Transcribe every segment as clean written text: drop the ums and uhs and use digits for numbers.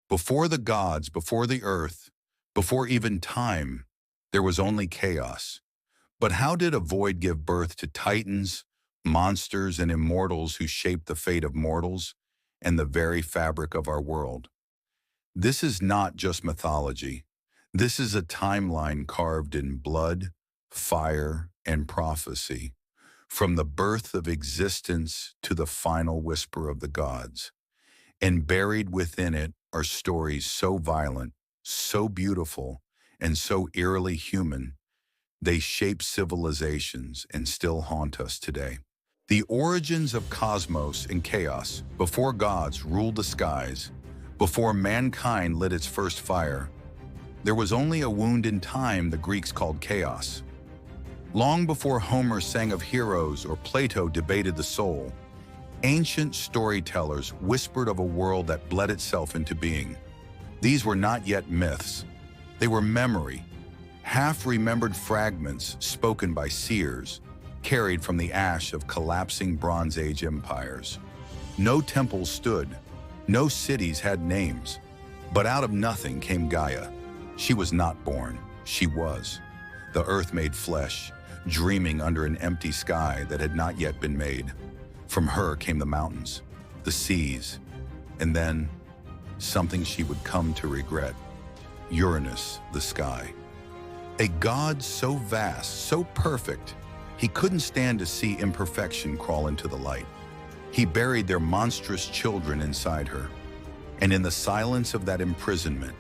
Before the gods, before the earth, before even time, there was only chaos. But how did a void give birth to titans, monsters, and immortals who shaped the fate of mortals and the very fabric of our world? This is not just mythology. This is a timeline carved in blood, fire, and prophecy, from the birth of existence to the final whisper of the gods. And buried within it are stories so violent, so beautiful, and so eerily human, they shape civilizations and still haunt us today. The origins of cosmos and chaos, before gods ruled the skies, before mankind lit its first fire, there was only a wound in time the Greeks called chaos. Long before Homer sang of heroes or Plato debated the soul, ancient storytellers whispered of a world that bled itself into being. These were not yet myths. They were memory, half-remembered fragments spoken by seers, carried from the ash of collapsing Bronze Age empires. No temples stood, no cities had names, but out of nothing came Gaia. She was not born, she was. The earth made flesh, dreaming under an empty sky that had not yet been made. From her came the mountains, the seas, and then something she would come to regret: Uranus, the sky. A god so vast, so perfect, he couldn't stand to see imperfection crawl into the light. He buried their monstrous children inside her, and in the silence of that imprisonment,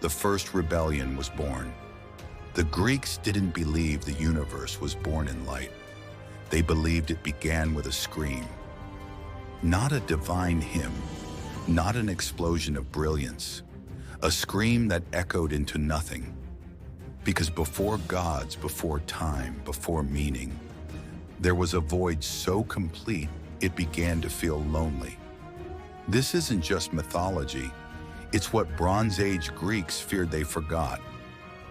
the first rebellion was born. The Greeks didn't believe the universe was born in light. They believed it began with a scream. Not a divine hymn, not an explosion of brilliance, a scream that echoed into nothing. Because before gods, before time, before meaning, there was a void so complete it began to feel lonely. This isn't just mythology, it's what Bronze Age Greeks feared they forgot.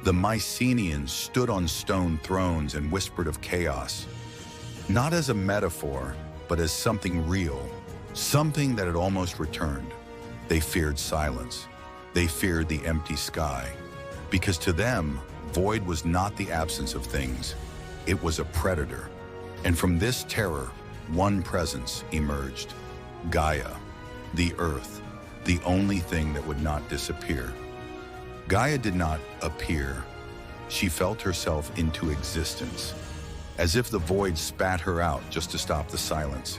The Mycenaeans stood on stone thrones and whispered of chaos, not as a metaphor, but as something real, something that had almost returned. They feared silence. They feared the empty sky, because to them, void was not the absence of things, it was a predator. And from this terror, one presence emerged: Gaia, the earth, the only thing that would not disappear. Gaia did not appear. She felt herself into existence, as if the void spat her out just to stop the silence.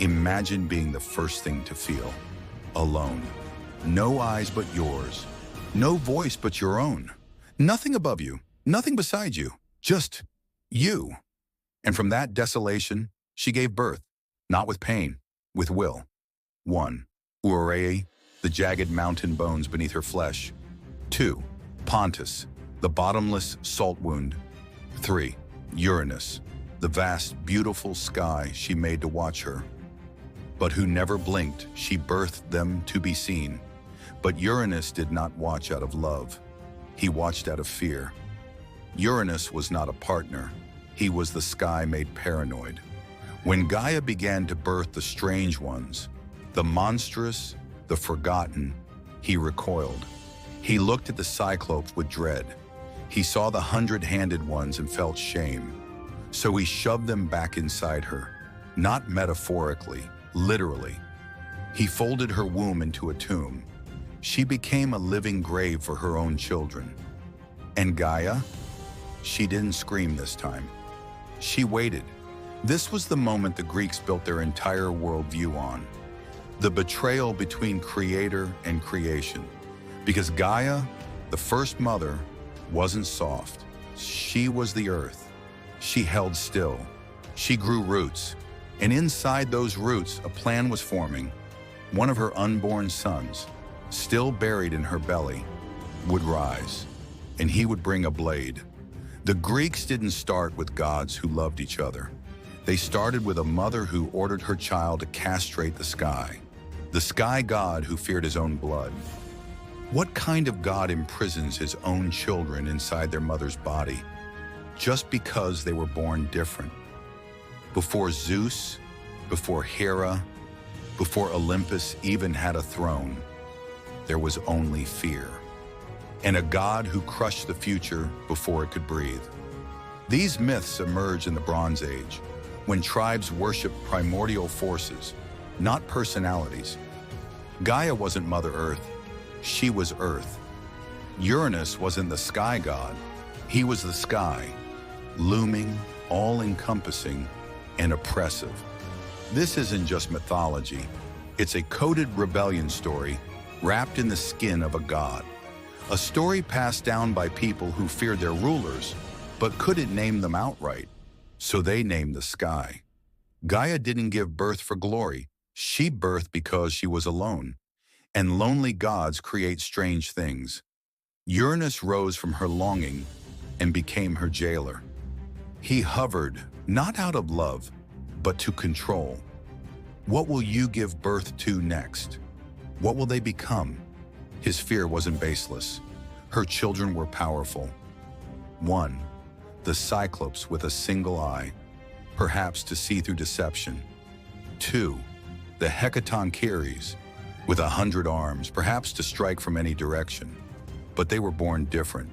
Imagine being the first thing to feel alone. No eyes but yours, no voice but your own. Nothing above you, nothing beside you, just you. And from that desolation, she gave birth, not with pain, with will. 1. Urei, the jagged mountain bones beneath her flesh. 2. Pontus, the bottomless salt wound. 3. Uranus, the vast, beautiful sky she made to watch her. But who never blinked, she birthed them to be seen. But Uranus did not watch out of love. He watched out of fear. Uranus was not a partner. He was the sky made paranoid. When Gaia began to birth the strange ones, the monstrous, the forgotten, he recoiled. He looked at the Cyclopes with dread. He saw the 100-handed ones and felt shame. So he shoved them back inside her, not metaphorically, literally. He folded her womb into a tomb. She became a living grave for her own children. And Gaia? She didn't scream this time. She waited. This was the moment the Greeks built their entire worldview on: the betrayal between creator and creation. Because Gaia, the first mother, wasn't soft. She was the earth. She held still. She grew roots. And inside those roots, a plan was forming. One of her unborn sons, still buried in her belly, would rise, and he would bring a blade. The Greeks didn't start with gods who loved each other. They started with a mother who ordered her child to castrate the sky god who feared his own blood. What kind of god imprisons his own children inside their mother's body just because they were born different? Before Zeus, before Hera, before Olympus even had a throne, there was only fear, and a god who crushed the future before it could breathe. These myths emerge in the Bronze Age, when tribes worshipped primordial forces, not personalities. Gaia wasn't Mother Earth, she was Earth. Uranus wasn't the sky god, he was the sky, looming, all-encompassing, and oppressive. This isn't just mythology, it's a coded rebellion story wrapped in the skin of a god. A story passed down by people who feared their rulers, but couldn't name them outright, so they named the sky. Gaia didn't give birth for glory, she birthed because she was alone. And lonely gods create strange things. Uranus rose from her longing and became her jailer. He hovered, not out of love, but to control. What will you give birth to next? What will they become? His fear wasn't baseless. Her children were powerful. 1. The Cyclops with a single eye, perhaps to see through deception. 2. The Hecatoncheires, with 100 arms, perhaps to strike from any direction. But they were born different.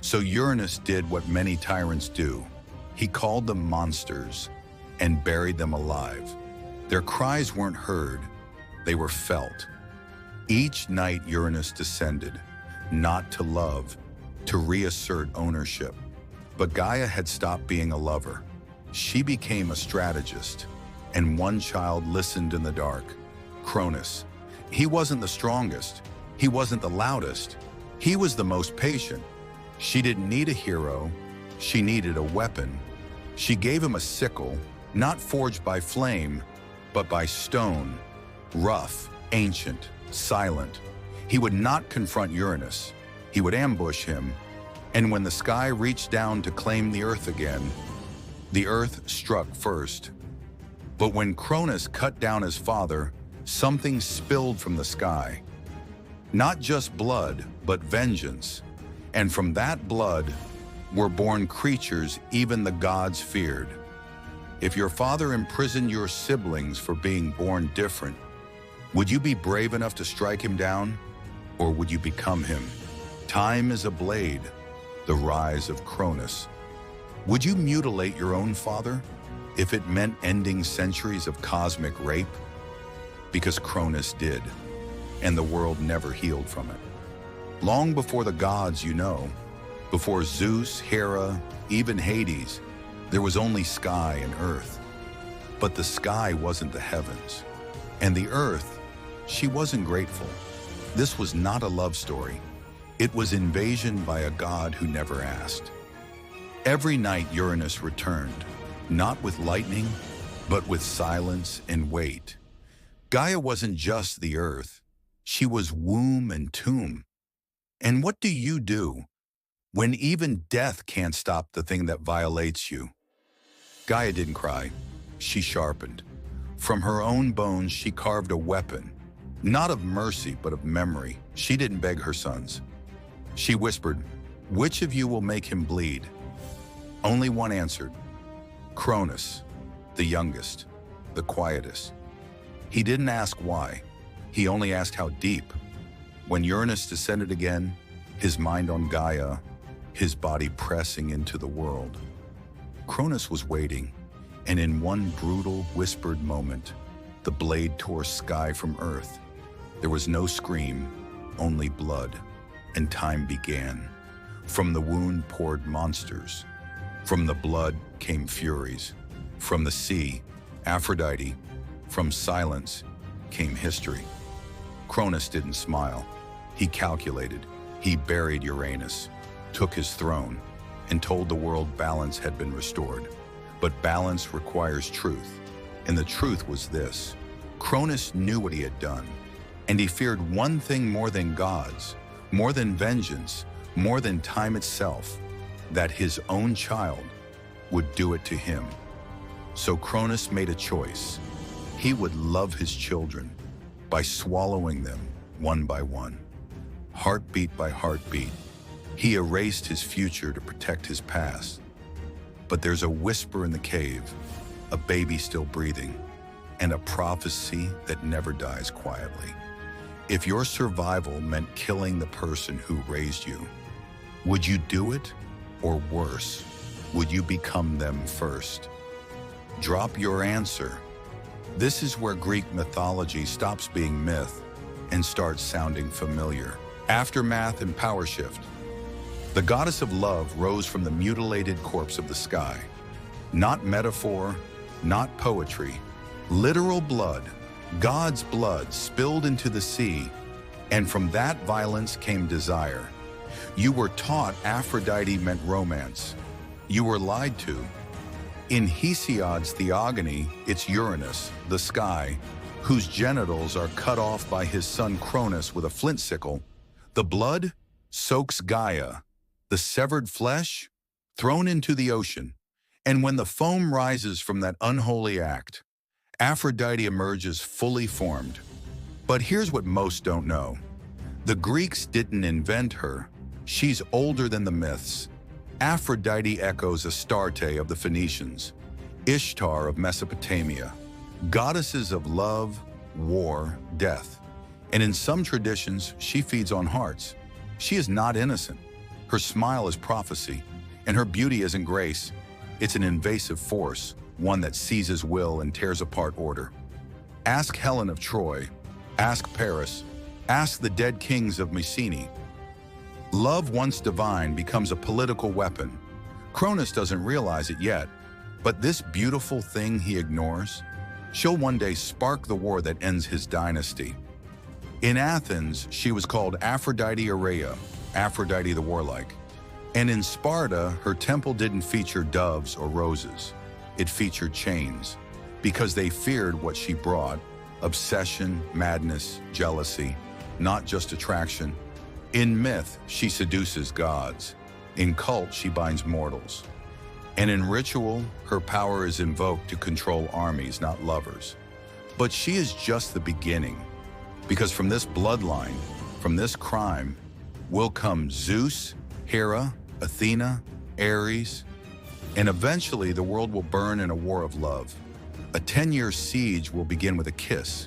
So Uranus did what many tyrants do. He called them monsters and buried them alive. Their cries weren't heard, they were felt. Each night Uranus descended, not to love, to reassert ownership. But Gaia had stopped being a lover. She became a strategist, and one child listened in the dark, Cronus. He wasn't the strongest, he wasn't the loudest, he was the most patient. She didn't need a hero, she needed a weapon. She gave him a sickle, not forged by flame, but by stone, rough, ancient, silent. He would not confront Uranus, he would ambush him, and when the sky reached down to claim the earth again, the earth struck first. But when Cronus cut down his father, something spilled from the sky. Not just blood, but vengeance. And from that blood were born creatures even the gods feared. If your father imprisoned your siblings for being born different, would you be brave enough to strike him down, or would you become him? Time is a blade, the rise of Cronus. Would you mutilate your own father if it meant ending centuries of cosmic rape? Because Cronus did, and the world never healed from it. Long before the gods, before Zeus, Hera, even Hades, there was only sky and earth. But the sky wasn't the heavens, and the earth, she wasn't grateful. This was not a love story. It was invasion by a god who never asked. Every night Uranus returned, not with lightning, but with silence and weight. Gaia wasn't just the earth, she was womb and tomb. And what do you do when even death can't stop the thing that violates you? Gaia didn't cry, she sharpened. From her own bones she carved a weapon, not of mercy but of memory. She didn't beg her sons. She whispered, "Which of you will make him bleed?" Only one answered, Cronus, the youngest, the quietest. He didn't ask why, he only asked how deep. When Uranus descended again, his mind on Gaia, his body pressing into the world. Cronus was waiting, and in one brutal, whispered moment, the blade tore sky from earth. There was no scream, only blood, and time began. From the wound poured monsters. From the blood came furies. From the sea, Aphrodite. From silence came history. Cronus didn't smile. He calculated. He buried Uranus, took his throne, and told the world balance had been restored. But balance requires truth, and the truth was this. Cronus knew what he had done, and he feared one thing more than gods, more than vengeance, more than time itself, that his own child would do it to him. So Cronus made a choice. He would love his children by swallowing them one by one. Heartbeat by heartbeat, he erased his future to protect his past. But there's a whisper in the cave, a baby still breathing, and a prophecy that never dies quietly. If your survival meant killing the person who raised you, would you do it? Or worse, would you become them first? Drop your answer. This is where Greek mythology stops being myth and starts sounding familiar. Aftermath and power shift. The goddess of love rose from the mutilated corpse of the sky. Not metaphor, not poetry. Literal blood, God's blood spilled into the sea, and from that violence came desire. You were taught Aphrodite meant romance. You were lied to. In Hesiod's Theogony, it's Uranus, the sky, whose genitals are cut off by his son Cronus with a flint sickle. The blood soaks Gaia, the severed flesh thrown into the ocean. And when the foam rises from that unholy act, Aphrodite emerges fully formed. But here's what most don't know. The Greeks didn't invent her. She's older than the myths. Aphrodite echoes Astarte of the Phoenicians, Ishtar of Mesopotamia, goddesses of love, war, death. And in some traditions, she feeds on hearts. She is not innocent. Her smile is prophecy, and her beauty isn't grace. It's an invasive force, one that seizes will and tears apart order. Ask Helen of Troy, ask Paris, ask the dead kings of Mycenae. Love, once divine, becomes a political weapon. Cronus doesn't realize it yet, but this beautiful thing he ignores, she'll one day spark the war that ends his dynasty. In Athens, she was called Aphrodite Aurea, Aphrodite the warlike. And in Sparta, her temple didn't feature doves or roses. It featured chains, because they feared what she brought: obsession, madness, jealousy, not just attraction. In myth, she seduces gods. In cult, she binds mortals. And in ritual, her power is invoked to control armies, not lovers. But she is just the beginning, because from this bloodline, from this crime, will come Zeus, Hera, Athena, Ares, and eventually the world will burn in a war of love. A 10-year siege will begin with a kiss.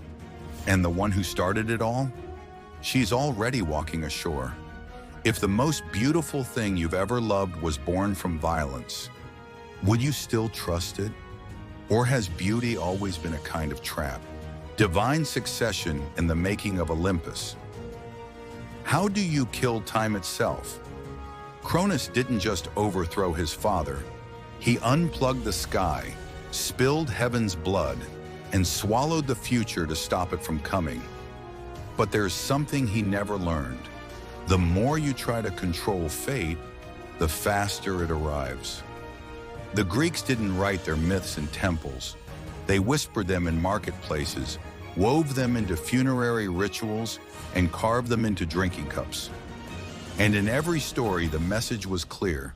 And the one who started it all? She's already walking ashore. If the most beautiful thing you've ever loved was born from violence, would you still trust it? Or has beauty always been a kind of trap? Divine succession in the making of Olympus. How do you kill time itself? Cronus didn't just overthrow his father. He unplugged the sky, spilled heaven's blood, and swallowed the future to stop it from coming. But there's something he never learned. The more you try to control fate, the faster it arrives. The Greeks didn't write their myths in temples. They whispered them in marketplaces, wove them into funerary rituals, and carved them into drinking cups. And in every story, the message was clear.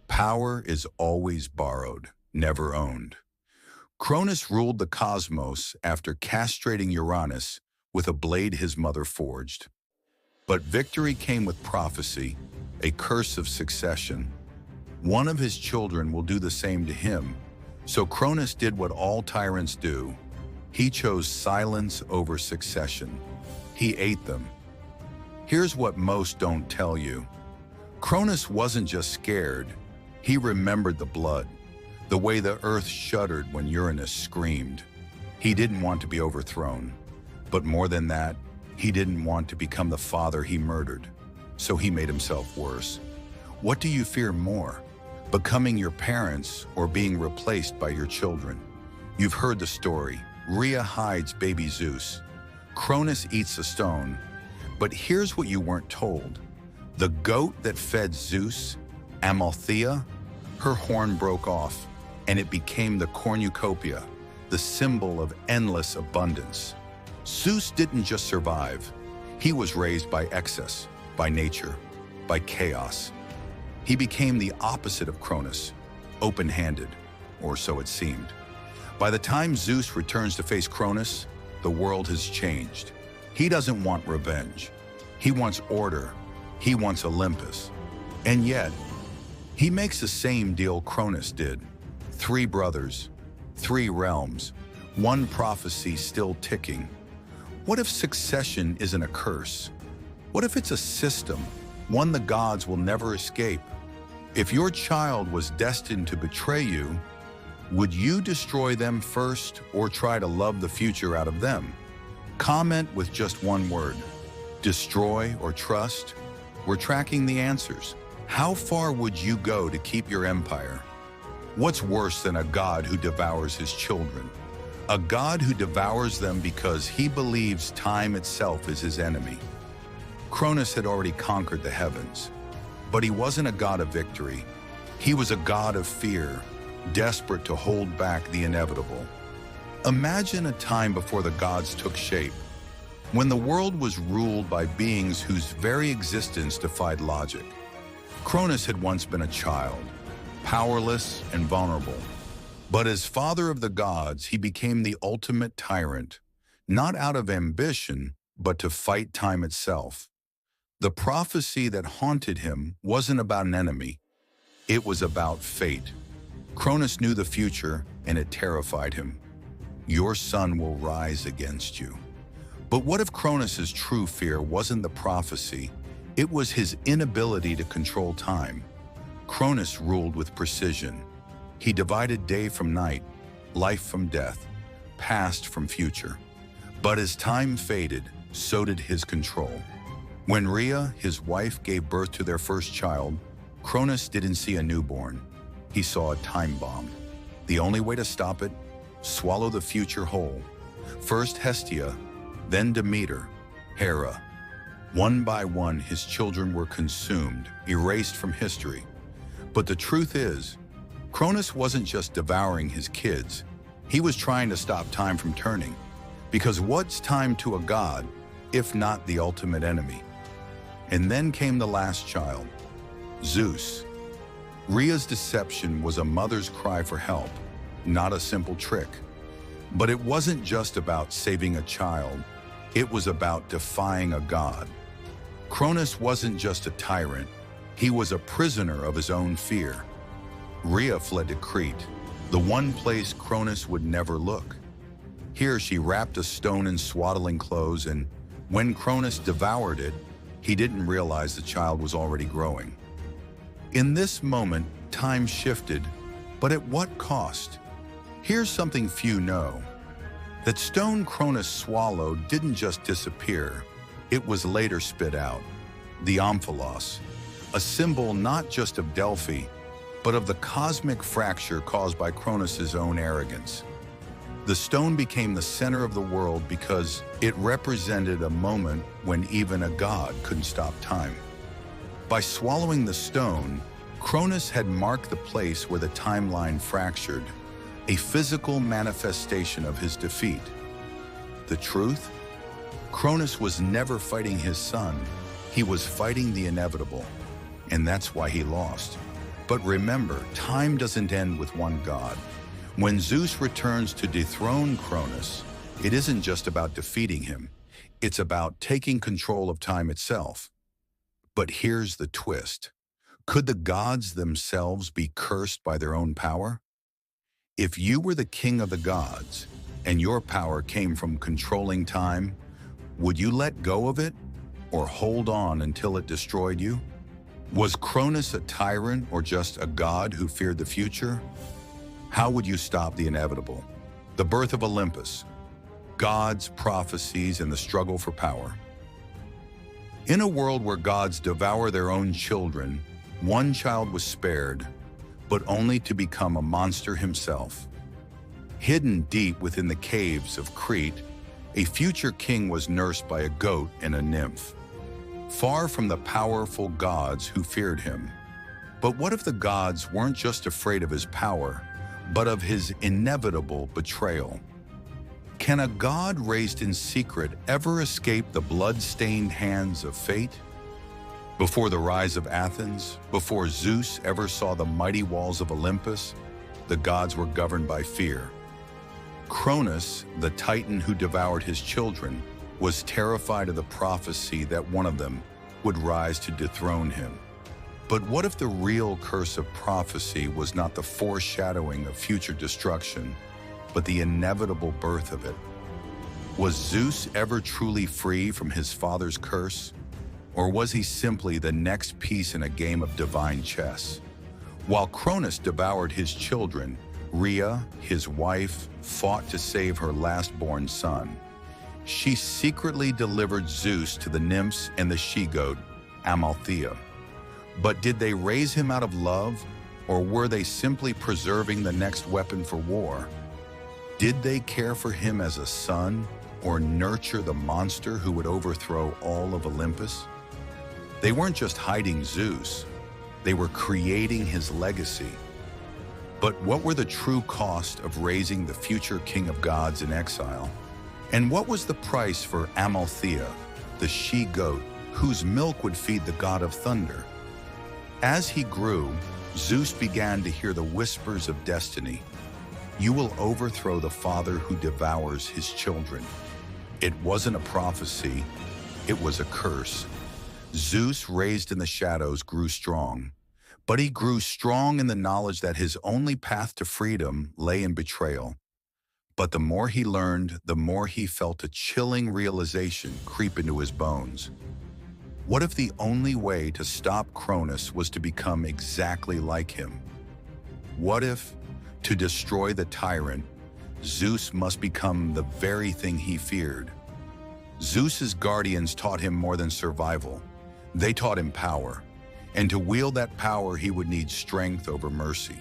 Power is always borrowed, never owned. Cronus ruled the cosmos after castrating Uranus with a blade his mother forged. But victory came with prophecy, a curse of succession. One of his children will do the same to him. So Cronus did what all tyrants do. He chose silence over succession. He ate them. Here's what most don't tell you. Cronus wasn't just scared. He remembered the blood, the way the earth shuddered when Uranus screamed. He didn't want to be overthrown. But more than that, he didn't want to become the father he murdered. So he made himself worse. What do you fear more? Becoming your parents or being replaced by your children? You've heard the story. Rhea hides baby Zeus. Cronus eats a stone. But here's what you weren't told. The goat that fed Zeus, Amalthea, her horn broke off, and it became the cornucopia, the symbol of endless abundance. Zeus didn't just survive. He was raised by excess, by nature, by chaos. He became the opposite of Cronus, open-handed, or so it seemed. By the time Zeus returns to face Cronus, the world has changed. He doesn't want revenge. He wants order. He wants Olympus. And yet, he makes the same deal Cronus did. 3 brothers, 3 realms, one prophecy still ticking. What if succession isn't a curse? What if it's a system, one the gods will never escape? If your child was destined to betray you, would you destroy them first or try to love the future out of them? Comment with just one word: destroy or trust. We're tracking the answers. How far would you go to keep your empire? What's worse than a god who devours his children? A god who devours them because he believes time itself is his enemy. Cronus had already conquered the heavens, but he wasn't a god of victory. He was a god of fear, desperate to hold back the inevitable. Imagine a time before the gods took shape, when the world was ruled by beings whose very existence defied logic. Cronus had once been a child, powerless and vulnerable. But as father of the gods, he became the ultimate tyrant, not out of ambition, but to fight time itself. The prophecy that haunted him wasn't about an enemy. It was about fate. Cronus knew the future, and it terrified him. Your son will rise against you. But what if Cronus's true fear wasn't the prophecy? It was his inability to control time. Cronus ruled with precision. He divided day from night, life from death, past from future. But as time faded, so did his control. When Rhea, his wife, gave birth to their first child, Cronus didn't see a newborn. He saw a time bomb. The only way to stop it: swallow the future whole. First Hestia, then Demeter, Hera. One by one, his children were consumed, erased from history. But the truth is, Cronus wasn't just devouring his kids. He was trying to stop time from turning. Because what's time to a god, if not the ultimate enemy? And then came the last child, Zeus. Rhea's deception was a mother's cry for help, not a simple trick. But it wasn't just about saving a child. It was about defying a god. Cronus wasn't just a tyrant. He was a prisoner of his own fear. Rhea fled to Crete, the one place Cronus would never look. Here she wrapped a stone in swaddling clothes, and when Cronus devoured it, he didn't realize the child was already growing. In this moment, time shifted, but at what cost? Here's something few know. That stone Cronus swallowed didn't just disappear. It was later spit out. The omphalos, a symbol not just of Delphi, but of the cosmic fracture caused by Cronus's own arrogance. The stone became the center of the world because it represented a moment when even a god couldn't stop time. By swallowing the stone, Cronus had marked the place where the timeline fractured, a physical manifestation of his defeat. The truth? Cronus was never fighting his son. He was fighting the inevitable, and that's why he lost. But remember, time doesn't end with one god. When Zeus returns to dethrone Cronus, it isn't just about defeating him. It's about taking control of time itself. But here's the twist. Could the gods themselves be cursed by their own power? If you were the king of the gods, and your power came from controlling time, would you let go of it or hold on until it destroyed you? Was Cronus a tyrant or just a god who feared the future? How would you stop the inevitable? The birth of Olympus, gods, prophecies, and the struggle for power. In a world where gods devour their own children, one child was spared, but only to become a monster himself. Hidden deep within the caves of Crete, a future king was nursed by a goat and a nymph, far from the powerful gods who feared him. But what if the gods weren't just afraid of his power, but of his inevitable betrayal? Can a god raised in secret ever escape the blood-stained hands of fate? Before the rise of Athens, before Zeus ever saw the mighty walls of Olympus, the gods were governed by fear. Cronus, the titan who devoured his children, was terrified of the prophecy that one of them would rise to dethrone him. But what if the real curse of prophecy was not the foreshadowing of future destruction, but the inevitable birth of it? Was Zeus ever truly free from his father's curse? Or was he simply the next piece in a game of divine chess? While Cronus devoured his children, Rhea, his wife, fought to save her last-born son. She secretly delivered Zeus to the nymphs and the she-goat, Amalthea. But did they raise him out of love, or were they simply preserving the next weapon for war? Did they care for him as a son, or nurture the monster who would overthrow all of Olympus? They weren't just hiding Zeus, they were creating his legacy. But what were the true cost of raising the future king of gods in exile? And what was the price for Amalthea, the she-goat, whose milk would feed the god of thunder? As he grew, Zeus began to hear the whispers of destiny. You will overthrow the father who devours his children. It wasn't a prophecy, it was a curse. Zeus, raised in the shadows, grew strong. But he grew strong in the knowledge that his only path to freedom lay in betrayal. But the more he learned, the more he felt a chilling realization creep into his bones. What if the only way to stop Cronus was to become exactly like him? What if, to destroy the tyrant, Zeus must become the very thing he feared? Zeus's guardians taught him more than survival. They taught him power. And to wield that power, he would need strength over mercy.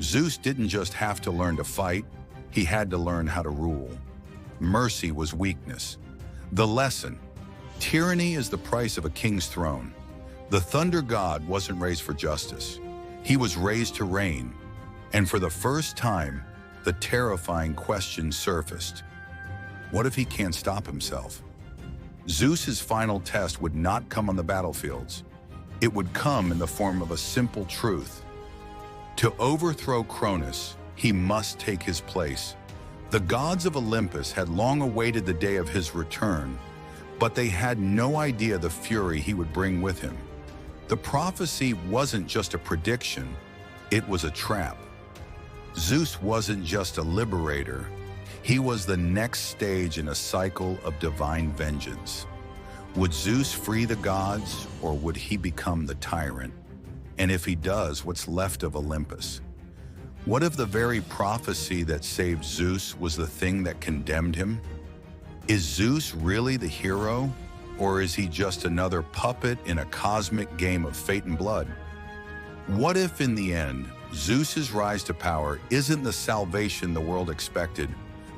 Zeus didn't just have to learn to fight, he had to learn how to rule. Mercy was weakness. The lesson: tyranny is the price of a king's throne. The thunder god wasn't raised for justice. He was raised to reign. And for the first time, the terrifying question surfaced. What if he can't stop himself? Zeus's final test would not come on the battlefields. It would come in the form of a simple truth. To overthrow Cronus, he must take his place. The gods of Olympus had long awaited the day of his return, but they had no idea the fury he would bring with him. The prophecy wasn't just a prediction, it was a trap. Zeus wasn't just a liberator, he was the next stage in a cycle of divine vengeance. Would Zeus free the gods, or would he become the tyrant? And if he does, what's left of Olympus? What if the very prophecy that saved Zeus was the thing that condemned him? Is Zeus really the hero, or is he just another puppet in a cosmic game of fate and blood? What if, in the end, Zeus's rise to power isn't the salvation the world expected,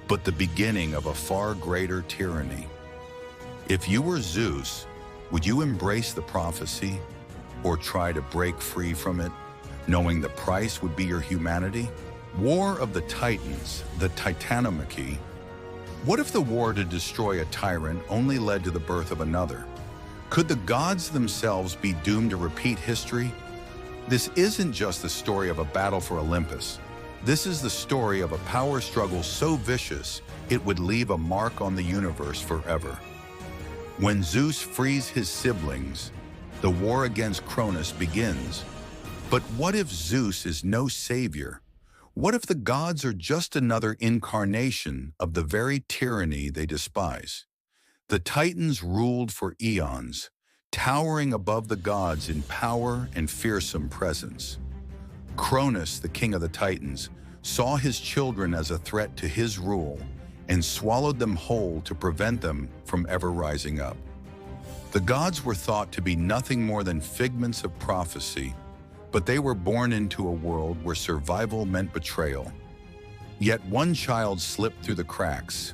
but the beginning of a far greater tyranny? If you were Zeus, would you embrace the prophecy or try to break free from it, knowing the price would be your humanity? War of the Titans, the Titanomachy. What if the war to destroy a tyrant only led to the birth of another? Could the gods themselves be doomed to repeat history? This isn't just the story of a battle for Olympus. This is the story of a power struggle so vicious it would leave a mark on the universe forever. When Zeus frees his siblings, the war against Cronus begins. But what if Zeus is no savior? What if the gods are just another incarnation of the very tyranny they despise? The Titans ruled for eons, towering above the gods in power and fearsome presence. Cronus, the king of the Titans, saw his children as a threat to his rule and swallowed them whole to prevent them from ever rising up. The gods were thought to be nothing more than figments of prophecy, but they were born into a world where survival meant betrayal. Yet one child slipped through the cracks: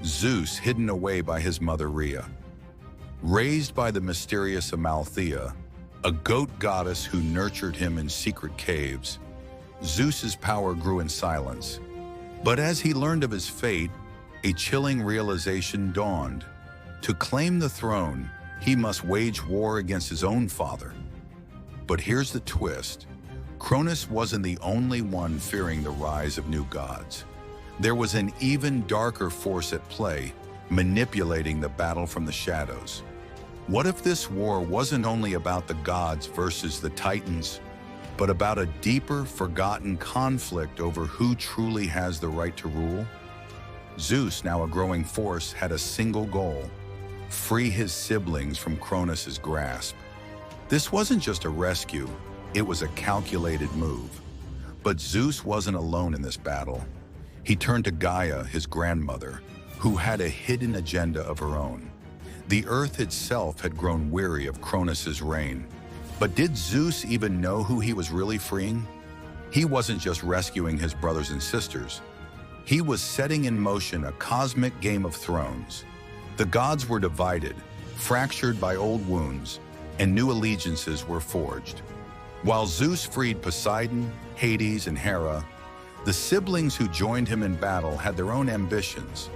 Zeus, hidden away by his mother Rhea. Raised by the mysterious Amalthea, a goat goddess who nurtured him in secret caves, Zeus's power grew in silence. But as he learned of his fate, a chilling realization dawned. To claim the throne, he must wage war against his own father. But here's the twist. Cronus wasn't the only one fearing the rise of new gods. There was an even darker force at play, manipulating the battle from the shadows. What if this war wasn't only about the gods versus the Titans, but about a deeper, forgotten conflict over who truly has the right to rule? Zeus, now a growing force, had a single goal: free his siblings from Cronus' grasp. This wasn't just a rescue, it was a calculated move. But Zeus wasn't alone in this battle. He turned to Gaia, his grandmother, who had a hidden agenda of her own. The earth itself had grown weary of Cronus' reign. But did Zeus even know who he was really freeing? He wasn't just rescuing his brothers and sisters. He was setting in motion a cosmic game of thrones. The gods were divided, fractured by old wounds, and new allegiances were forged. While Zeus freed Poseidon, Hades, and Hera, the siblings who joined him in battle had their own ambitions.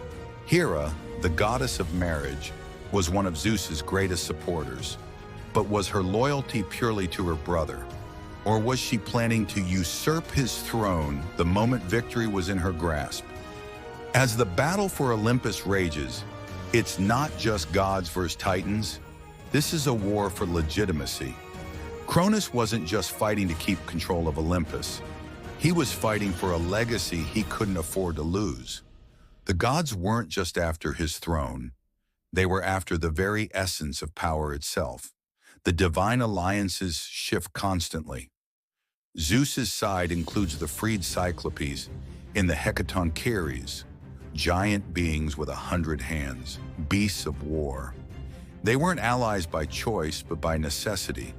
Hera, the goddess of marriage, was one of Zeus's greatest supporters. But was her loyalty purely to her brother? Or was she planning to usurp his throne the moment victory was in her grasp? As the battle for Olympus rages, it's not just gods versus titans. This is a war for legitimacy. Cronus wasn't just fighting to keep control of Olympus. He was fighting for a legacy he couldn't afford to lose. The gods weren't just after his throne. They were after the very essence of power itself. The divine alliances shift constantly. Zeus's side includes the freed Cyclopes in the Hecatoncheires, giant beings with 100 hands, beasts of war. They weren't allies by choice, but by necessity.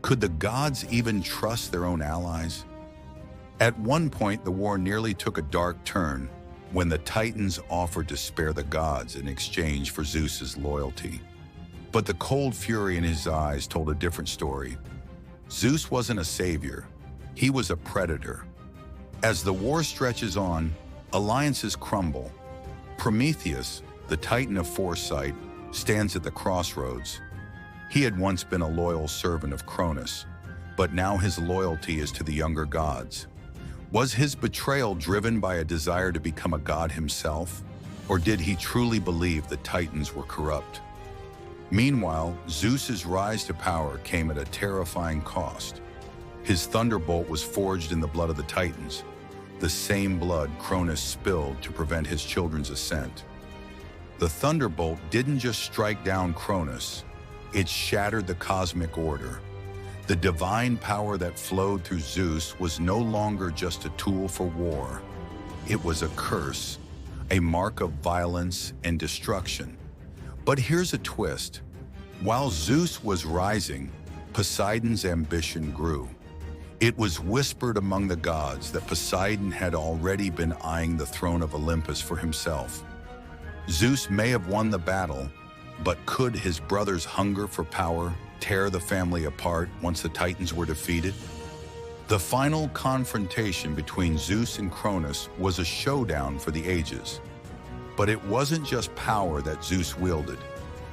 Could the gods even trust their own allies? At one point, the war nearly took a dark turn when the Titans offered to spare the gods in exchange for Zeus's loyalty. But the cold fury in his eyes told a different story. Zeus wasn't a savior. He was a predator. As the war stretches on, alliances crumble. Prometheus, the Titan of foresight, stands at the crossroads. He had once been a loyal servant of Cronus, but now his loyalty is to the younger gods. Was his betrayal driven by a desire to become a god himself, or did he truly believe the Titans were corrupt? Meanwhile, Zeus's rise to power came at a terrifying cost. His thunderbolt was forged in the blood of the Titans, the same blood Cronus spilled to prevent his children's ascent. The thunderbolt didn't just strike down Cronus, it shattered the cosmic order. The divine power that flowed through Zeus was no longer just a tool for war. It was a curse, a mark of violence and destruction. But here's a twist. While Zeus was rising, Poseidon's ambition grew. It was whispered among the gods that Poseidon had already been eyeing the throne of Olympus for himself. Zeus may have won the battle, but could his brother's hunger for power tear the family apart once the Titans were defeated? The final confrontation between Zeus and Cronus was a showdown for the ages. But it wasn't just power that Zeus wielded.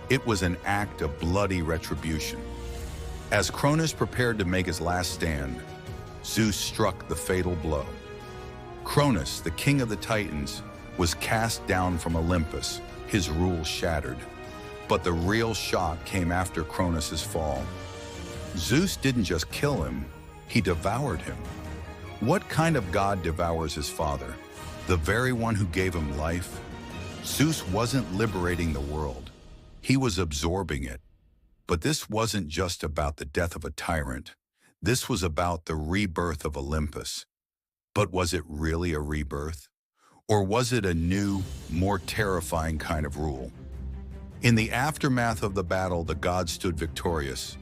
It was an act of bloody retribution. As Cronus prepared to make his last stand, Zeus struck the fatal blow. Cronus, the king of the Titans, was cast down from Olympus, his rule shattered. But the real shock came after Cronus' fall. Zeus didn't just kill him, he devoured him. What kind of god devours his father? The very one who gave him life? Zeus wasn't liberating the world, he was absorbing it. But this wasn't just about the death of a tyrant. This was about the rebirth of Olympus. But was it really a rebirth? Or was it a new, more terrifying kind of rule? In the aftermath of the battle, the gods stood victorious,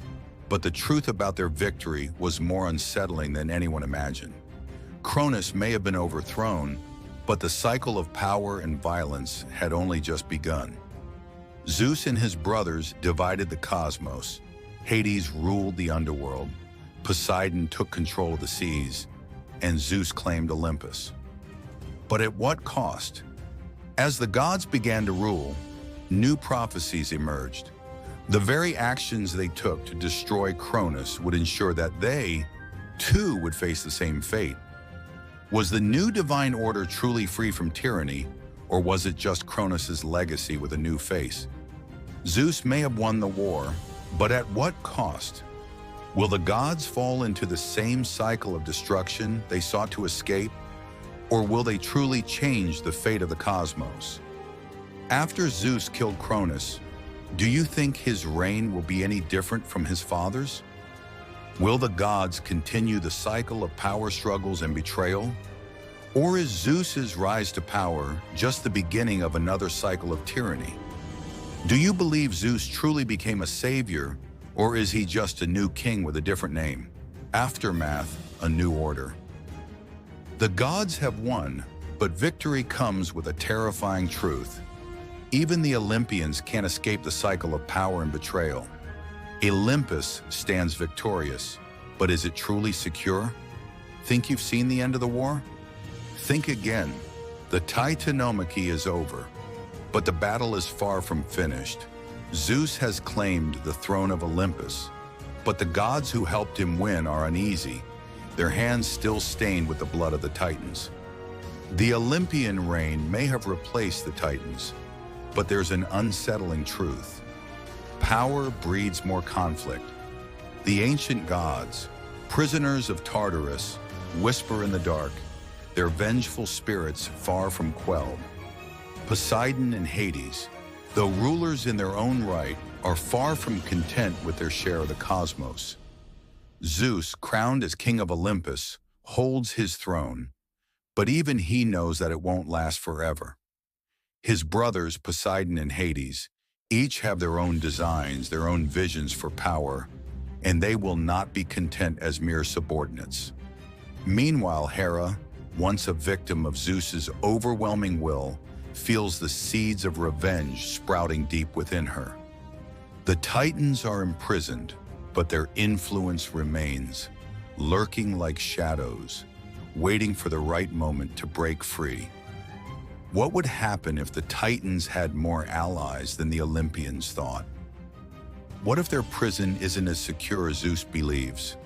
but the truth about their victory was more unsettling than anyone imagined. Cronus may have been overthrown, but the cycle of power and violence had only just begun. Zeus and his brothers divided the cosmos. Hades ruled the underworld. Poseidon took control of the seas, and Zeus claimed Olympus. But at what cost? As the gods began to rule, new prophecies emerged. The very actions they took to destroy Cronus would ensure that they, too, would face the same fate. Was the new divine order truly free from tyranny, or was it just Cronus' legacy with a new face? Zeus may have won the war, but at what cost? Will the gods fall into the same cycle of destruction they sought to escape? Or will they truly change the fate of the cosmos? After Zeus killed Cronus, do you think his reign will be any different from his father's? Will the gods continue the cycle of power struggles and betrayal? Or is Zeus's rise to power just the beginning of another cycle of tyranny? Do you believe Zeus truly became a savior, or is he just a new king with a different name? Aftermath, a new order. The gods have won, but victory comes with a terrifying truth. Even the Olympians can't escape the cycle of power and betrayal. Olympus stands victorious, but is it truly secure? Think you've seen the end of the war? Think again. The Titanomachy is over, but the battle is far from finished. Zeus has claimed the throne of Olympus, but the gods who helped him win are uneasy, their hands still stained with the blood of the Titans. The Olympian reign may have replaced the Titans, but there's an unsettling truth. Power breeds more conflict. The ancient gods, prisoners of Tartarus, whisper in the dark, their vengeful spirits far from quelled. Poseidon and Hades, though rulers in their own right, are far from content with their share of the cosmos. Zeus, crowned as king of Olympus, holds his throne, but even he knows that it won't last forever. His brothers, Poseidon and Hades, each have their own designs, their own visions for power, and they will not be content as mere subordinates. Meanwhile, Hera, once a victim of Zeus's overwhelming will, feels the seeds of revenge sprouting deep within her. The Titans are imprisoned, but their influence remains, lurking like shadows, waiting for the right moment to break free. What would happen if the Titans had more allies than the Olympians thought? What if their prison isn't as secure as Zeus believes?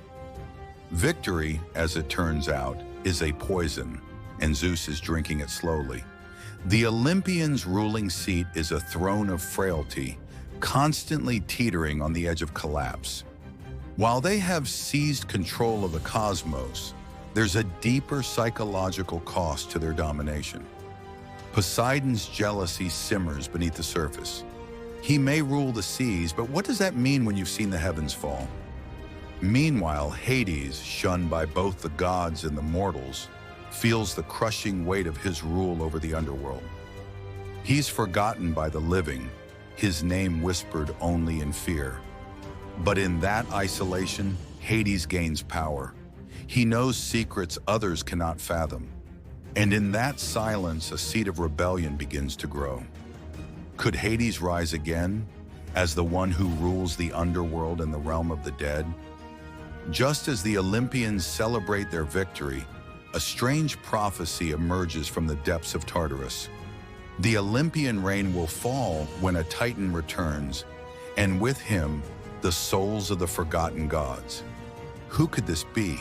Victory, as it turns out, is a poison, and Zeus is drinking it slowly. The Olympians' ruling seat is a throne of frailty, constantly teetering on the edge of collapse. While they have seized control of the cosmos, there's a deeper psychological cost to their domination. Poseidon's jealousy simmers beneath the surface. He may rule the seas, but what does that mean when you've seen the heavens fall? Meanwhile, Hades, shunned by both the gods and the mortals, feels the crushing weight of his rule over the underworld. He's forgotten by the living, his name whispered only in fear. But in that isolation, Hades gains power. He knows secrets others cannot fathom. And in that silence, a seed of rebellion begins to grow. Could Hades rise again as the one who rules the underworld and the realm of the dead? Just as the Olympians celebrate their victory, a strange prophecy emerges from the depths of Tartarus. The Olympian reign will fall when a Titan returns, and with him, the souls of the forgotten gods. Who could this be?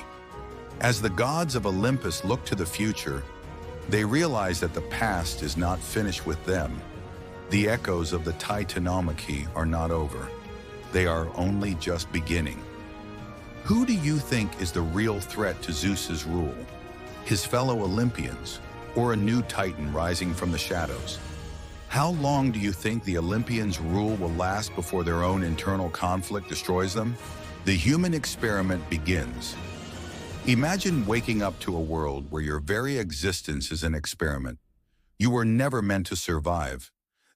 As the gods of Olympus look to the future, they realize that the past is not finished with them. The echoes of the Titanomachy are not over. They are only just beginning. Who do you think is the real threat to Zeus's rule? His fellow Olympians, or a new Titan rising from the shadows? How long do you think the Olympians' rule will last before their own internal conflict destroys them? The human experiment begins. Imagine waking up to a world where your very existence is an experiment. You were never meant to survive.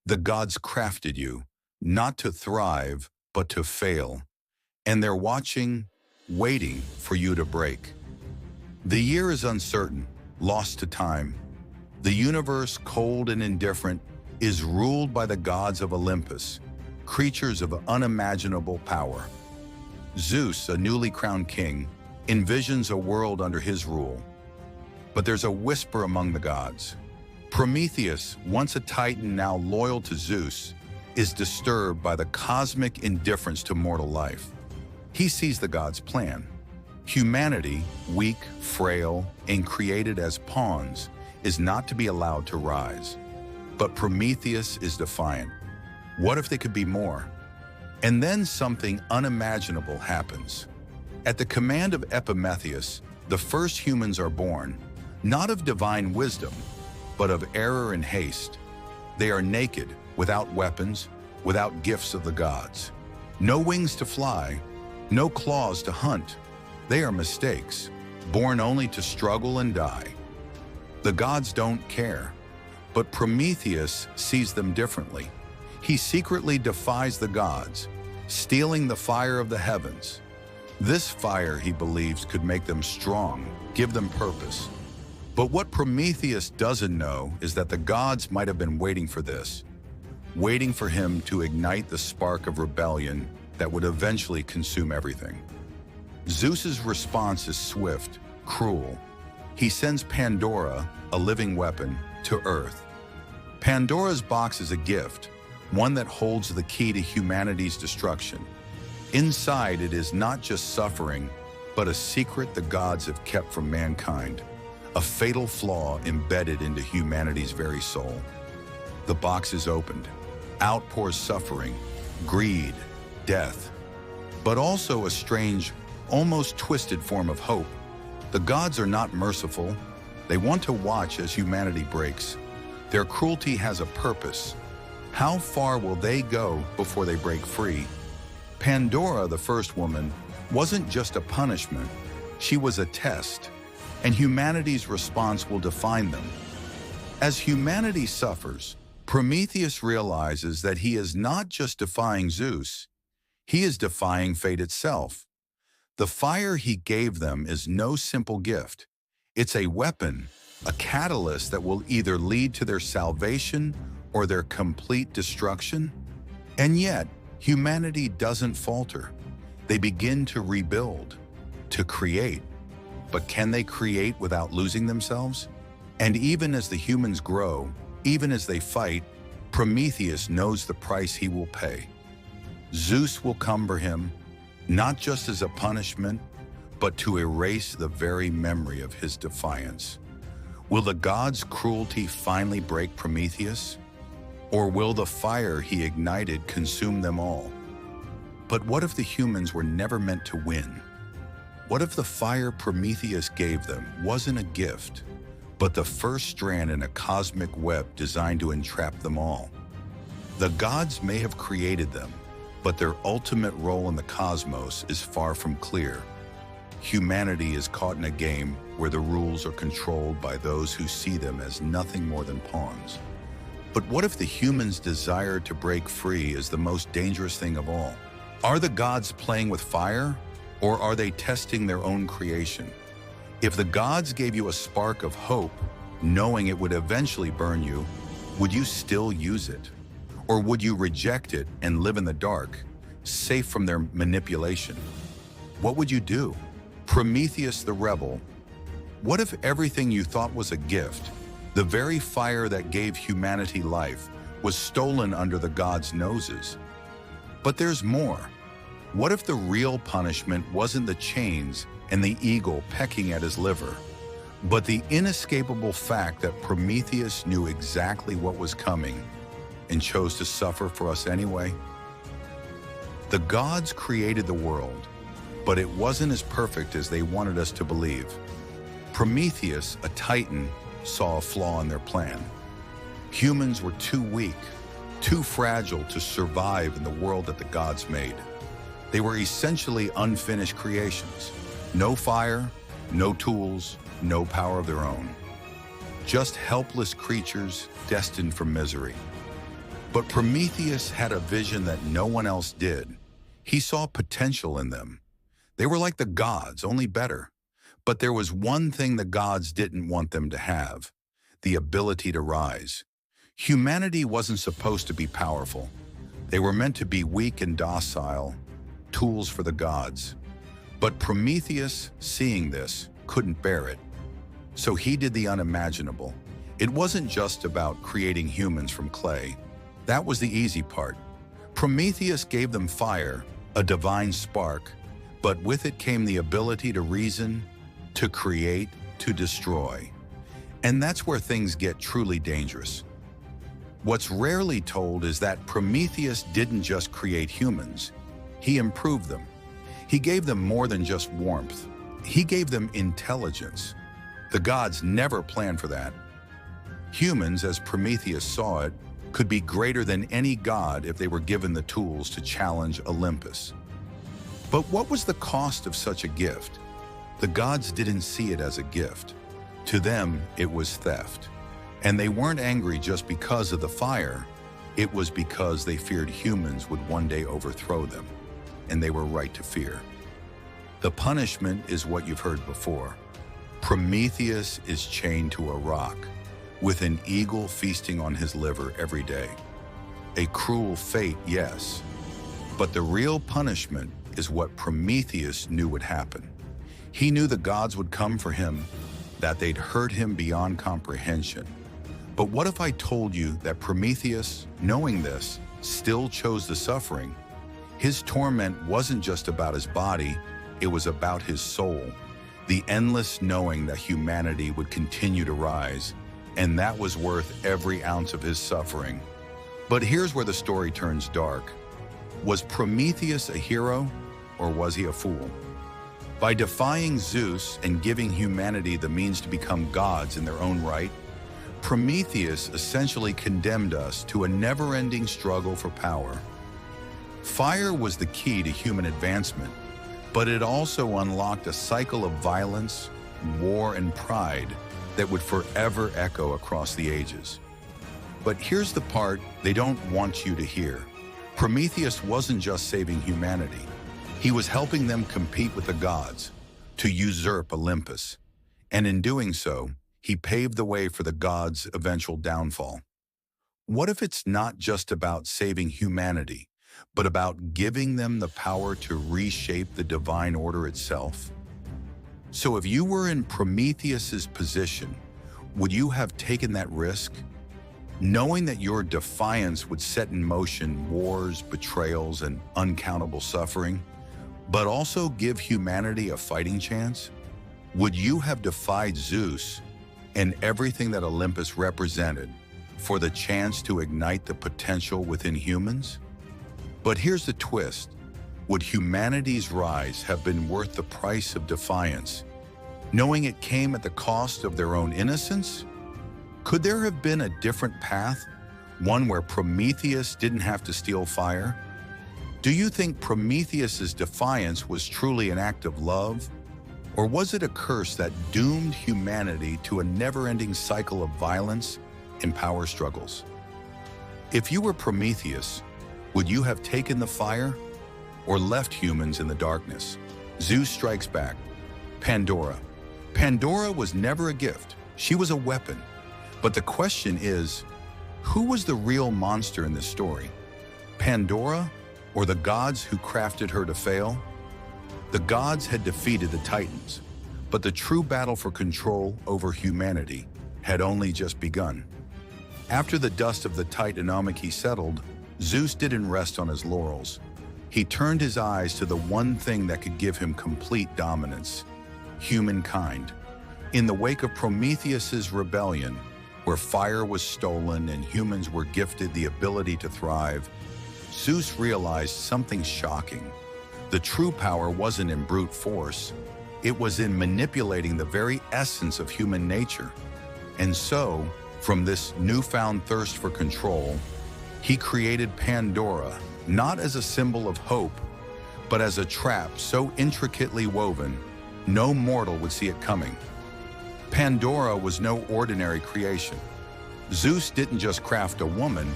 The gods crafted you, not to thrive, but to fail. And they're watching, waiting for you to break. The year is uncertain, lost to time. The universe, cold and indifferent, is ruled by the gods of Olympus, creatures of unimaginable power. Zeus, a newly crowned king, envisions a world under his rule. But there's a whisper among the gods. Prometheus, once a Titan now loyal to Zeus, is disturbed by the cosmic indifference to mortal life. He sees the gods' plan. Humanity, weak, frail, and created as pawns, is not to be allowed to rise. But Prometheus is defiant. What if they could be more? And then something unimaginable happens. At the command of Epimetheus, the first humans are born, not of divine wisdom, but of error and haste. They are naked, without weapons, without gifts of the gods. No wings to fly, no claws to hunt. They are mistakes, born only to struggle and die. The gods don't care, but Prometheus sees them differently. He secretly defies the gods, stealing the fire of the heavens. This fire, he believes, could make them strong, give them purpose. But what Prometheus doesn't know is that the gods might have been waiting for this, waiting for him to ignite the spark of rebellion that would eventually consume everything. Zeus's response is swift, cruel. He sends Pandora, a living weapon, to Earth. Pandora's box is a gift, one that holds the key to humanity's destruction. Inside it is not just suffering, but a secret the gods have kept from mankind, a fatal flaw embedded into humanity's very soul. The box is opened. Out pours suffering, greed, death, but also a strange, almost twisted form of hope. The gods are not merciful. They want to watch as humanity breaks. Their cruelty has a purpose. How far will they go before they break free? Pandora, the first woman, wasn't just a punishment. She was a test, and humanity's response will define them. As humanity suffers, Prometheus realizes that he is not just defying Zeus, he is defying fate itself. The fire he gave them is no simple gift. It's a weapon, a catalyst that will either lead to their salvation or their complete destruction. And yet, humanity doesn't falter. They begin to rebuild, to create. But can they create without losing themselves? And even as the humans grow, even as they fight, Prometheus knows the price he will pay. Zeus will cumber him, not just as a punishment, but to erase the very memory of his defiance. Will the gods' cruelty finally break Prometheus? Or will the fire he ignited consume them all? But what if the humans were never meant to win? What if the fire Prometheus gave them wasn't a gift, but the first strand in a cosmic web designed to entrap them all? The gods may have created them, but their ultimate role in the cosmos is far from clear. Humanity is caught in a game where the rules are controlled by those who see them as nothing more than pawns. But what if the humans' desire to break free is the most dangerous thing of all? Are the gods playing with fire, or are they testing their own creation? If the gods gave you a spark of hope, knowing it would eventually burn you, would you still use it? Or would you reject it and live in the dark, safe from their manipulation? What would you do? Prometheus the rebel. What if everything you thought was a gift, the very fire that gave humanity life, was stolen under the gods' noses? But there's more. What if the real punishment wasn't the chains and the eagle pecking at his liver, but the inescapable fact that Prometheus knew exactly what was coming and chose to suffer for us anyway? The gods created the world, but it wasn't as perfect as they wanted us to believe. Prometheus, a titan, saw a flaw in their plan. Humans were too weak, too fragile to survive in the world that the gods made. They were essentially unfinished creations. No fire, no tools, no power of their own. Just helpless creatures destined for misery. But Prometheus had a vision that no one else did. He saw potential in them. They were like the gods, only better. But there was one thing the gods didn't want them to have: the ability to rise. Humanity wasn't supposed to be powerful. They were meant to be weak and docile, tools for the gods. But Prometheus, seeing this, couldn't bear it. So he did the unimaginable. It wasn't just about creating humans from clay. That was the easy part. Prometheus gave them fire, a divine spark, but with it came the ability to reason, to create, to destroy. And that's where things get truly dangerous. What's rarely told is that Prometheus didn't just create humans. He improved them. He gave them more than just warmth. He gave them intelligence. The gods never planned for that. Humans, as Prometheus saw it, could be greater than any god if they were given the tools to challenge Olympus. But what was the cost of such a gift? The gods didn't see it as a gift. To them, it was theft. And they weren't angry just because of the fire. It was because they feared humans would one day overthrow them, and they were right to fear. The punishment is what you've heard before. Prometheus is chained to a rock, with an eagle feasting on his liver every day. A cruel fate, yes, but the real punishment is what Prometheus knew would happen. He knew the gods would come for him, that they'd hurt him beyond comprehension. But what if I told you that Prometheus, knowing this, still chose the suffering? His torment wasn't just about his body, it was about his soul. The endless knowing that humanity would continue to rise, and that was worth every ounce of his suffering. But here's where the story turns dark. Was Prometheus a hero, or was he a fool? By defying Zeus and giving humanity the means to become gods in their own right, Prometheus essentially condemned us to a never-ending struggle for power. Fire was the key to human advancement, but it also unlocked a cycle of violence, war, and pride that would forever echo across the ages. But here's the part they don't want you to hear. Prometheus wasn't just saving humanity. He was helping them compete with the gods, to usurp Olympus. And in doing so, he paved the way for the gods' eventual downfall. What if it's not just about saving humanity, but about giving them the power to reshape the divine order itself? So if you were in Prometheus's position, would you have taken that risk? Knowing that your defiance would set in motion wars, betrayals, and uncountable suffering, but also give humanity a fighting chance? Would you have defied Zeus and everything that Olympus represented for the chance to ignite the potential within humans? But here's the twist. Would humanity's rise have been worth the price of defiance, knowing it came at the cost of their own innocence? Could there have been a different path, one where Prometheus didn't have to steal fire? Do you think Prometheus's defiance was truly an act of love? Or was it a curse that doomed humanity to a never-ending cycle of violence and power struggles? If you were Prometheus, would you have taken the fire or left humans in the darkness? Zeus strikes back. Pandora. Pandora was never a gift. She was a weapon. But the question is, who was the real monster in this story? Pandora or the gods who crafted her to fail? The gods had defeated the Titans, but the true battle for control over humanity had only just begun. After the dust of the Titanomachy settled, Zeus didn't rest on his laurels. He turned his eyes to the one thing that could give him complete dominance: humankind. In the wake of Prometheus's rebellion, where fire was stolen and humans were gifted the ability to thrive, Zeus realized something shocking. The true power wasn't in brute force. It was in manipulating the very essence of human nature. And so, from this newfound thirst for control, he created Pandora, not as a symbol of hope, but as a trap so intricately woven, no mortal would see it coming. Pandora was no ordinary creation. Zeus didn't just craft a woman,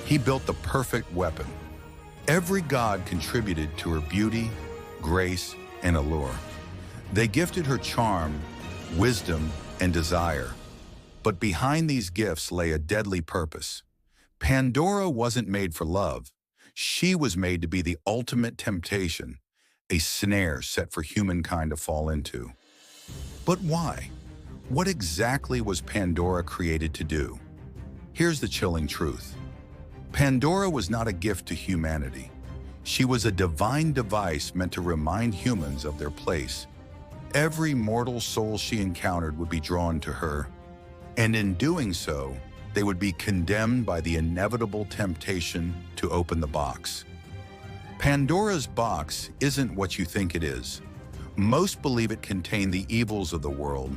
he built the perfect weapon. Every god contributed to her beauty, grace, and allure. They gifted her charm, wisdom, and desire. But behind these gifts lay a deadly purpose. Pandora wasn't made for love. She was made to be the ultimate temptation, a snare set for humankind to fall into. But why? What exactly was Pandora created to do? Here's the chilling truth. Pandora was not a gift to humanity. She was a divine device meant to remind humans of their place. Every mortal soul she encountered would be drawn to her, and in doing so, they would be condemned by the inevitable temptation to open the box. Pandora's box isn't what you think it is. Most believe it contained the evils of the world,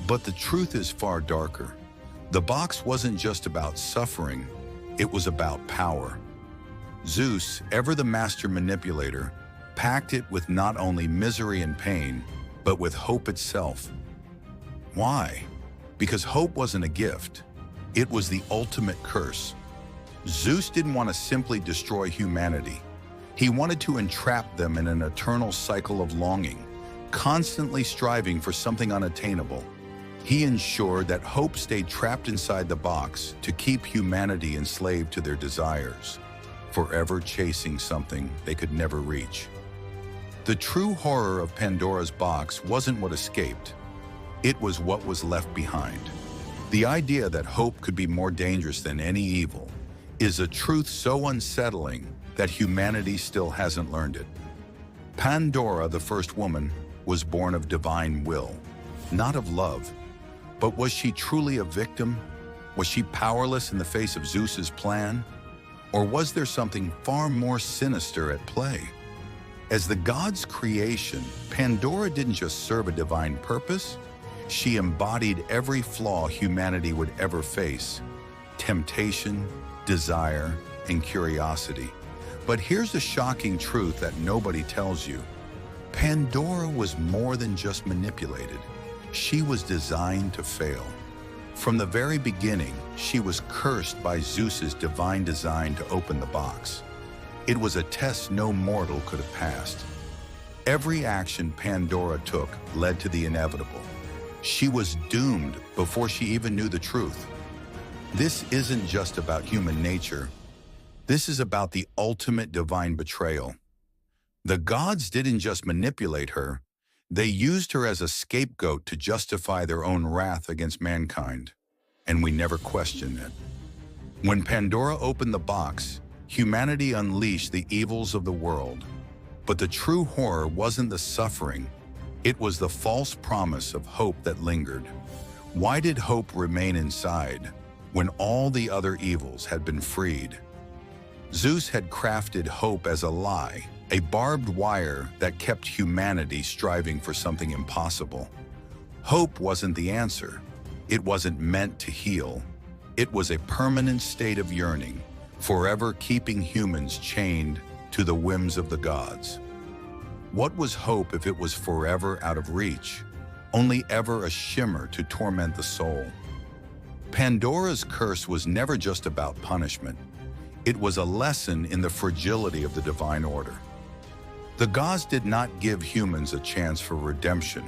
But the truth is far darker. The box wasn't just about suffering, it was about power. Zeus, ever the master manipulator, packed it with not only misery and pain, but with hope itself. Why? Because hope wasn't a gift. It was the ultimate curse. Zeus didn't want to simply destroy humanity. He wanted to entrap them in an eternal cycle of longing, constantly striving for something unattainable. He ensured that hope stayed trapped inside the box to keep humanity enslaved to their desires, forever chasing something they could never reach. The true horror of Pandora's box wasn't what escaped. It was what was left behind. The idea that hope could be more dangerous than any evil is a truth so unsettling that humanity still hasn't learned it. Pandora, the first woman, was born of divine will, not of love. But was she truly a victim? Was she powerless in the face of Zeus's plan? Or was there something far more sinister at play? As the gods' creation, Pandora didn't just serve a divine purpose, she embodied every flaw humanity would ever face: temptation, desire, and curiosity. But here's the shocking truth that nobody tells you. Pandora was more than just manipulated. She was designed to fail. From the very beginning, she was cursed by Zeus's divine design to open the box. It was a test no mortal could have passed. Every action Pandora took led to the inevitable. She was doomed before she even knew the truth. This isn't just about human nature. This is about the ultimate divine betrayal. The gods didn't just manipulate her, they used her as a scapegoat to justify their own wrath against mankind, and we never questioned it. When Pandora opened the box, humanity unleashed the evils of the world. But the true horror wasn't the suffering, it was the false promise of hope that lingered. Why did hope remain inside when all the other evils had been freed? Zeus had crafted hope as a lie, a barbed wire that kept humanity striving for something impossible. Hope wasn't the answer. It wasn't meant to heal. It was a permanent state of yearning, forever keeping humans chained to the whims of the gods. What was hope if it was forever out of reach, only ever a shimmer to torment the soul? Pandora's curse was never just about punishment. It was a lesson in the fragility of the divine order. The gods did not give humans a chance for redemption.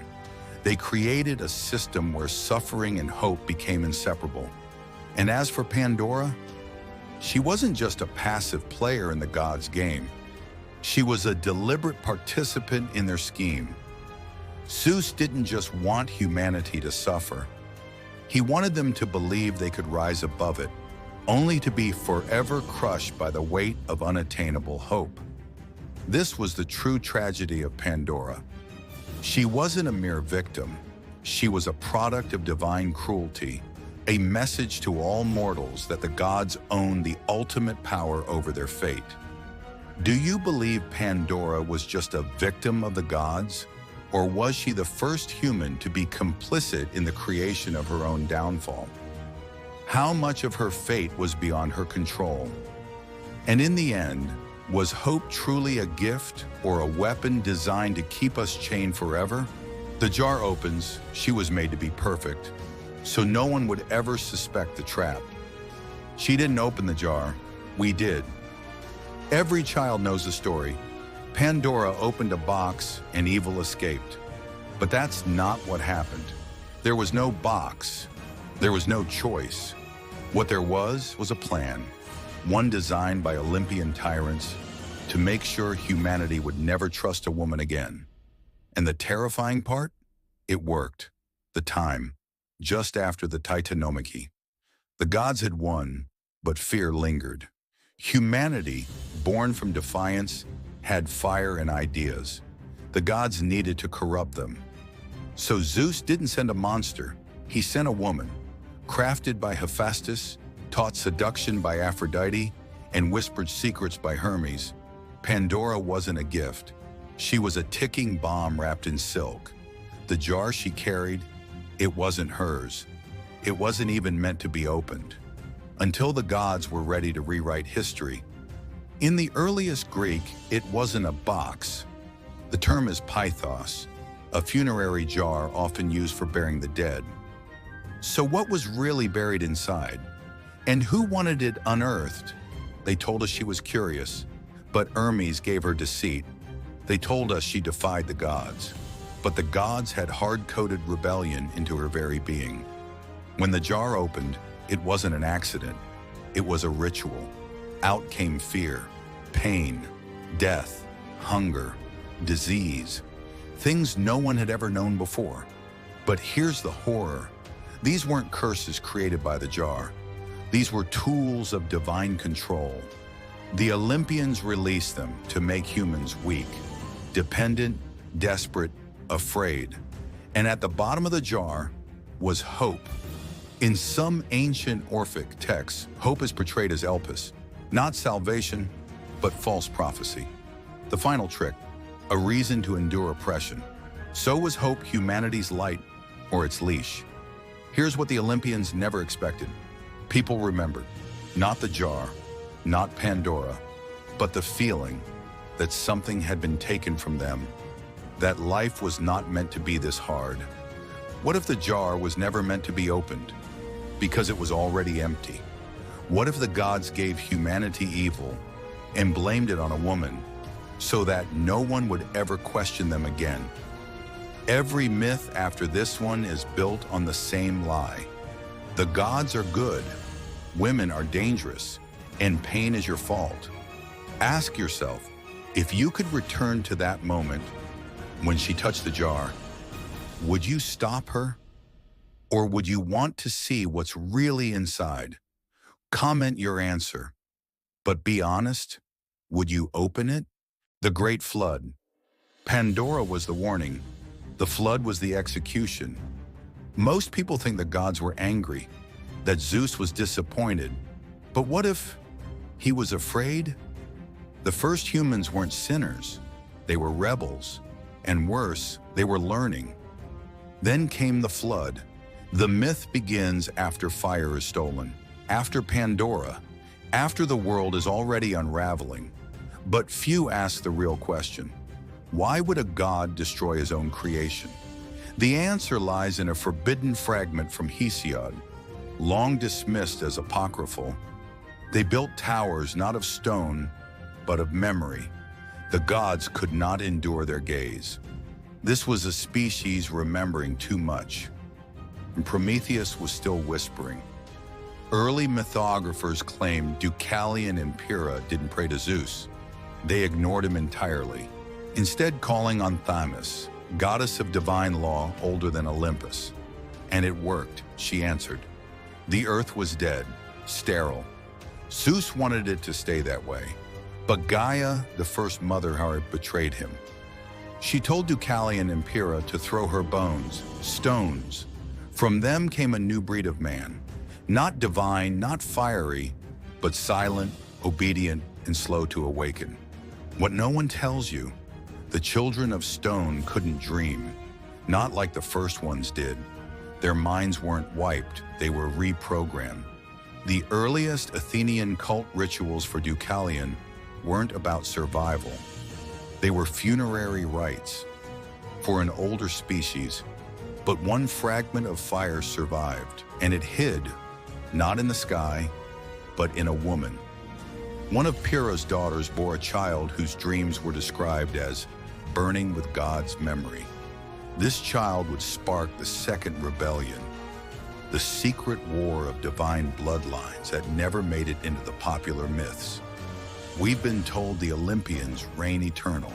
They created a system where suffering and hope became inseparable. And as for Pandora, she wasn't just a passive player in the gods' game. She was a deliberate participant in their scheme. Zeus didn't just want humanity to suffer. He wanted them to believe they could rise above it, only to be forever crushed by the weight of unattainable hope. This was the true tragedy of Pandora. She wasn't a mere victim. She was a product of divine cruelty, a message to all mortals that the gods owned the ultimate power over their fate. Do you believe Pandora was just a victim of the gods? Or was she the first human to be complicit in the creation of her own downfall? How much of her fate was beyond her control? And in the end, was hope truly a gift or a weapon designed to keep us chained forever? The jar opens, she was made to be perfect, so no one would ever suspect the trap. She didn't open the jar, we did. Every child knows the story. Pandora opened a box and evil escaped. But that's not what happened. There was no box. There was no choice. What there was a plan, one designed by Olympian tyrants to make sure humanity would never trust a woman again. And the terrifying part? It worked. The time, just after the Titanomachy. The gods had won, but fear lingered. Humanity, born from defiance, had fire and ideas. The gods needed to corrupt them. So Zeus didn't send a monster, he sent a woman, crafted by Hephaestus, taught seduction by Aphrodite, and whispered secrets by Hermes. Pandora wasn't a gift. She was a ticking bomb wrapped in silk. The jar she carried, It wasn't hers. It wasn't even meant to be opened. Until the gods were ready to rewrite history. In the earliest Greek, it wasn't a box. The term is pythos, a funerary jar often used for burying the dead. So what was really buried inside? And who wanted it unearthed? They told us she was curious, but Hermes gave her deceit. They told us she defied the gods, but the gods had hard-coded rebellion into her very being. When the jar opened, it wasn't an accident. It was a ritual. Out came fear, pain, death, hunger, disease, things no one had ever known before. But here's the horror. These weren't curses created by the jar. These were tools of divine control. The Olympians released them to make humans weak, dependent, desperate, afraid. And at the bottom of the jar was hope. In some ancient Orphic texts, hope is portrayed as Elpis, not salvation, but false prophecy. The final trick, a reason to endure oppression. So was hope humanity's light or its leash. Here's what the Olympians never expected. People remembered, not the jar, not Pandora, but the feeling that something had been taken from them, that life was not meant to be this hard. What if the jar was never meant to be opened? Because it was already empty. What if the gods gave humanity evil and blamed it on a woman so that no one would ever question them again? Every myth after this one is built on the same lie. The gods are good, women are dangerous, and pain is your fault. Ask yourself, if you could return to that moment when she touched the jar, would you stop her? Or would you want to see what's really inside? Comment your answer. But be honest, would you open it? The Great Flood. Pandora was the warning. The flood was the execution. Most people think the gods were angry, that Zeus was disappointed. But what if he was afraid? The first humans weren't sinners. They were rebels. And worse, they were learning. Then came the flood. The myth begins after fire is stolen, after Pandora, after the world is already unraveling. But few ask the real question. Why would a god destroy his own creation? The answer lies in a forbidden fragment from Hesiod, long dismissed as apocryphal. They built towers not of stone, but of memory. The gods could not endure their gaze. This was a species remembering too much. And Prometheus was still whispering. Early mythographers claimed Deucalion and Pyrrha didn't pray to Zeus. They ignored him entirely, instead calling on Themis, goddess of divine law older than Olympus. And it worked, she answered. The earth was dead, sterile. Zeus wanted it to stay that way. But Gaia, the first mother, however, betrayed him. She told Deucalion and Pyrrha to throw her bones, stones. From them came a new breed of man, not divine, not fiery, but silent, obedient, and slow to awaken. What no one tells you, the children of stone couldn't dream, not like the first ones did. Their minds weren't wiped, they were reprogrammed. The earliest Athenian cult rituals for Deucalion weren't about survival. They were funerary rites for an older species. But one fragment of fire survived, and it hid, not in the sky, but in a woman. One of Pyrrha's daughters bore a child whose dreams were described as burning with God's memory. This child would spark the second rebellion, the secret war of divine bloodlines that never made it into the popular myths. We've been told the Olympians reign eternal,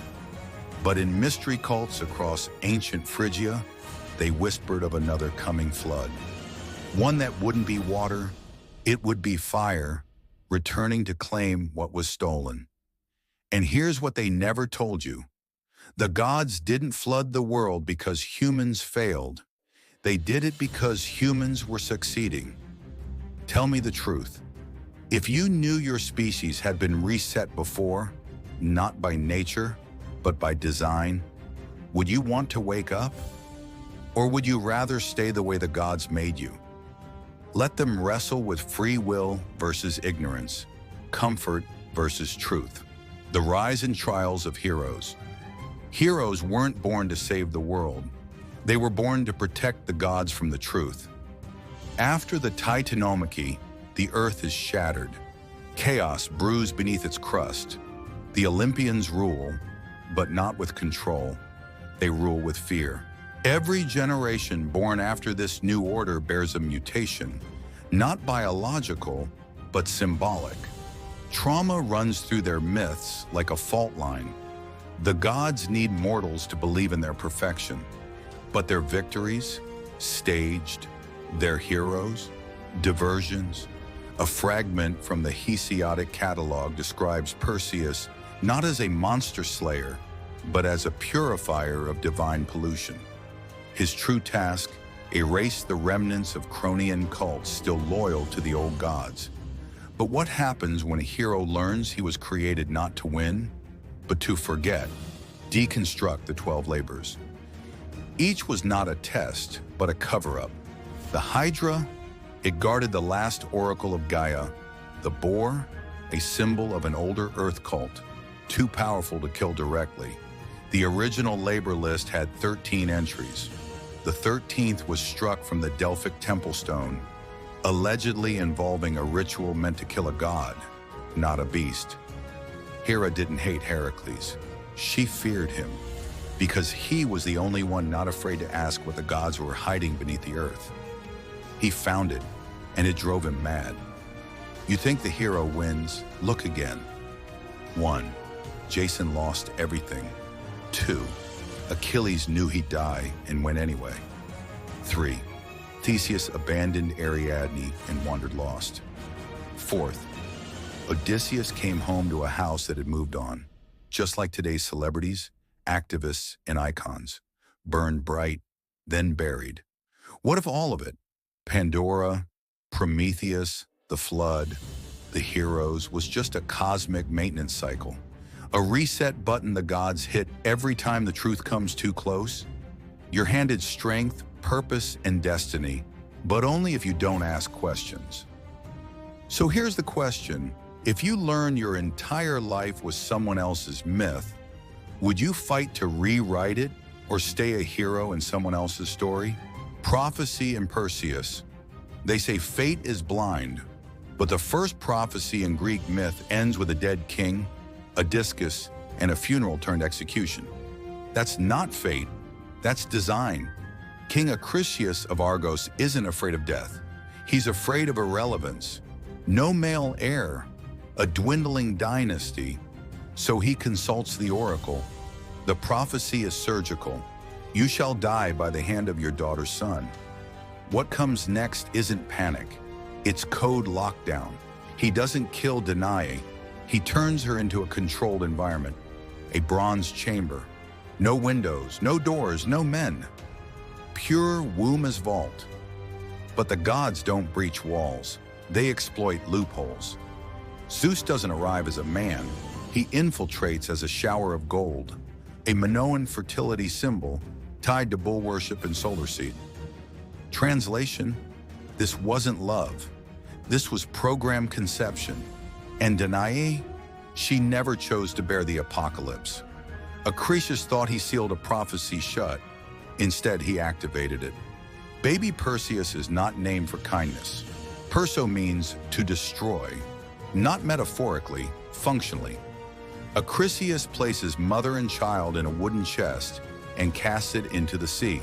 but in mystery cults across ancient Phrygia, they whispered of another coming flood. One that wouldn't be water, it would be fire, returning to claim what was stolen. And here's what they never told you. The gods didn't flood the world because humans failed. They did it because humans were succeeding. Tell me the truth. If you knew your species had been reset before, not by nature, but by design, would you want to wake up? Or would you rather stay the way the gods made you? Let them wrestle with free will versus ignorance, comfort versus truth. The rise and trials of heroes. Heroes weren't born to save the world. They were born to protect the gods from the truth. After the Titanomachy, the earth is shattered. Chaos brews beneath its crust. The Olympians rule, but not with control. They rule with fear. Every generation born after this new order bears a mutation, not biological, but symbolic. Trauma runs through their myths like a fault line. The gods need mortals to believe in their perfection, but their victories, staged, their heroes, diversions. A fragment from the Hesiodic catalog describes Perseus not as a monster slayer, but as a purifier of divine pollution. His true task, erase the remnants of Cronian cults still loyal to the old gods. But what happens when a hero learns he was created not to win, but to forget? Deconstruct the 12 labors. Each was not a test, but a cover-up. The Hydra, it guarded the last oracle of Gaia. The boar, a symbol of an older earth cult, too powerful to kill directly. The original labor list had 13 entries. The 13th was struck from the Delphic temple stone, allegedly involving a ritual meant to kill a god, not a beast. Hera didn't hate Heracles. She feared him, because he was the only one not afraid to ask what the gods were hiding beneath the earth. He found it, and it drove him mad. You think the hero wins? Look again. 1. Jason lost everything. 2. Achilles knew he'd die and went anyway. 3. Theseus abandoned Ariadne and wandered lost. 4th. Odysseus came home to a house that had moved on. Just like today's celebrities, activists, and icons. Burned bright, then buried. What if all of it? Pandora, Prometheus, the flood, the heroes was just a cosmic maintenance cycle. A reset button the gods hit every time the truth comes too close. You're handed strength, purpose, and destiny, but only if you don't ask questions. So here's the question. If you learn your entire life was someone else's myth, would you fight to rewrite it or stay a hero in someone else's story? Prophecy and Perseus. They say fate is blind, but the first prophecy in Greek myth ends with a dead king, a discus, and a funeral turned execution. That's not fate, that's design. King Acrisius of Argos isn't afraid of death. He's afraid of irrelevance. No male heir, a dwindling dynasty. So he consults the oracle. The prophecy is surgical. You shall die by the hand of your daughter's son. What comes next isn't panic. It's code lockdown. He doesn't kill Danae. He turns her into a controlled environment, a bronze chamber. No windows, no doors, no men. Pure womb as vault. But the gods don't breach walls. They exploit loopholes. Zeus doesn't arrive as a man. He infiltrates as a shower of gold, a Minoan fertility symbol tied to bull worship and solar seed. Translation, this wasn't love. This was programmed conception. And Danae, she never chose to bear the apocalypse. Acrisius thought he sealed a prophecy shut. Instead, he activated it. Baby Perseus is not named for kindness. Perso means to destroy, not metaphorically, functionally. Acrisius places mother and child in a wooden chest and casts it into the sea.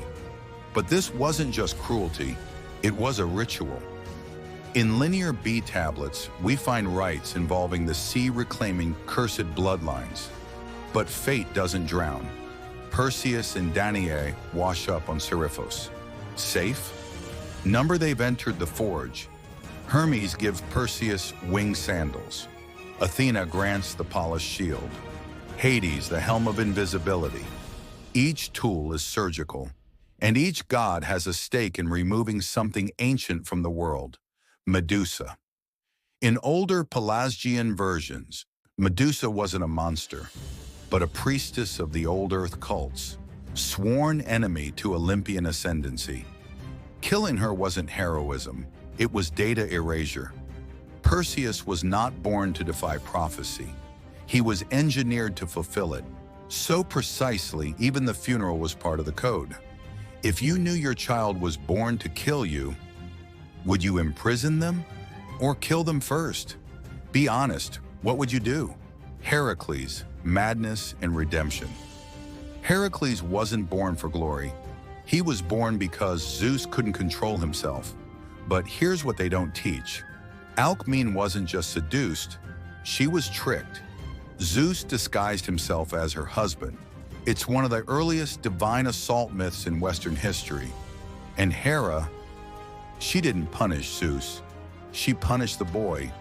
But this wasn't just cruelty, it was a ritual. In linear B tablets, we find rites involving the sea reclaiming cursed bloodlines. But fate doesn't drown. Perseus and Danae wash up on Seriphos. Safe? Number they've entered the forge. Hermes gives Perseus winged sandals. Athena grants the polished shield. Hades, the helm of invisibility. Each tool is surgical, and each god has a stake in removing something ancient from the world. Medusa. In older Pelasgian versions, Medusa wasn't a monster, but a priestess of the old earth cults. sworn enemy to Olympian ascendancy. Killing her wasn't heroism, it was data erasure. Perseus was not born to defy prophecy. He was engineered to fulfill it, so precisely even the funeral was part of the code. If you knew your child was born to kill you, would you imprison them or kill them first? Be honest, what would you do? Heracles, madness and redemption. Heracles wasn't born for glory. He was born because Zeus couldn't control himself. But here's what they don't teach. Alcmene wasn't just seduced, she was tricked. Zeus disguised himself as her husband. It's one of the earliest divine assault myths in Western history. And Hera, she didn't punish Zeus. She punished the boy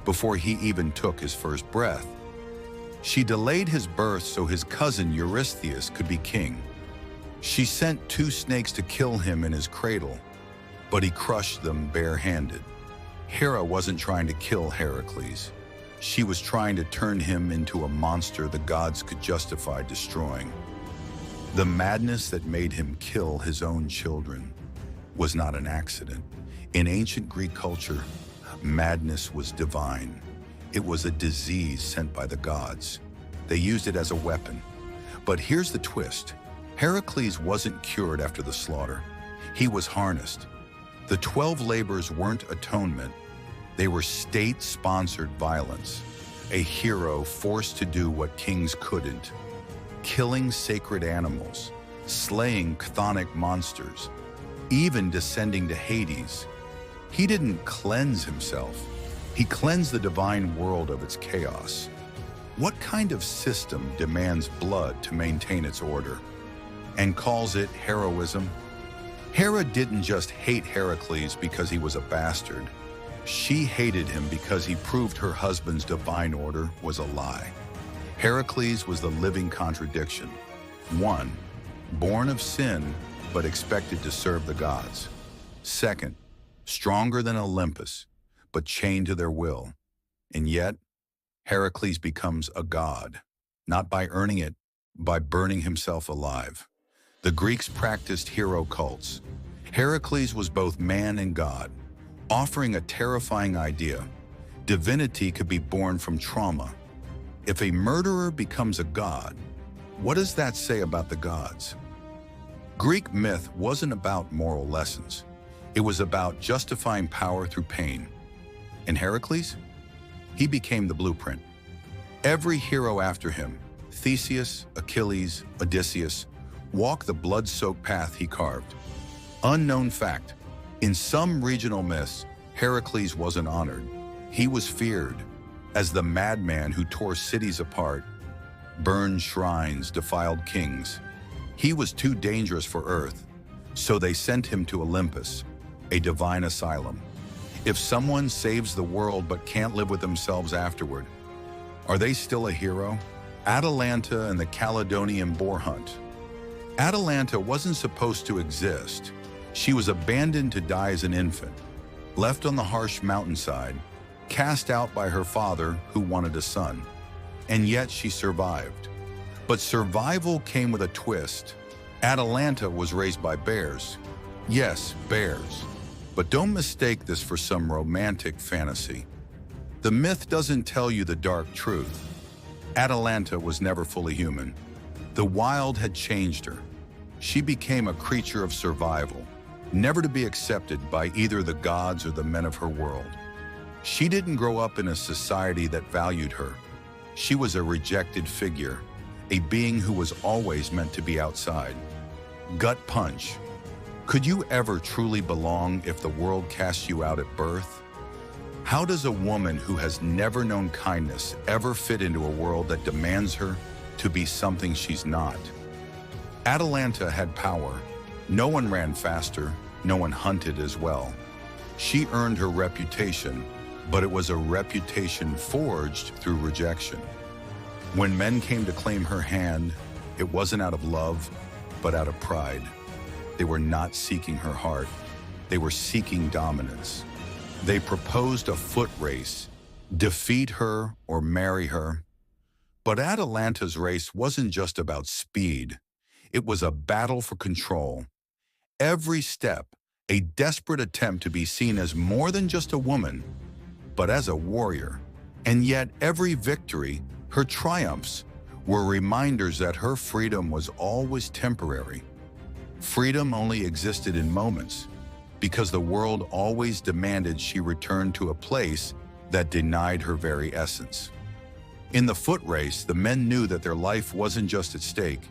before he even took his first breath. She delayed his birth so his cousin Eurystheus could be king. She sent 2 snakes to kill him in his cradle, but he crushed them barehanded. Hera wasn't trying to kill Heracles. She was trying to turn him into a monster the gods could justify destroying. The madness that made him kill his own children was not an accident. In ancient Greek culture, madness was divine. It was a disease sent by the gods. They used it as a weapon. But here's the twist. Heracles wasn't cured after the slaughter. He was harnessed. The 12 labors weren't atonement. They were state-sponsored violence. A hero forced to do what kings couldn't. Killing sacred animals, slaying chthonic monsters, even descending to Hades. He didn't cleanse himself. He cleansed the divine world of its chaos. What kind of system demands blood to maintain its order and calls it heroism? Hera didn't just hate Heracles because he was a bastard. She hated him because he proved her husband's divine order was a lie. Heracles was the living contradiction. One, born of sin, but expected to serve the gods. Second, stronger than Olympus, but chained to their will. And yet, Heracles becomes a god, not by earning it, by burning himself alive. The Greeks practiced hero cults. Heracles was both man and god, offering a terrifying idea. Divinity could be born from trauma. If a murderer becomes a god, what does that say about the gods? Greek myth wasn't about moral lessons. It was about justifying power through pain. And Heracles? He became the blueprint. Every hero after him, Theseus, Achilles, Odysseus, walked the blood-soaked path he carved. Unknown fact, in some regional myths, Heracles wasn't honored. He was feared as the madman who tore cities apart, burned shrines, defiled kings. He was too dangerous for Earth, so they sent him to Olympus, a divine asylum. If someone saves the world but can't live with themselves afterward, are they still a hero? Atalanta and the Caledonian boar hunt. Atalanta wasn't supposed to exist. She was abandoned to die as an infant, left on the harsh mountainside, cast out by her father who wanted a son. And yet she survived. But survival came with a twist. Atalanta was raised by bears. Yes, bears. But don't mistake this for some romantic fantasy. The myth doesn't tell you the dark truth. Atalanta was never fully human. The wild had changed her. She became a creature of survival, never to be accepted by either the gods or the men of her world. She didn't grow up in a society that valued her. She was a rejected figure, a being who was always meant to be outside. Gut punch. Could you ever truly belong if the world casts you out at birth? How does a woman who has never known kindness ever fit into a world that demands her to be something she's not? Atalanta had power. No one ran faster, no one hunted as well. She earned her reputation, but it was a reputation forged through rejection. When men came to claim her hand, it wasn't out of love, but out of pride. They were not seeking her heart. They were seeking dominance. They proposed a foot race, defeat her or marry her. But Atalanta's race wasn't just about speed. It was a battle for control. Every step, a desperate attempt to be seen as more than just a woman, but as a warrior. And yet every victory, her triumphs, were reminders that her freedom was always temporary. Freedom only existed in moments, because the world always demanded she return to a place that denied her very essence. In the foot race, the men knew that their life wasn't just at stake,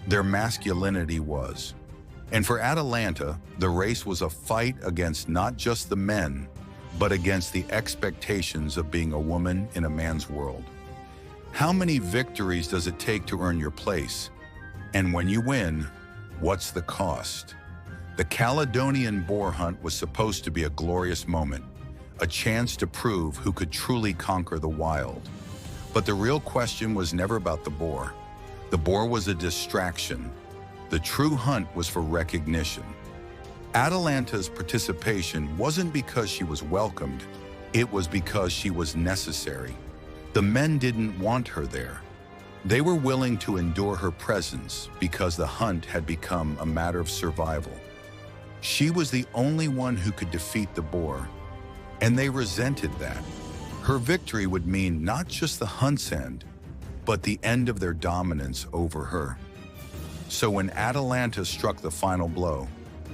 their masculinity was. And for Atalanta, the race was a fight against not just the men, but against the expectations of being a woman in a man's world. How many victories does it take to earn your place? And when you win, what's the cost? The Caledonian boar hunt was supposed to be a glorious moment, a chance to prove who could truly conquer the wild. But the real question was never about the boar. The boar was a distraction. The true hunt was for recognition. Atalanta's participation wasn't because she was welcomed, it was because she was necessary. The men didn't want her there. They were willing to endure her presence because the hunt had become a matter of survival. She was the only one who could defeat the boar, and they resented that. Her victory would mean not just the hunt's end, but the end of their dominance over her. So when Atalanta struck the final blow,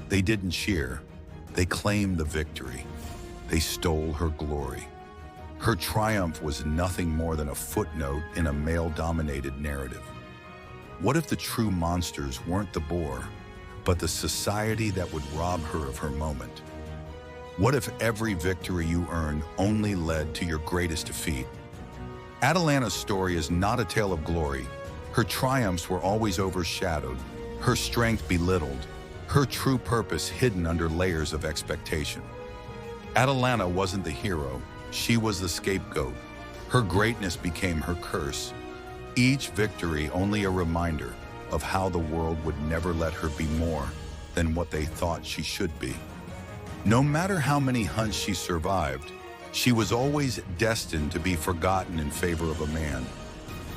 they didn't cheer, they claimed the victory. They stole her glory. Her triumph was nothing more than a footnote in a male-dominated narrative. What if the true monsters weren't the boar, but the society that would rob her of her moment? What if every victory you earned only led to your greatest defeat? Atalanta's story is not a tale of glory. Her triumphs were always overshadowed, her strength belittled, her true purpose hidden under layers of expectation. Atalanta wasn't the hero, she was the scapegoat. Her greatness became her curse. Each victory only a reminder of how the world would never let her be more than what they thought she should be. No matter how many hunts she survived, she was always destined to be forgotten in favor of a man.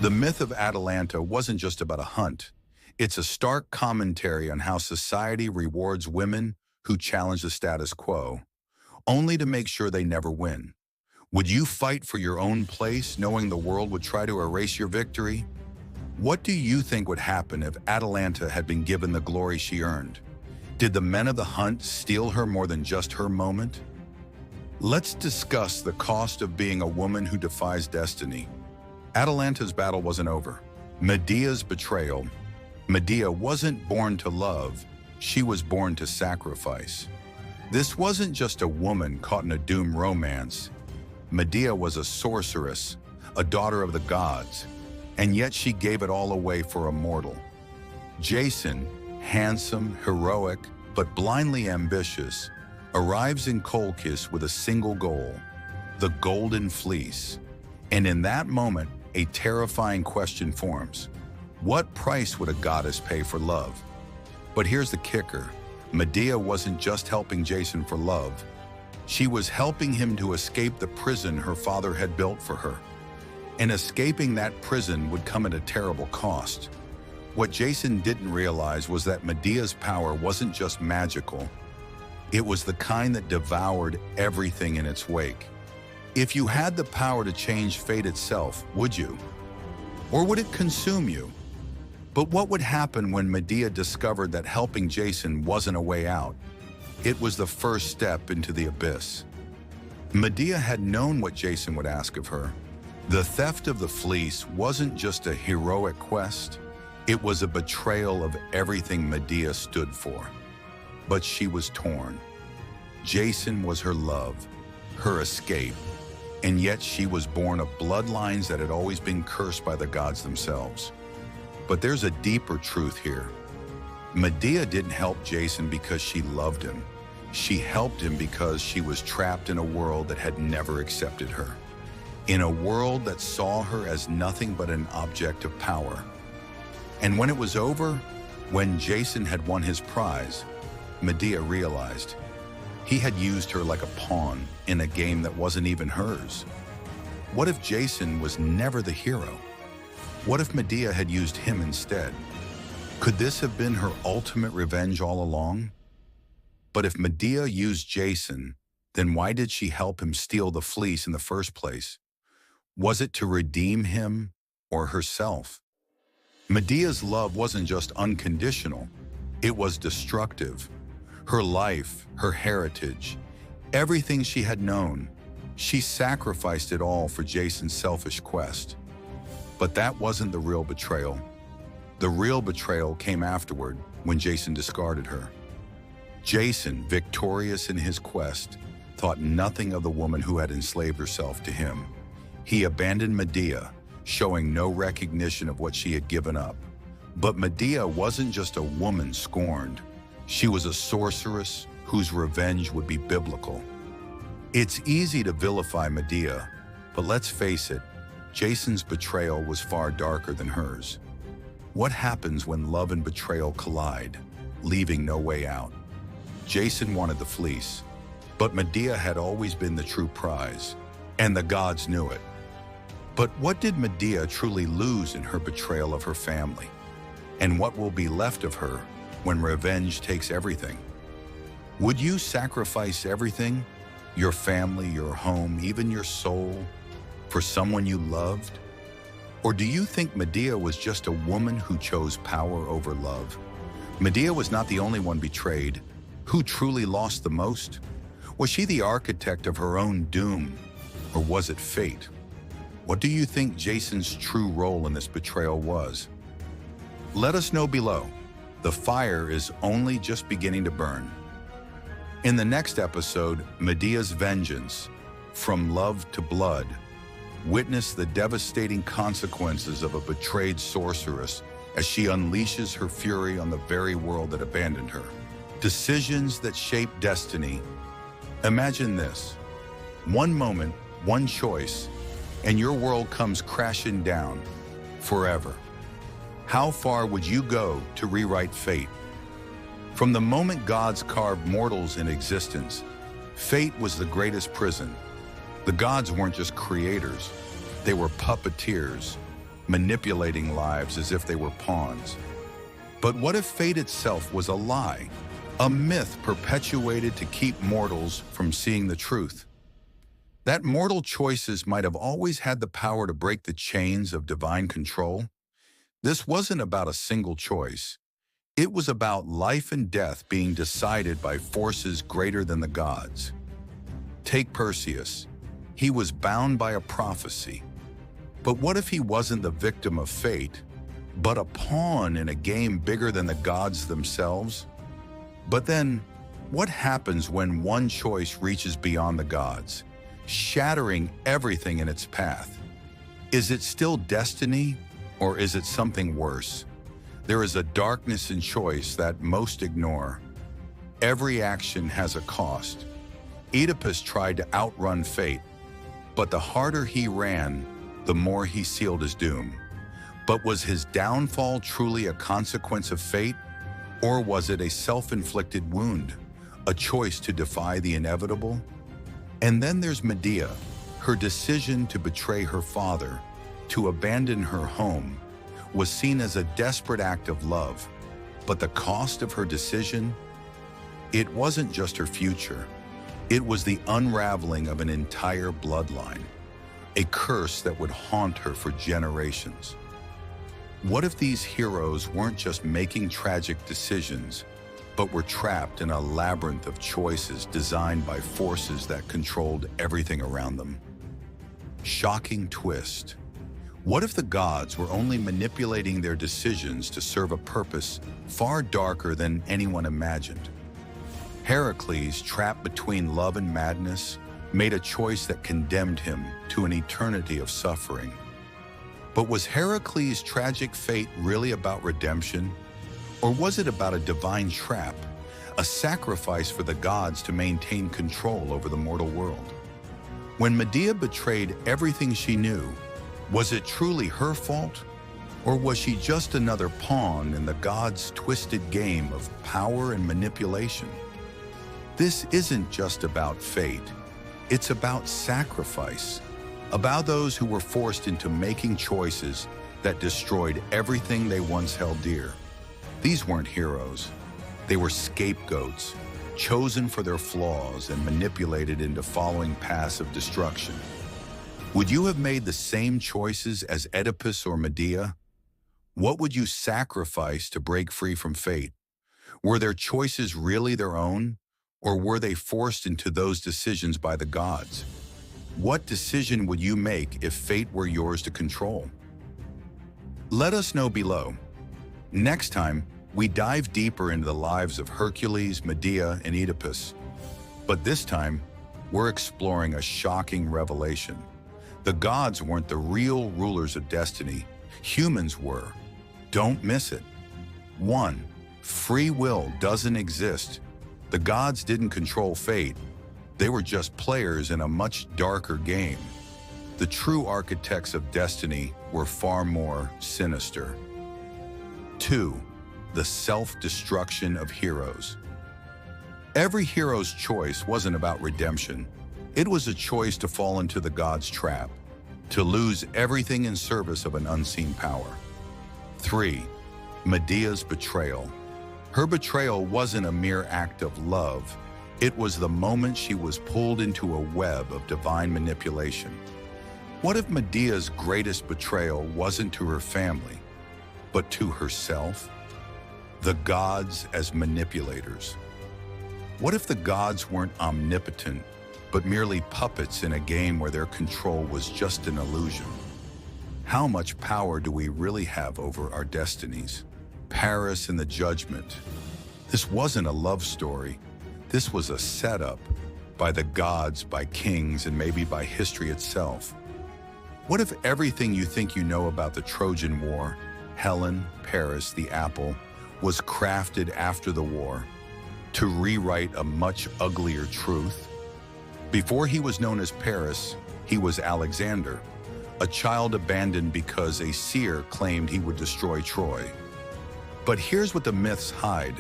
The myth of Atalanta wasn't just about a hunt. It's a stark commentary on how society rewards women who challenge the status quo, only to make sure they never win. Would you fight for your own place, knowing the world would try to erase your victory? What do you think would happen if Atalanta had been given the glory she earned? Did the men of the hunt steal her more than just her moment? Let's discuss the cost of being a woman who defies destiny. Atalanta's battle wasn't over. Medea's betrayal. Medea wasn't born to love, she was born to sacrifice. This wasn't just a woman caught in a doomed romance. Medea was a sorceress, a daughter of the gods, and yet she gave it all away for a mortal. Jason, handsome, heroic, but blindly ambitious, arrives in Colchis with a single goal, the Golden Fleece. And in that moment, a terrifying question forms. What price would a goddess pay for love? But here's the kicker. Medea wasn't just helping Jason for love. She was helping him to escape the prison her father had built for her. And escaping that prison would come at a terrible cost. What Jason didn't realize was that Medea's power wasn't just magical. It was the kind that devoured everything in its wake. If you had the power to change fate itself, would you? Or would it consume you? But what would happen when Medea discovered that helping Jason wasn't a way out? It was the first step into the abyss. Medea had known what Jason would ask of her. The theft of the fleece wasn't just a heroic quest, it was a betrayal of everything Medea stood for. But she was torn. Jason was her love, her escape, and yet she was born of bloodlines that had always been cursed by the gods themselves. But there's a deeper truth here. Medea didn't help Jason because she loved him. She helped him because she was trapped in a world that had never accepted her. In a world that saw her as nothing but an object of power. And when it was over, when Jason had won his prize, Medea realized he had used her like a pawn in a game that wasn't even hers. What if Jason was never the hero? What if Medea had used him instead? Could this have been her ultimate revenge all along? But if Medea used Jason, then why did she help him steal the fleece in the first place? Was it to redeem him or herself? Medea's love wasn't just unconditional, it was destructive. Her life, her heritage, everything she had known, she sacrificed it all for Jason's selfish quest. But that wasn't the real betrayal. The real betrayal came afterward, when Jason discarded her. Jason, victorious in his quest, thought nothing of the woman who had enslaved herself to him. He abandoned Medea, showing no recognition of what she had given up. But Medea wasn't just a woman scorned. She was a sorceress whose revenge would be biblical. It's easy to vilify Medea, but let's face it, Jason's betrayal was far darker than hers. What happens when love and betrayal collide, leaving no way out? Jason wanted the fleece, but Medea had always been the true prize, and the gods knew it. But what did Medea truly lose in her betrayal of her family? And what will be left of her when revenge takes everything? Would you sacrifice everything, your family, your home, even your soul, for someone you loved? Or do you think Medea was just a woman who chose power over love? Medea was not the only one betrayed. Who truly lost the most? Was she the architect of her own doom, or was it fate? What do you think Jason's true role in this betrayal was? Let us know below. The fire is only just beginning to burn. In the next episode, Medea's vengeance, from love to blood, witness the devastating consequences of a betrayed sorceress as she unleashes her fury on the very world that abandoned her. Decisions that shape destiny. Imagine this. One moment, one choice, and your world comes crashing down forever. How far would you go to rewrite fate? From the moment gods carved mortals in existence, fate was the greatest prison. The gods weren't just creators, they were puppeteers, manipulating lives as if they were pawns. But what if fate itself was a lie, a myth perpetuated to keep mortals from seeing the truth? That mortal choices might have always had the power to break the chains of divine control. This wasn't about a single choice. It was about life and death being decided by forces greater than the gods. Take Perseus. He was bound by a prophecy. But what if he wasn't the victim of fate, but a pawn in a game bigger than the gods themselves? But then, what happens when one choice reaches beyond the gods, shattering everything in its path? Is it still destiny, or is it something worse? There is a darkness in choice that most ignore. Every action has a cost. Oedipus tried to outrun fate, but the harder he ran, the more he sealed his doom. But was his downfall truly a consequence of fate, or was it a self-inflicted wound, a choice to defy the inevitable? And then there's Medea. Her decision to betray her father, to abandon her home, was seen as a desperate act of love. But the cost of her decision? It wasn't just her future. It was the unraveling of an entire bloodline, a curse that would haunt her for generations. What if these heroes weren't just making tragic decisions, but were trapped in a labyrinth of choices designed by forces that controlled everything around them? Shocking twist. What if the gods were only manipulating their decisions to serve a purpose far darker than anyone imagined? Heracles, trapped between love and madness, made a choice that condemned him to an eternity of suffering. But was Heracles' tragic fate really about redemption? Or was it about a divine trap, a sacrifice for the gods to maintain control over the mortal world? When Medea betrayed everything she knew, was it truly her fault? Or was she just another pawn in the gods' twisted game of power and manipulation? This isn't just about fate. It's about sacrifice, about those who were forced into making choices that destroyed everything they once held dear. These weren't heroes. They were scapegoats, chosen for their flaws and manipulated into following paths of destruction. Would you have made the same choices as Oedipus or Medea? What would you sacrifice to break free from fate? Were their choices really their own, or were they forced into those decisions by the gods? What decision would you make if fate were yours to control? Let us know below. Next time, we dive deeper into the lives of Hercules, Medea, and Oedipus. But this time, we're exploring a shocking revelation. The gods weren't the real rulers of destiny. Humans were. Don't miss it. 1. Free will doesn't exist. The gods didn't control fate. They were just players in a much darker game. The true architects of destiny were far more sinister. 2. The self-destruction of heroes. Every hero's choice wasn't about redemption. It was a choice to fall into the gods' trap, to lose everything in service of an unseen power. 3. Medea's betrayal. Her betrayal wasn't a mere act of love. It was the moment she was pulled into a web of divine manipulation. What if Medea's greatest betrayal wasn't to her family, but to herself? The gods as manipulators. What if the gods weren't omnipotent, but merely puppets in a game where their control was just an illusion? How much power do we really have over our destinies? Paris and the Judgment. This wasn't a love story. This was a setup by the gods, by kings, and maybe by history itself. What if everything you think you know about the Trojan War, Helen, Paris, the apple, was crafted after the war to rewrite a much uglier truth? Before he was known as Paris, he was Alexander, a child abandoned because a seer claimed he would destroy Troy. But here's what the myths hide.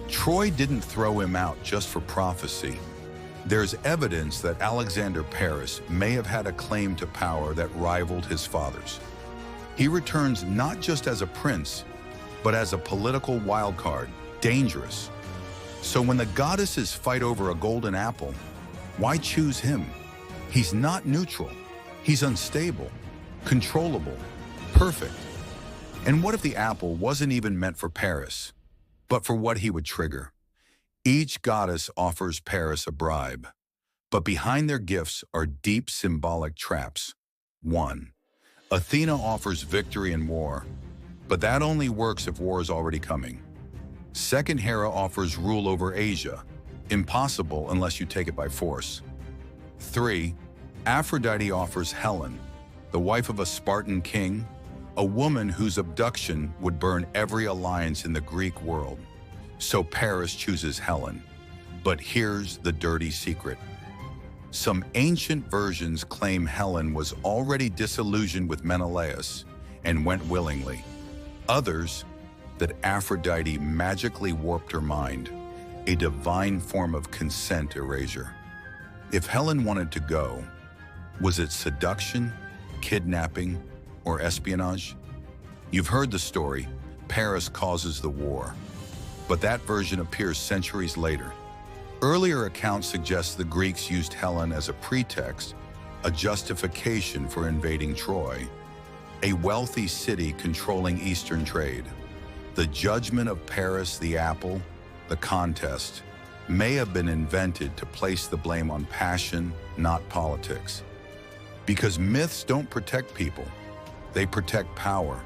Troy didn't throw him out just for prophecy. There's evidence that Alexander Paris may have had a claim to power that rivaled his father's. He returns not just as a prince, but as a political wildcard, dangerous. So when the goddesses fight over a golden apple, why choose him? He's not neutral. He's unstable, controllable, perfect. And what if the apple wasn't even meant for Paris, but for what he would trigger? Each goddess offers Paris a bribe, but behind their gifts are deep symbolic traps. 1. Athena offers victory in war, but that only works if war is already coming. 2. Hera offers rule over Asia, impossible unless you take it by force. 3. Aphrodite offers Helen, the wife of a Spartan king, a woman whose abduction would burn every alliance in the Greek world. So Paris chooses Helen. But here's the dirty secret. Some ancient versions claim Helen was already disillusioned with Menelaus and went willingly. Others, that Aphrodite magically warped her mind, a divine form of consent erasure. If Helen wanted to go, was it seduction, kidnapping, or espionage? You've heard the story, Paris causes the war. But that version appears centuries later. Earlier accounts suggest the Greeks used Helen as a pretext, a justification for invading Troy, a wealthy city controlling Eastern trade. The judgment of Paris the apple, the contest, may have been invented to place the blame on passion, not politics. Because myths don't protect people, they protect power.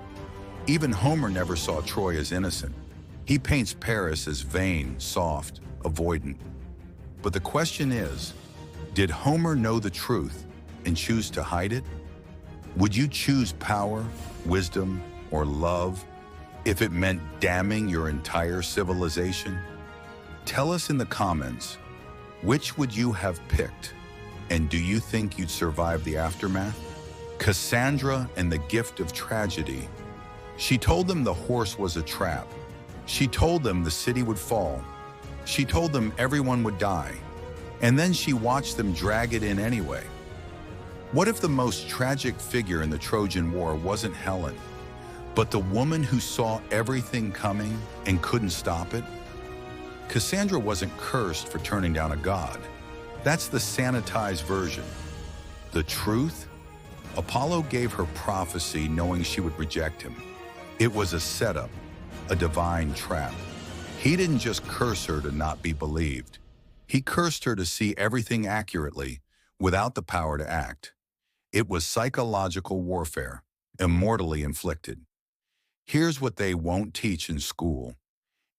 Even Homer never saw Troy as innocent. He paints Paris as vain, soft, avoidant. But the question is, did Homer know the truth and choose to hide it? Would you choose power, wisdom, or love if it meant damning your entire civilization? Tell us in the comments, which would you have picked? And do you think you'd survive the aftermath? Cassandra and the gift of tragedy. She told them the horse was a trap. She told them the city would fall. She told them everyone would die. And then she watched them drag it in anyway. What if the most tragic figure in the Trojan War wasn't Helen, But the woman who saw everything coming and couldn't stop it? Cassandra wasn't cursed for turning down a god. That's the sanitized version. The truth? Apollo gave her prophecy knowing she would reject him. It was a setup, a divine trap. He didn't just curse her to not be believed. He cursed her to see everything accurately without the power to act. It was psychological warfare, immortally inflicted. Here's what they won't teach in school.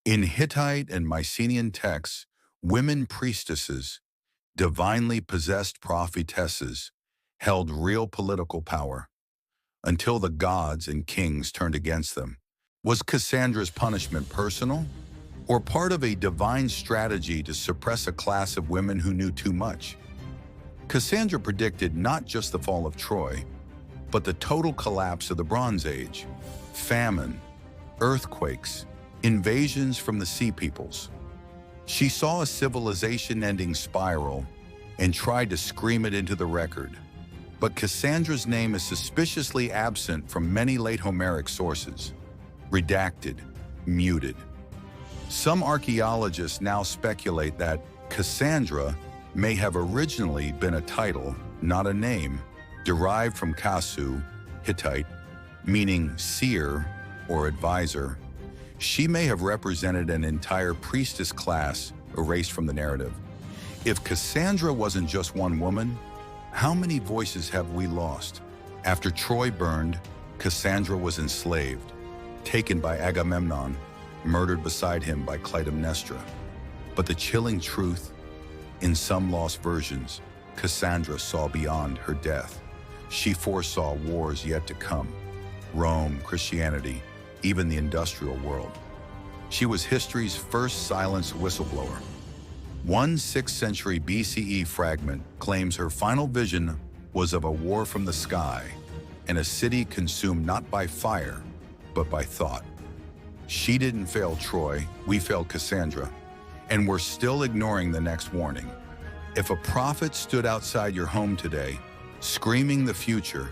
In Hittite and Mycenaean texts, women priestesses, divinely possessed prophetesses, held real political power until the gods and kings turned against them. Was Cassandra's punishment personal or part of a divine strategy to suppress a class of women who knew too much? Cassandra predicted not just the fall of Troy, but the total collapse of the Bronze Age, famine, earthquakes, invasions from the Sea Peoples. She saw a civilization-ending spiral and tried to scream it into the record. But Cassandra's name is suspiciously absent from many late Homeric sources. Redacted, muted. Some archaeologists now speculate that Cassandra may have originally been a title, not a name, derived from Kassu, Hittite, meaning seer or advisor. She may have represented an entire priestess class erased from the narrative. If Cassandra wasn't just one woman, how many voices have we lost? After Troy burned, Cassandra was enslaved, taken by Agamemnon, murdered beside him by Clytemnestra. But the chilling truth, in some lost versions, Cassandra saw beyond her death. She foresaw wars yet to come. Rome, Christianity, even the industrial world. She was history's first silenced whistleblower. One 6th century BCE fragment claims her final vision was of a war from the sky and a city consumed not by fire, but by thought. She didn't fail Troy, we failed Cassandra, and we're still ignoring the next warning. If a prophet stood outside your home today, screaming the future,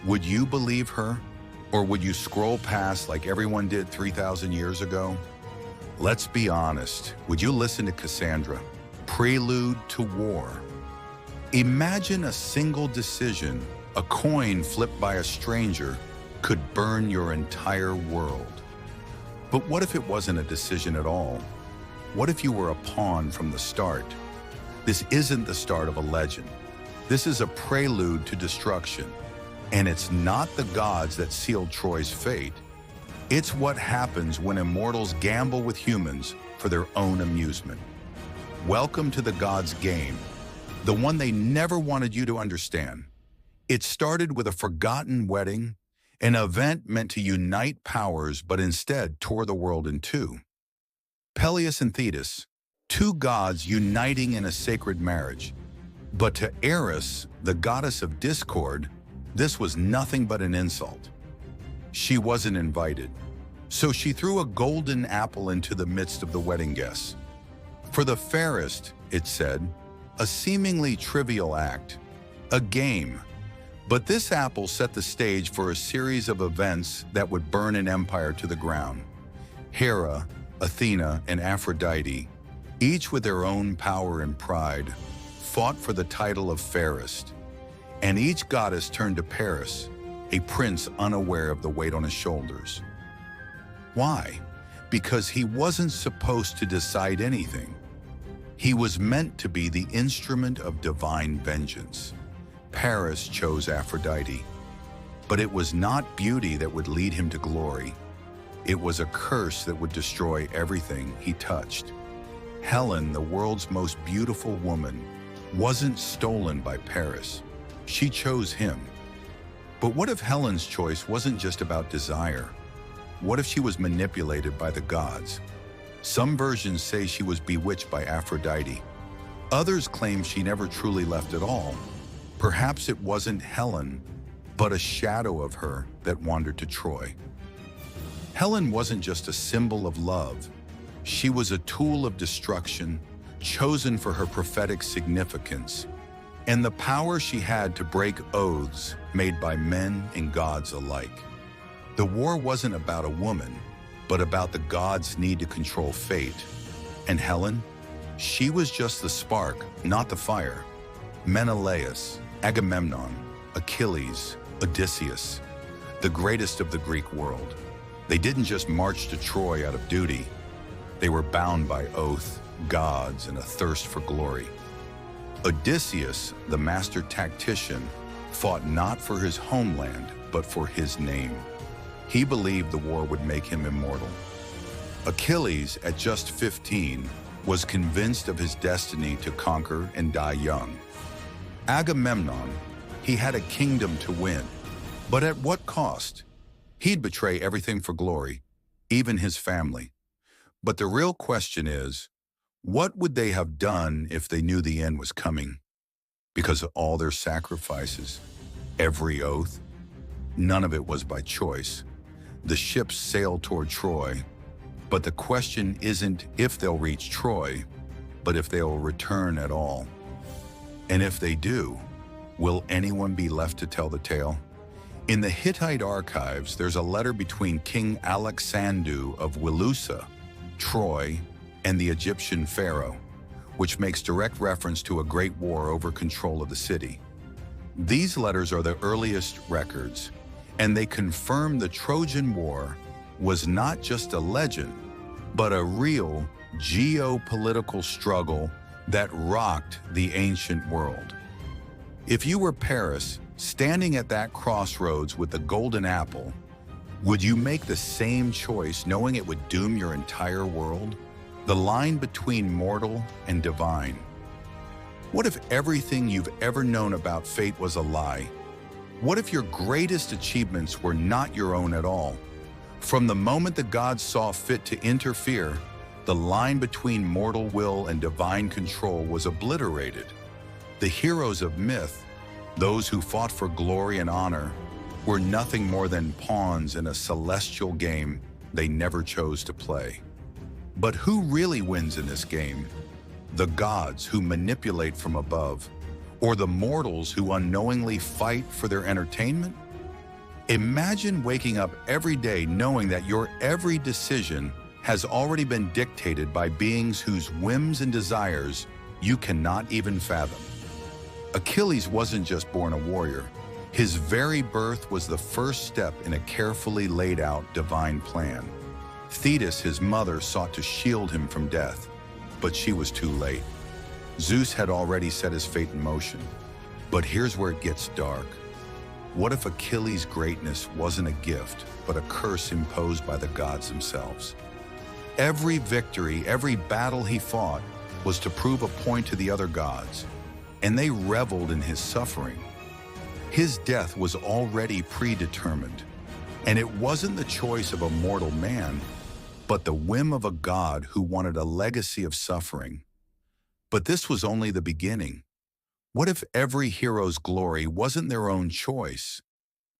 would you believe her? Or would you scroll past like everyone did 3,000 years ago? Let's be honest, would you listen to Cassandra? Prelude to war. Imagine a single decision, a coin flipped by a stranger, could burn your entire world. But what if it wasn't a decision at all? What if you were a pawn from the start? This isn't the start of a legend. This is a prelude to destruction. And it's not the gods that sealed Troy's fate. It's what happens when immortals gamble with humans for their own amusement. Welcome to the gods' game, the one they never wanted you to understand. It started with a forgotten wedding, an event meant to unite powers but instead tore the world in two. Peleus and Thetis, two gods uniting in a sacred marriage. But to Eris, the goddess of discord, this was nothing but an insult. She wasn't invited, so she threw a golden apple into the midst of the wedding guests. For the fairest, it said, a seemingly trivial act, a game. But this apple set the stage for a series of events that would burn an empire to the ground. Hera, Athena, and Aphrodite, each with their own power and pride, fought for the title of fairest. And each goddess turned to Paris, a prince unaware of the weight on his shoulders. Why? Because he wasn't supposed to decide anything. He was meant to be the instrument of divine vengeance. Paris chose Aphrodite, but it was not beauty that would lead him to glory. It was a curse that would destroy everything he touched. Helen, the world's most beautiful woman, wasn't stolen by Paris. She chose him. But what if Helen's choice wasn't just about desire? What if she was manipulated by the gods? Some versions say she was bewitched by Aphrodite. Others claim she never truly left at all. Perhaps it wasn't Helen, but a shadow of her that wandered to Troy. Helen wasn't just a symbol of love. She was a tool of destruction, chosen for her prophetic significance, and the power she had to break oaths made by men and gods alike. The war wasn't about a woman, but about the gods' need to control fate. And Helen? She was just the spark, not the fire. Menelaus, Agamemnon, Achilles, Odysseus, the greatest of the Greek world. They didn't just march to Troy out of duty. They were bound by oath, gods, and a thirst for glory. Odysseus, the master tactician, fought not for his homeland, but for his name. He believed the war would make him immortal. Achilles, at just 15, was convinced of his destiny to conquer and die young. Agamemnon, he had a kingdom to win, but at what cost? He'd betray everything for glory, even his family. But the real question is, what would they have done if they knew the end was coming? Because of all their sacrifices, every oath, none of it was by choice. The ships sailed toward Troy, but the question isn't if they'll reach Troy, but if they'll return at all. And if they do, will anyone be left to tell the tale? In the Hittite archives, there's a letter between King Alexandu of Wilusa, Troy, and the Egyptian pharaoh, which makes direct reference to a great war over control of the city. These letters are the earliest records, and they confirm the Trojan War was not just a legend, but a real geopolitical struggle that rocked the ancient world. If you were Paris, standing at that crossroads with the golden apple, would you make the same choice knowing it would doom your entire world? The line between mortal and divine. What if everything you've ever known about fate was a lie? What if your greatest achievements were not your own at all? From the moment the gods saw fit to interfere, the line between mortal will and divine control was obliterated. The heroes of myth, those who fought for glory and honor, were nothing more than pawns in a celestial game they never chose to play. But who really wins in this game? The gods who manipulate from above, or the mortals who unknowingly fight for their entertainment? Imagine waking up every day knowing that your every decision has already been dictated by beings whose whims and desires you cannot even fathom. Achilles wasn't just born a warrior. His very birth was the first step in a carefully laid out divine plan. Thetis, his mother, sought to shield him from death, but she was too late. Zeus had already set his fate in motion. But here's where it gets dark. What if Achilles' greatness wasn't a gift, but a curse imposed by the gods themselves? Every victory, every battle he fought was to prove a point to the other gods, and they reveled in his suffering. His death was already predetermined, and it wasn't the choice of a mortal man, but the whim of a god who wanted a legacy of suffering. But this was only the beginning. What if every hero's glory wasn't their own choice,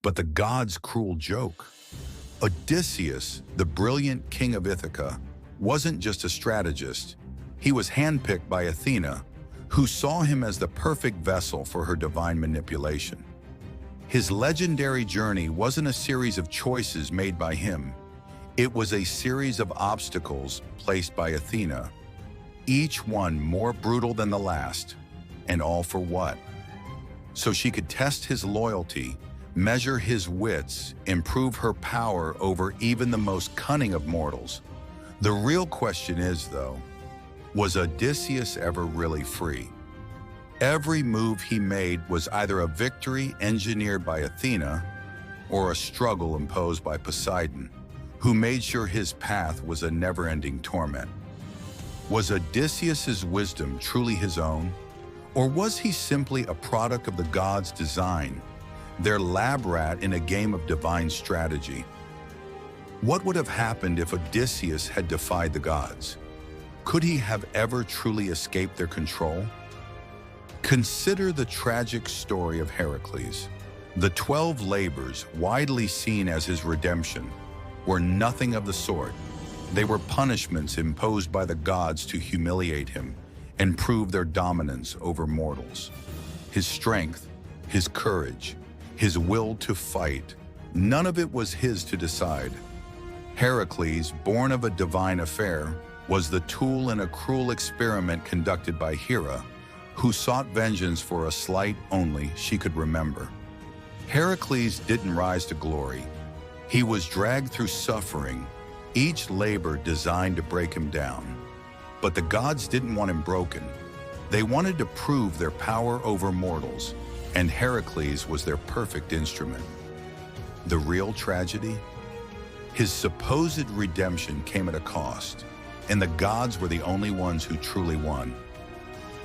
but the gods' cruel joke? Odysseus, the brilliant king of Ithaca, wasn't just a strategist. He was handpicked by Athena, who saw him as the perfect vessel for her divine manipulation. His legendary journey wasn't a series of choices made by him. It was a series of obstacles placed by Athena, each one more brutal than the last, and all for what? So she could test his loyalty, measure his wits, improve her power over even the most cunning of mortals. The real question is, though, was Odysseus ever really free? Every move he made was either a victory engineered by Athena or a struggle imposed by Poseidon, who made sure his path was a never-ending torment. Was Odysseus's wisdom truly his own? Or was he simply a product of the gods' design, their lab rat in a game of divine strategy? What would have happened if Odysseus had defied the gods? Could he have ever truly escaped their control? Consider the tragic story of Heracles. The 12 labors, widely seen as his redemption, were nothing of the sort. They were punishments imposed by the gods to humiliate him and prove their dominance over mortals. His strength, his courage, his will to fight None of it was his to decide. Heracles, born of a divine affair, was the tool in a cruel experiment conducted by Hera, who sought vengeance for a slight only she could remember. Heracles didn't rise to glory. He was dragged through suffering, each labor designed to break him down. But the gods didn't want him broken. They wanted to prove their power over mortals, and Heracles was their perfect instrument. The real tragedy? His supposed redemption came at a cost, and the gods were the only ones who truly won.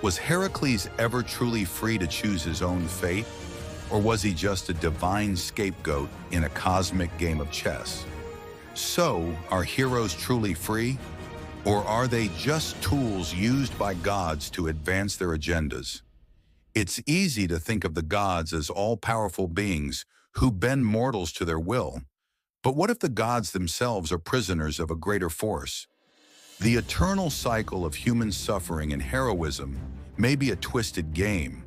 Was Heracles ever truly free to choose his own fate, or was he just a divine scapegoat in a cosmic game of chess? So, are heroes truly free, or are they just tools used by gods to advance their agendas? It's easy to think of the gods as all-powerful beings who bend mortals to their will. But what if the gods themselves are prisoners of a greater force? The eternal cycle of human suffering and heroism may be a twisted game,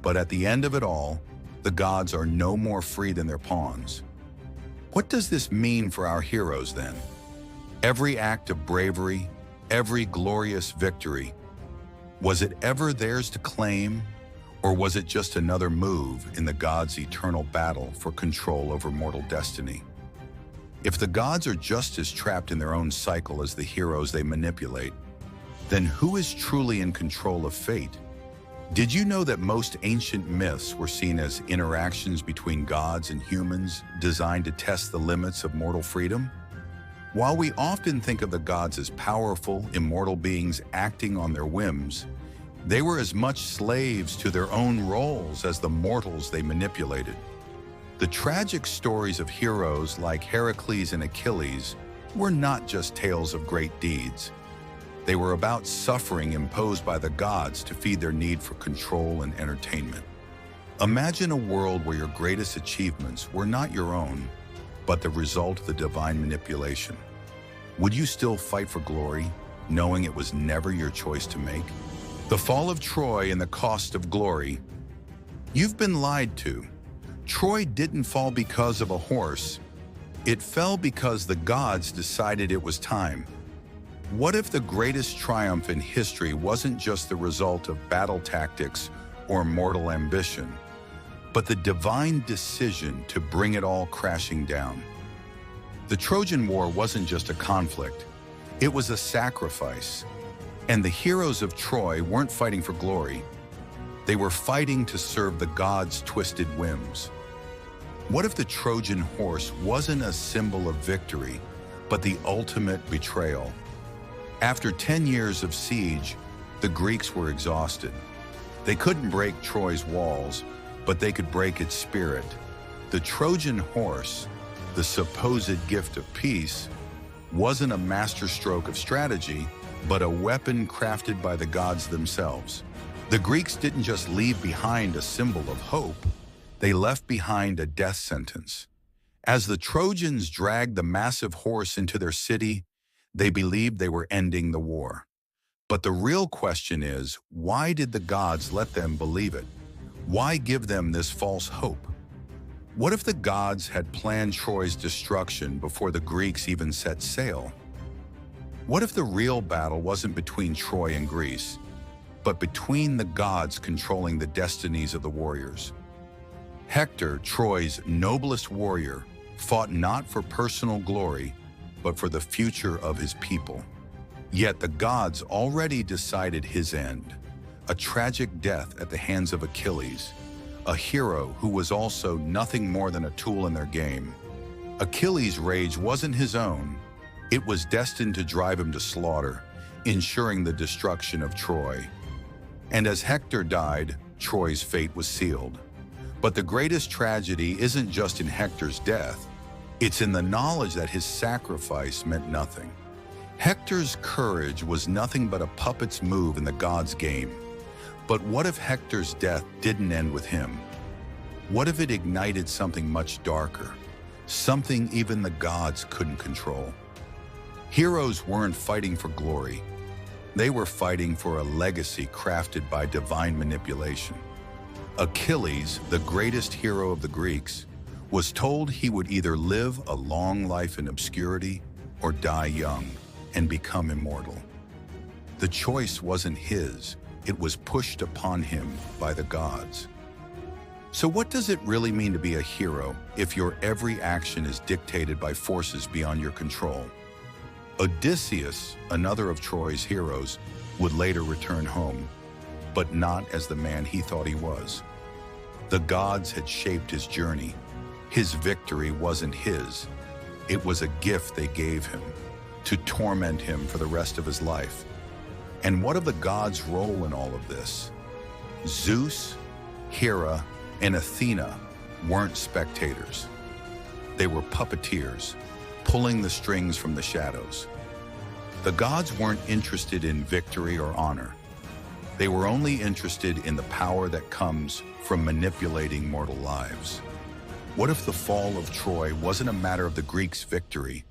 but at the end of it all, the gods are no more free than their pawns. What does this mean for our heroes then? Every act of bravery, every glorious victory, was it ever theirs to claim, or was it just another move in the gods' eternal battle for control over mortal destiny? If the gods are just as trapped in their own cycle as the heroes they manipulate, then who is truly in control of fate? Did you know that most ancient myths were seen as interactions between gods and humans designed to test the limits of mortal freedom? While we often think of the gods as powerful, immortal beings acting on their whims, they were as much slaves to their own roles as the mortals they manipulated. The tragic stories of heroes like Heracles and Achilles were not just tales of great deeds. They were about suffering imposed by the gods to feed their need for control and entertainment. Imagine a world where your greatest achievements were not your own, but the result of the divine manipulation. Would you still fight for glory, knowing it was never your choice to make? The fall of Troy and the cost of glory. You've been lied to. Troy didn't fall because of a horse. It fell because the gods decided it was time. What if the greatest triumph in history wasn't just the result of battle tactics or mortal ambition, but the divine decision to bring it all crashing down? The Trojan War wasn't just a conflict, it was a sacrifice. And the heroes of Troy weren't fighting for glory. They were fighting to serve the gods' twisted whims. What if the Trojan horse wasn't a symbol of victory, but the ultimate betrayal? After 10 years of siege, the Greeks were exhausted. They couldn't break Troy's walls, but they could break its spirit. The Trojan horse, the supposed gift of peace, wasn't a masterstroke of strategy, but a weapon crafted by the gods themselves. The Greeks didn't just leave behind a symbol of hope, they left behind a death sentence. As the Trojans dragged the massive horse into their city, they believed they were ending the war. But the real question is, why did the gods let them believe it? Why give them this false hope? What if the gods had planned Troy's destruction before the Greeks even set sail? What if the real battle wasn't between Troy and Greece, but between the gods controlling the destinies of the warriors? Hector, Troy's noblest warrior, fought not for personal glory, but for the future of his people. Yet the gods already decided his end, a tragic death at the hands of Achilles, a hero who was also nothing more than a tool in their game. Achilles' rage wasn't his own. It was destined to drive him to slaughter, ensuring the destruction of Troy. And as Hector died, Troy's fate was sealed. But the greatest tragedy isn't just in Hector's death, it's in the knowledge that his sacrifice meant nothing. Hector's courage was nothing but a puppet's move in the gods' game. But what if Hector's death didn't end with him? What if it ignited something much darker, something even the gods couldn't control? Heroes weren't fighting for glory. They were fighting for a legacy crafted by divine manipulation. Achilles, the greatest hero of the Greeks, was told he would either live a long life in obscurity or die young and become immortal. The choice wasn't his, it was pushed upon him by the gods. So what does it really mean to be a hero if your every action is dictated by forces beyond your control? Odysseus, another of Troy's heroes, would later return home, but not as the man he thought he was. The gods had shaped his journey. His victory wasn't his. It was a gift they gave him to torment him for the rest of his life. And what of the gods' role in all of this? Zeus, Hera, and Athena weren't spectators. They were puppeteers, pulling the strings from the shadows. The gods weren't interested in victory or honor. They were only interested in the power that comes from manipulating mortal lives. What if the fall of Troy wasn't a matter of the Greeks' victory,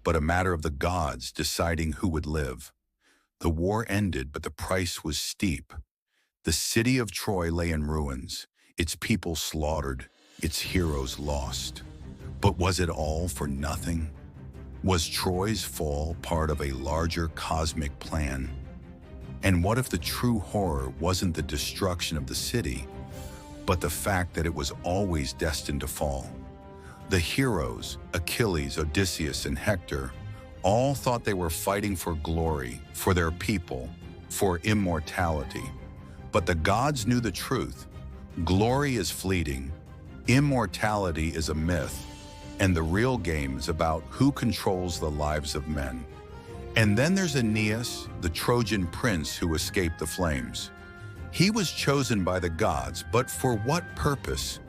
but a matter of the gods deciding who would live? The war ended, but the price was steep. The city of Troy lay in ruins, its people slaughtered, its heroes lost. But was it all for nothing? Was Troy's fall part of a larger cosmic plan? And what if the true horror wasn't the destruction of the city, but the fact that it was always destined to fall? The heroes, Achilles, Odysseus, and Hector, all thought they were fighting for glory, for their people, for immortality. But the gods knew the truth. Glory is fleeting, immortality is a myth, and the real game is about who controls the lives of men. And then there's Aeneas, the Trojan prince who escaped the flames. He was chosen by the gods, but for what purpose?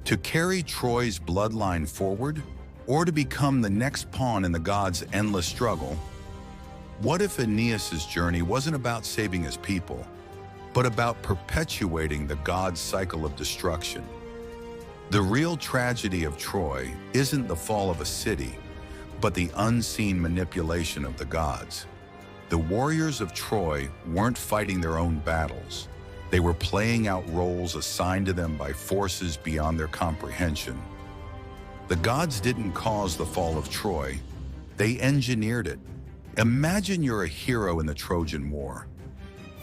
To carry Troy's bloodline forward, or to become the next pawn in the gods' endless struggle? What if Aeneas' journey wasn't about saving his people, but about perpetuating the gods' cycle of destruction? The real tragedy of Troy isn't the fall of a city, but the unseen manipulation of the gods. The warriors of Troy weren't fighting their own battles. They were playing out roles assigned to them by forces beyond their comprehension. The gods didn't cause the fall of Troy, they engineered it. Imagine you're a hero in the Trojan War.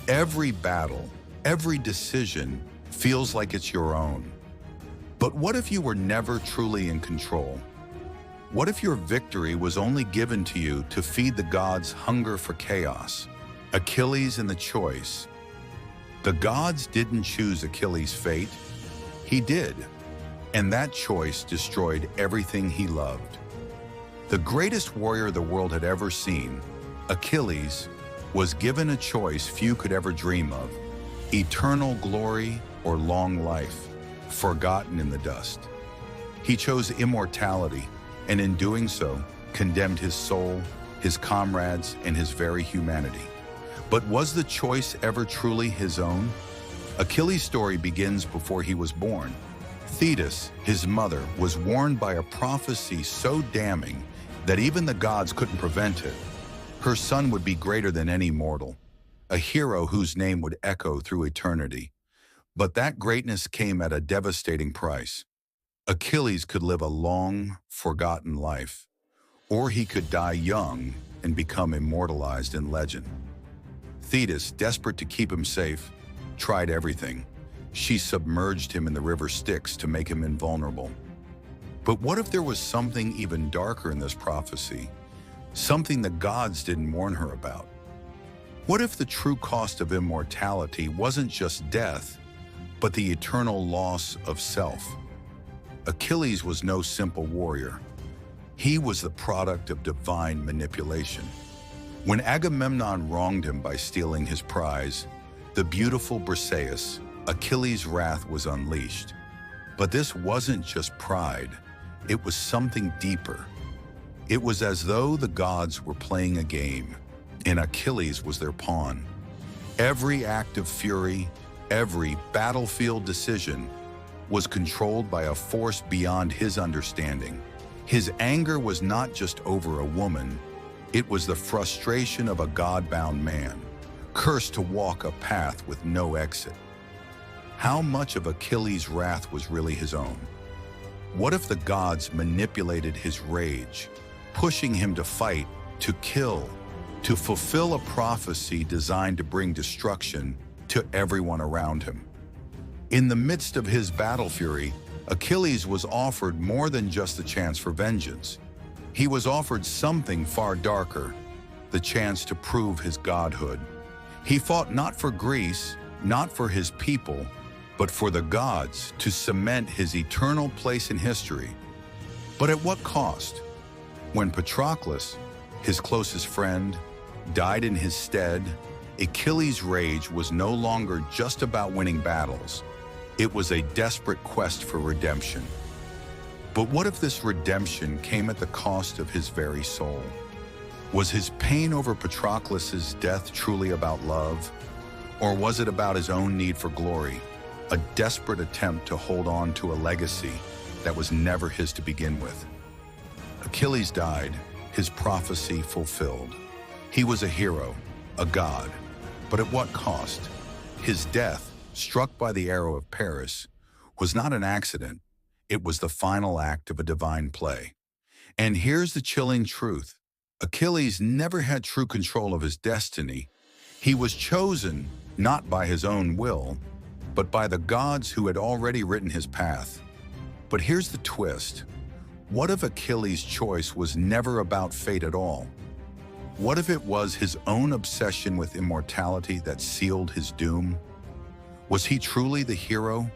Every battle, every decision feels like it's your own. But what if you were never truly in control? What if your victory was only given to you to feed the gods' hunger for chaos? Achilles and the choice. The gods didn't choose Achilles' fate. He did. And that choice destroyed everything he loved. The greatest warrior the world had ever seen, Achilles, was given a choice few could ever dream of: eternal glory or long life, forgotten in the dust. He chose immortality, and in doing so, condemned his soul, his comrades, and his very humanity. But was the choice ever truly his own? Achilles' story begins before he was born. Thetis, his mother, was warned by a prophecy so damning that even the gods couldn't prevent it. Her son would be greater than any mortal, a hero whose name would echo through eternity. But that greatness came at a devastating price. Achilles could live a long, forgotten life, or he could die young and become immortalized in legend. Thetis, desperate to keep him safe, tried everything. She submerged him in the river Styx to make him invulnerable. But what if there was something even darker in this prophecy? Something the gods didn't warn her about? What if the true cost of immortality wasn't just death, but the eternal loss of self? Achilles was no simple warrior. He was the product of divine manipulation. When Agamemnon wronged him by stealing his prize, the beautiful Perseus, Achilles' wrath was unleashed. But this wasn't just pride, it was something deeper. It was as though the gods were playing a game, and Achilles was their pawn. Every act of fury, every battlefield decision was controlled by a force beyond his understanding. His anger was not just over a woman, it was the frustration of a God-bound man, cursed to walk a path with no exit. How much of Achilles' wrath was really his own? What if the gods manipulated his rage, pushing him to fight, to kill, to fulfill a prophecy designed to bring destruction to everyone around him? In the midst of his battle fury, Achilles was offered more than just the chance for vengeance. He was offered something far darker, the chance to prove his godhood. He fought not for Greece, not for his people, but for the gods, to cement his eternal place in history. But at what cost? When Patroclus, his closest friend, died in his stead, Achilles' rage was no longer just about winning battles. It was a desperate quest for redemption. But what if this redemption came at the cost of his very soul? Was his pain over Patroclus's death truly about love? Or was it about his own need for glory, a desperate attempt to hold on to a legacy that was never his to begin with? Achilles died, his prophecy fulfilled. He was a hero, a god, but at what cost? His death, struck by the arrow of Paris, was not an accident. It was the final act of a divine play. And here's the chilling truth. Achilles never had true control of his destiny. He was chosen not by his own will, but by the gods who had already written his path. But here's the twist. What if Achilles' choice was never about fate at all? What if it was his own obsession with immortality that sealed his doom? Was he truly the hero,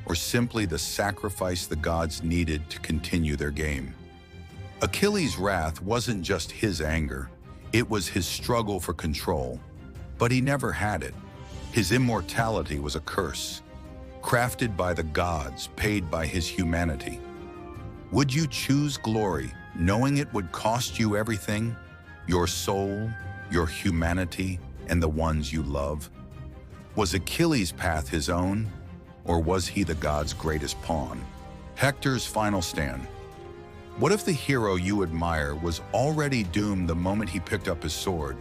or simply the sacrifice the gods needed to continue their game? Achilles' wrath wasn't just his anger, it was his struggle for control. But he never had it. His immortality was a curse, crafted by the gods, paid by his humanity. Would you choose glory, knowing it would cost you everything? Your soul, your humanity, and the ones you love? Was Achilles' path his own, or was he the god's greatest pawn? Hector's final stand. What if the hero you admire was already doomed the moment he picked up his sword?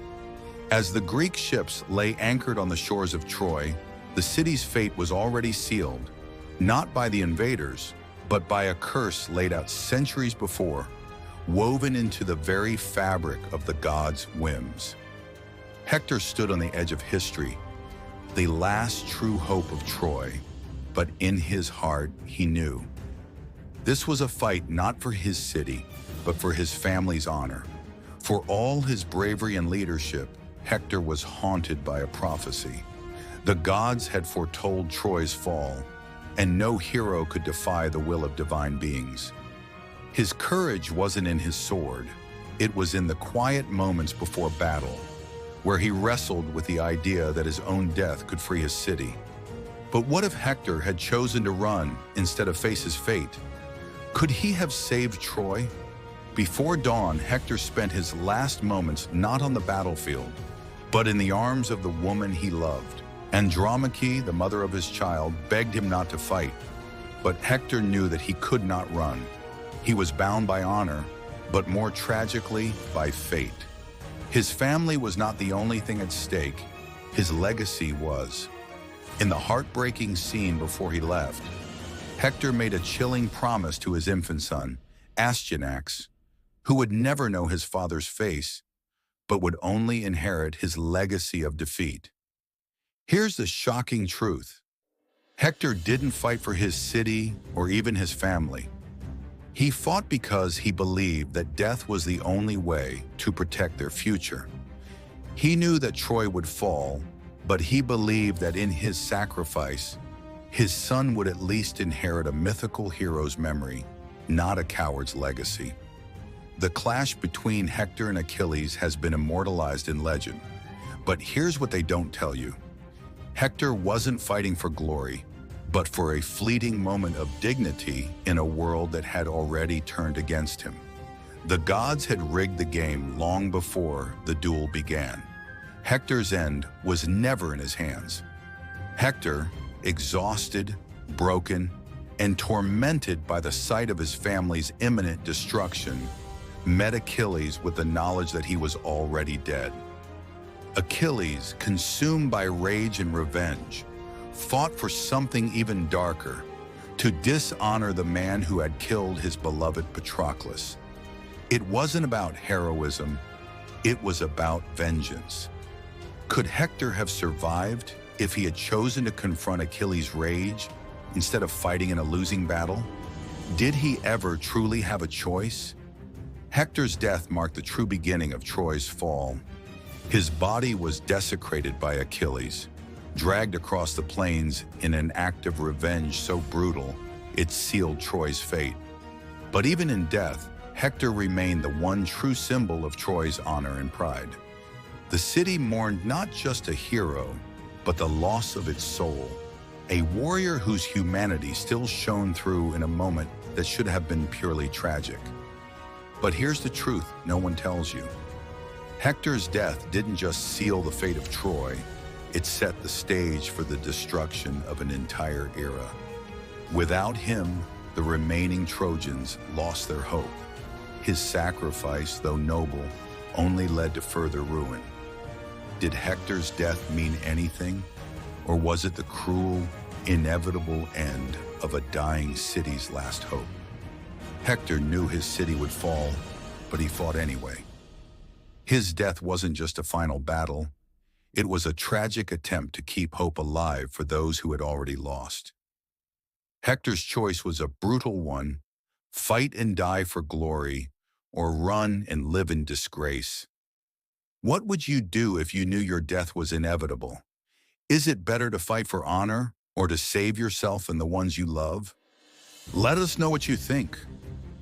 As the Greek ships lay anchored on the shores of Troy, the city's fate was already sealed, not by the invaders, but by a curse laid out centuries before, woven into the very fabric of the gods' whims. Hector stood on the edge of history, the last true hope of Troy, but in his heart he knew. This was a fight not for his city, but for his family's honor. For all his bravery and leadership, Hector was haunted by a prophecy. The gods had foretold Troy's fall, and no hero could defy the will of divine beings. His courage wasn't in his sword, it was in the quiet moments before battle, where he wrestled with the idea that his own death could free his city. But what if Hector had chosen to run instead of face his fate? Could he have saved Troy? Before dawn, Hector spent his last moments not on the battlefield, but in the arms of the woman he loved. Andromache, the mother of his child, begged him not to fight, but Hector knew that he could not run. He was bound by honor, but more tragically, by fate. His family was not the only thing at stake, his legacy was. In the heartbreaking scene before he left, Hector made a chilling promise to his infant son, Astyanax, who would never know his father's face, but would only inherit his legacy of defeat. Here's the shocking truth. Hector didn't fight for his city or even his family. He fought because he believed that death was the only way to protect their future. He knew that Troy would fall, but he believed that in his sacrifice, his son would at least inherit a mythical hero's memory, not a coward's legacy. The clash between Hector and Achilles has been immortalized in legend. But here's what they don't tell you. Hector wasn't fighting for glory, but for a fleeting moment of dignity in a world that had already turned against him. The gods had rigged the game long before the duel began. Hector's end was never in his hands. Hector, exhausted, broken, and tormented by the sight of his family's imminent destruction, met Achilles with the knowledge that he was already dead. Achilles, consumed by rage and revenge, fought for something even darker, to dishonor the man who had killed his beloved Patroclus. It wasn't about heroism, it was about vengeance. Could Hector have survived if he had chosen to confront Achilles' rage instead of fighting in a losing battle? Did he ever truly have a choice? Hector's death marked the true beginning of Troy's fall. His body was desecrated by Achilles, dragged across the plains in an act of revenge so brutal it sealed Troy's fate. But even in death, Hector remained the one true symbol of Troy's honor and pride. The city mourned not just a hero, but the loss of its soul, a warrior whose humanity still shone through in a moment that should have been purely tragic. But here's the truth no one tells you. Hector's death didn't just seal the fate of Troy, it set the stage for the destruction of an entire era. Without him, the remaining Trojans lost their hope. His sacrifice, though noble, only led to further ruin. Did Hector's death mean anything, or was it the cruel, inevitable end of a dying city's last hope? Hector knew his city would fall, but he fought anyway. His death wasn't just a final battle, it was a tragic attempt to keep hope alive for those who had already lost. Hector's choice was a brutal one: fight and die for glory, or run and live in disgrace. What would you do if you knew your death was inevitable? Is it better to fight for honor or to save yourself and the ones you love? Let us know what you think.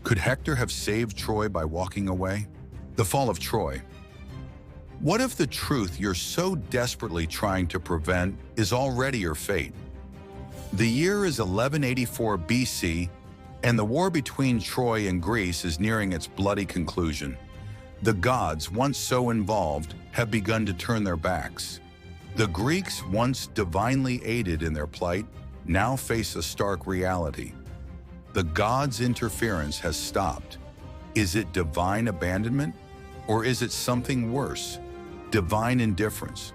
Could Hector have saved Troy by walking away? The fall of Troy. What if the truth you're so desperately trying to prevent is already your fate? The year is 1184 BC, and the war between Troy and Greece is nearing its bloody conclusion. The gods, once so involved, have begun to turn their backs. The Greeks, once divinely aided in their plight, now face a stark reality. The gods' interference has stopped. Is it divine abandonment, or is it something worse? Divine indifference.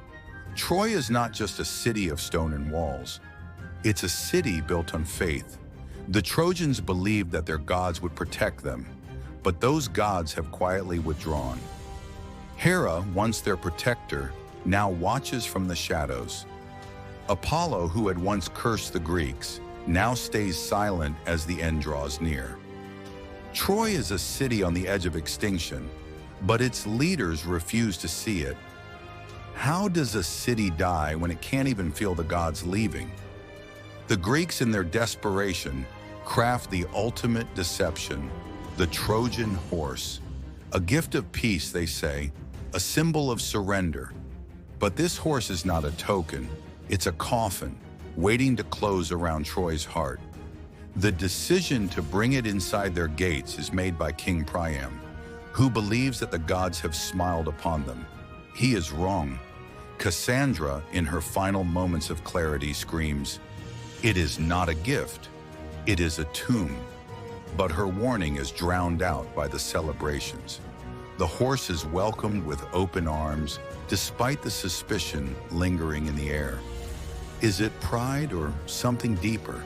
Troy is not just a city of stone and walls. It's a city built on faith. The Trojans believed that their gods would protect them, but those gods have quietly withdrawn. Hera, once their protector, now watches from the shadows. Apollo, who had once cursed the Greeks, now stays silent as the end draws near. Troy is a city on the edge of extinction, but its leaders refuse to see it. How does a city die when it can't even feel the gods leaving? The Greeks, in their desperation, craft the ultimate deception: the Trojan horse. A gift of peace, they say, a symbol of surrender. But this horse is not a token, it's a coffin, waiting to close around Troy's heart. The decision to bring it inside their gates is made by King Priam, who believes that the gods have smiled upon them. He is wrong. Cassandra, in her final moments of clarity, screams, "It is not a gift, it is a tomb." But her warning is drowned out by the celebrations. The horse is welcomed with open arms, despite the suspicion lingering in the air. Is it pride or something deeper?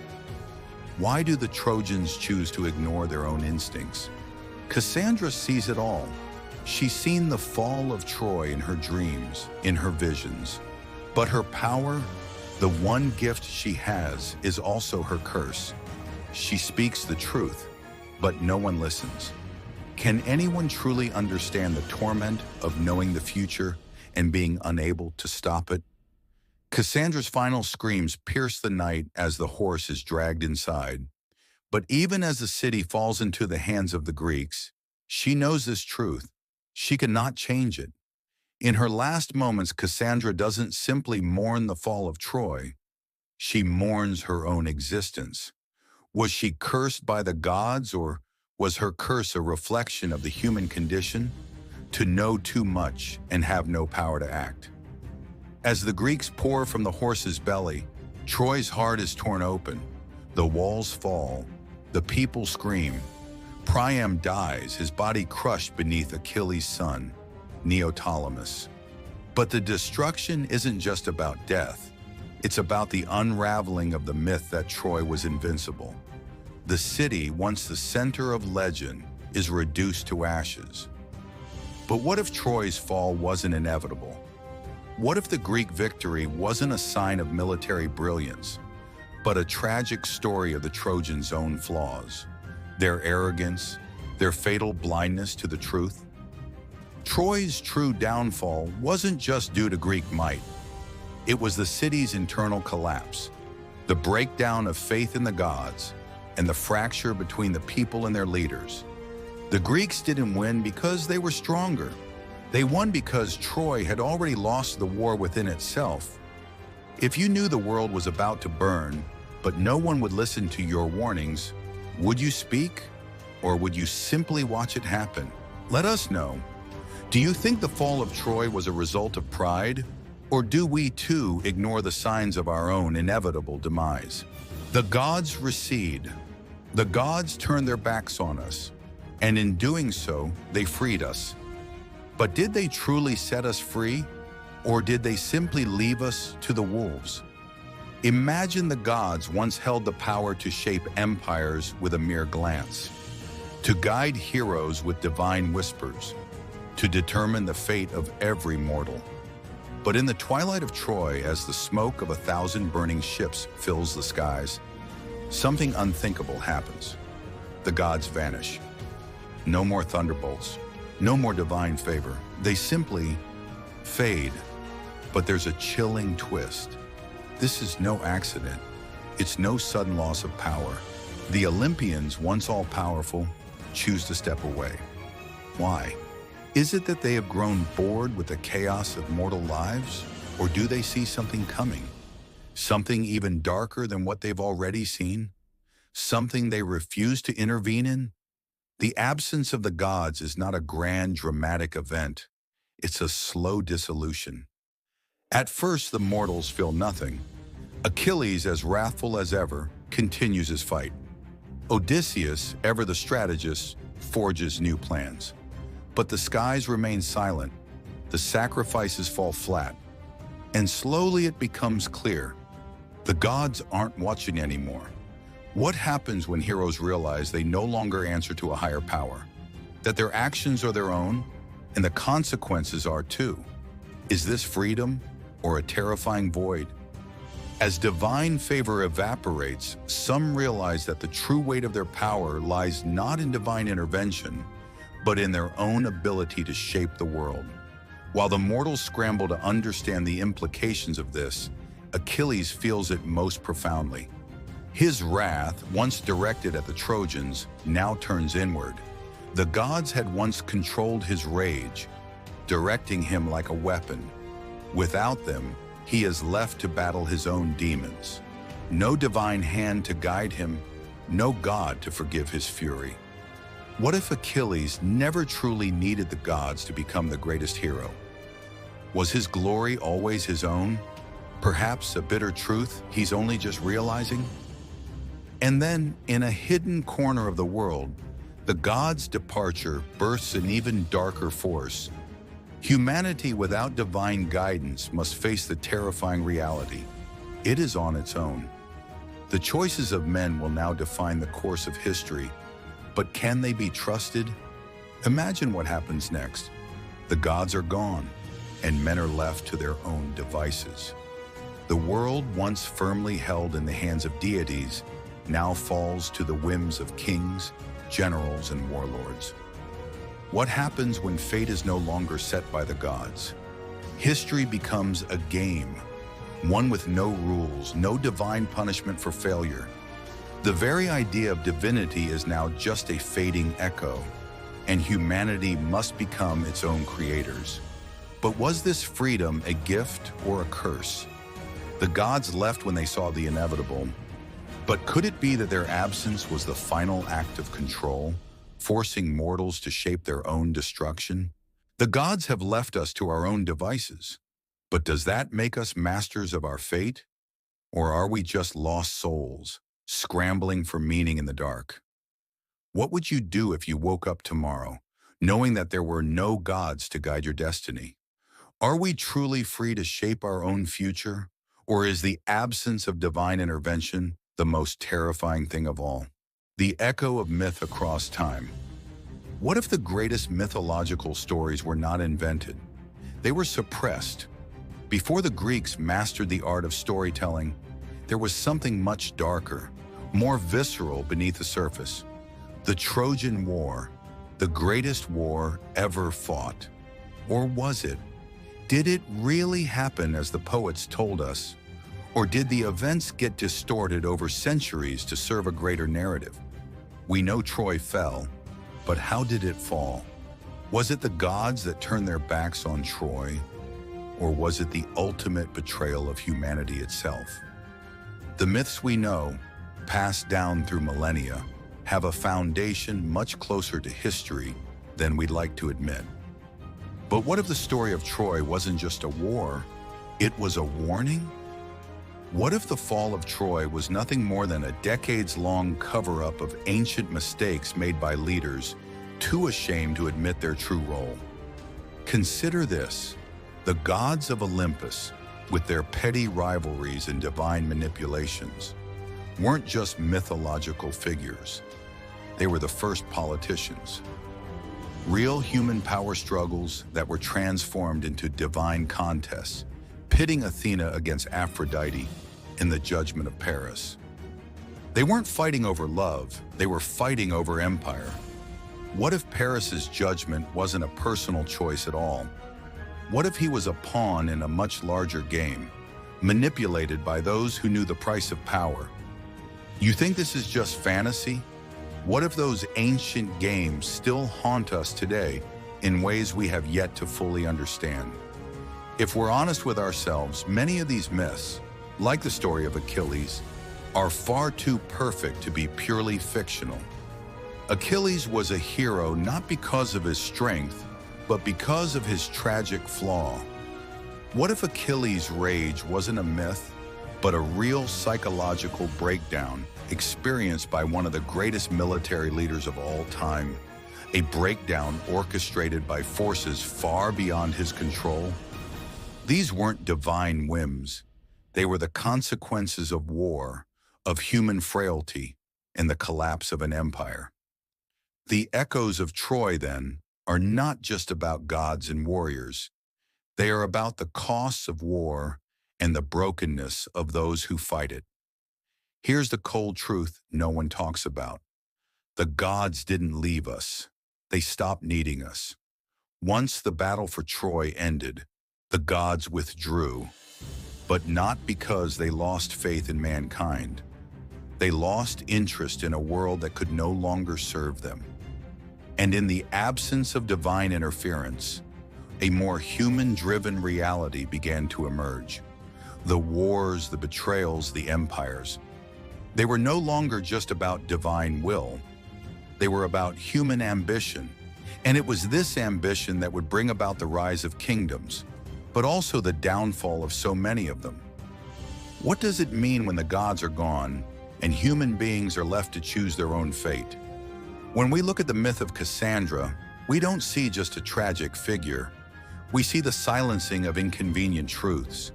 Why do the Trojans choose to ignore their own instincts? Cassandra sees it all. She's seen the fall of Troy in her dreams, in her visions. But her power, the one gift she has, is also her curse. She speaks the truth, but no one listens. Can anyone truly understand the torment of knowing the future and being unable to stop it? Cassandra's final screams pierce the night as the horse is dragged inside. But even as the city falls into the hands of the Greeks, she knows this truth. She cannot change it. In her last moments, Cassandra doesn't simply mourn the fall of Troy. She mourns her own existence. Was she cursed by the gods, or was her curse a reflection of the human condition? To know too much and have no power to act. As the Greeks pour from the horse's belly, Troy's heart is torn open. The walls fall. The people scream. Priam dies, his body crushed beneath Achilles' son, Neoptolemus. But the destruction isn't just about death. It's about the unraveling of the myth that Troy was invincible. The city, once the center of legend, is reduced to ashes. But what if Troy's fall wasn't inevitable? What if the Greek victory wasn't a sign of military brilliance, but a tragic story of the Trojans' own flaws, their arrogance, their fatal blindness to the truth? Troy's true downfall wasn't just due to Greek might. It was the city's internal collapse, the breakdown of faith in the gods, and the fracture between the people and their leaders. The Greeks didn't win because they were stronger. They won because Troy had already lost the war within itself. If you knew the world was about to burn, but no one would listen to your warnings, would you speak, or would you simply watch it happen? Let us know. Do you think the fall of Troy was a result of pride, or do we too ignore the signs of our own inevitable demise? The gods recede. The gods turn their backs on us, and in doing so, they freed us. But did they truly set us free, or did they simply leave us to the wolves? Imagine the gods once held the power to shape empires with a mere glance, to guide heroes with divine whispers, to determine the fate of every mortal. But in the twilight of Troy, as the smoke of 1,000 burning ships fills the skies, something unthinkable happens. The gods vanish. No more thunderbolts, no more divine favor. They simply fade. But there's a chilling twist. This is no accident. It's no sudden loss of power. The Olympians, once all-powerful, choose to step away. Why? Is it that they have grown bored with the chaos of mortal lives? Or do they see something coming? Something even darker than what they've already seen? Something they refuse to intervene in? The absence of the gods is not a grand, dramatic event. It's a slow dissolution. At first, the mortals feel nothing. Achilles, as wrathful as ever, continues his fight. Odysseus, ever the strategist, forges new plans. But the skies remain silent. The sacrifices fall flat. And slowly it becomes clear. The gods aren't watching anymore. What happens when heroes realize they no longer answer to a higher power? That their actions are their own, and the consequences are too. Is this freedom, or a terrifying void? As divine favor evaporates, some realize that the true weight of their power lies not in divine intervention, but in their own ability to shape the world. While the mortals scramble to understand the implications of this, Achilles feels it most profoundly. His wrath, once directed at the Trojans, now turns inward. The gods had once controlled his rage, directing him like a weapon. Without them, he is left to battle his own demons. No divine hand to guide him, no god to forgive his fury. What if Achilles never truly needed the gods to become the greatest hero? Was his glory always his own? Perhaps a bitter truth he's only just realizing? And then, in a hidden corner of the world, the gods' departure bursts an even darker force. Humanity without divine guidance must face the terrifying reality. It is on its own. The choices of men will now define the course of history, but can they be trusted? Imagine what happens next. The gods are gone, and men are left to their own devices. The world, once firmly held in the hands of deities, now falls to the whims of kings, generals, and warlords. What happens when fate is no longer set by the gods? History becomes a game, one with no rules, no divine punishment for failure. The very idea of divinity is now just a fading echo, and humanity must become its own creators. But was this freedom a gift or a curse? The gods left when they saw the inevitable. But could it be that their absence was the final act of control, forcing mortals to shape their own destruction? The gods have left us to our own devices. But does that make us masters of our fate? Or are we just lost souls, scrambling for meaning in the dark? What would you do if you woke up tomorrow, knowing that there were no gods to guide your destiny? Are we truly free to shape our own future? Or is the absence of divine intervention the most terrifying thing of all? The echo of myth across time. What if the greatest mythological stories were not invented? They were suppressed. Before the Greeks mastered the art of storytelling, there was something much darker, more visceral beneath the surface. The Trojan War, the greatest war ever fought. Or was it? Did it really happen as the poets told us? Or did the events get distorted over centuries to serve a greater narrative? We know Troy fell, but how did it fall? Was it the gods that turned their backs on Troy? Or was it the ultimate betrayal of humanity itself? The myths we know, passed down through millennia, have a foundation much closer to history than we'd like to admit. But what if the story of Troy wasn't just a war, it was a warning? What if the fall of Troy was nothing more than a decades-long cover-up of ancient mistakes made by leaders too ashamed to admit their true role? Consider this: the gods of Olympus, with their petty rivalries and divine manipulations, weren't just mythological figures. They were the first politicians. Real human power struggles that were transformed into divine contests, pitting Athena against Aphrodite in the judgment of Paris. They weren't fighting over love, they were fighting over empire. What if Paris's judgment wasn't a personal choice at all? What if he was a pawn in a much larger game, manipulated by those who knew the price of power? You think this is just fantasy? What if those ancient games still haunt us today in ways we have yet to fully understand? If we're honest with ourselves, many of these myths, like the story of Achilles, are far too perfect to be purely fictional. Achilles was a hero not because of his strength, but because of his tragic flaw. What if Achilles' rage wasn't a myth, but a real psychological breakdown experienced by one of the greatest military leaders of all time, a breakdown orchestrated by forces far beyond his control? These weren't divine whims. They were the consequences of war, of human frailty, and the collapse of an empire. The echoes of Troy, then, are not just about gods and warriors. They are about the costs of war and the brokenness of those who fight it. Here's the cold truth no one talks about. The gods didn't leave us. They stopped needing us. Once the battle for Troy ended, the gods withdrew, but not because they lost faith in mankind. They lost interest in a world that could no longer serve them. And in the absence of divine interference, a more human-driven reality began to emerge. The wars, the betrayals, the empires. They were no longer just about divine will. They were about human ambition. And it was this ambition that would bring about the rise of kingdoms, but also the downfall of so many of them. What does it mean when the gods are gone and human beings are left to choose their own fate? When we look at the myth of Cassandra, we don't see just a tragic figure. We see the silencing of inconvenient truths.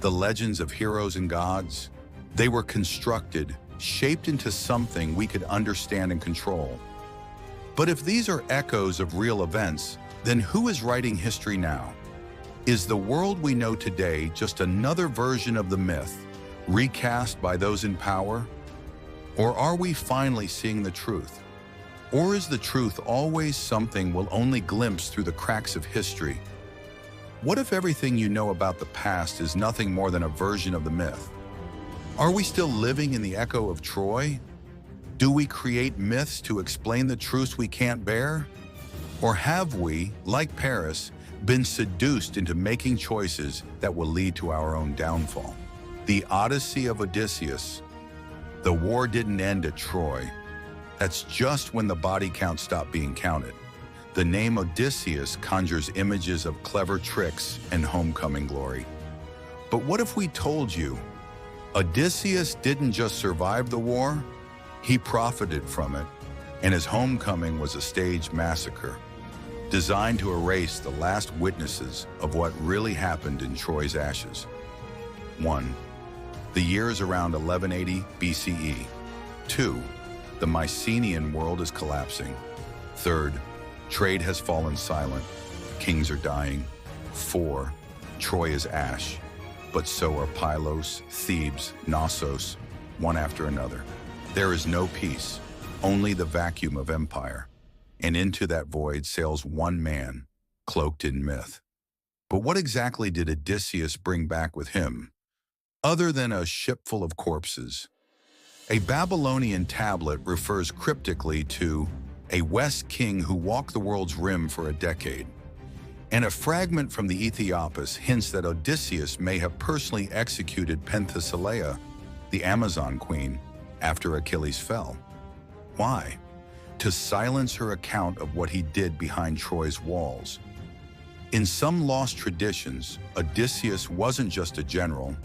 The legends of heroes and gods, they were constructed, shaped into something we could understand and control. But if these are echoes of real events, then who is writing history now? Is the world we know today just another version of the myth, recast by those in power? Or are we finally seeing the truth? Or is the truth always something we'll only glimpse through the cracks of history? What if everything you know about the past is nothing more than a version of the myth? Are we still living in the echo of Troy? Do we create myths to explain the truths we can't bear? Or have we, like Paris, been seduced into making choices that will lead to our own downfall? The Odyssey of Odysseus. The war didn't end at Troy. That's just when the body count stopped being counted. The name Odysseus conjures images of clever tricks and homecoming glory. But what if we told you, Odysseus didn't just survive the war, he profited from it, and his homecoming was a staged massacre, designed to erase the last witnesses of what really happened in Troy's ashes. 1. The year is around 1180 BCE. 2. The Mycenaean world is collapsing. 3. Trade has fallen silent. Kings are dying. 4. Troy is ash, but so are Pylos, Thebes, Knossos, one after another. There is no peace, only the vacuum of empire. And into that void sails one man, cloaked in myth. But what exactly did Odysseus bring back with him, other than a ship full of corpses? A Babylonian tablet refers cryptically to a West king who walked the world's rim for a decade. And a fragment from the Aethiopus hints that Odysseus may have personally executed Penthesilea, the Amazon queen, after Achilles fell. Why? To silence her account of what he did behind Troy's walls. In some lost traditions, Odysseus wasn't just a general.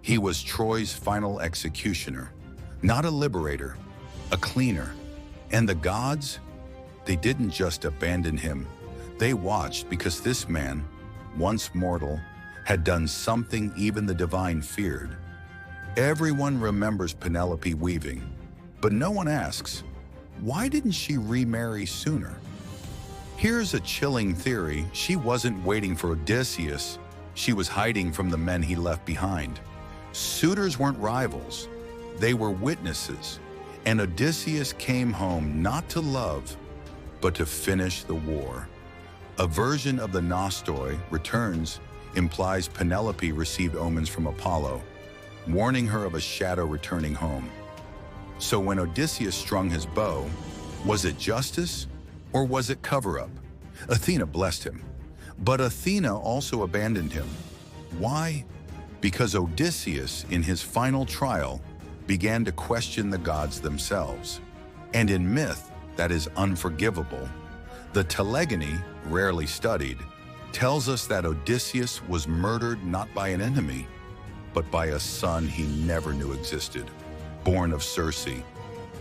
He was Troy's final executioner, not a liberator, a cleaner. And the gods, they didn't just abandon him. They watched because this man, once mortal, had done something even the divine feared. Everyone remembers Penelope weaving, but no one asks, why didn't she remarry sooner? Here's a chilling theory. She wasn't waiting for Odysseus. She was hiding from the men he left behind. Suitors weren't rivals. They were witnesses. And Odysseus came home not to love, but to finish the war. A version of the Nostoi, returns, implies Penelope received omens from Apollo, warning her of a shadow returning home. So when Odysseus strung his bow, was it justice or was it cover-up? Athena blessed him, but Athena also abandoned him. Why? Because Odysseus, in his final trial, began to question the gods themselves. And in myth, that is unforgivable. The Telegony, rarely studied, tells us that Odysseus was murdered not by an enemy, but by a son he never knew existed, born of Circe,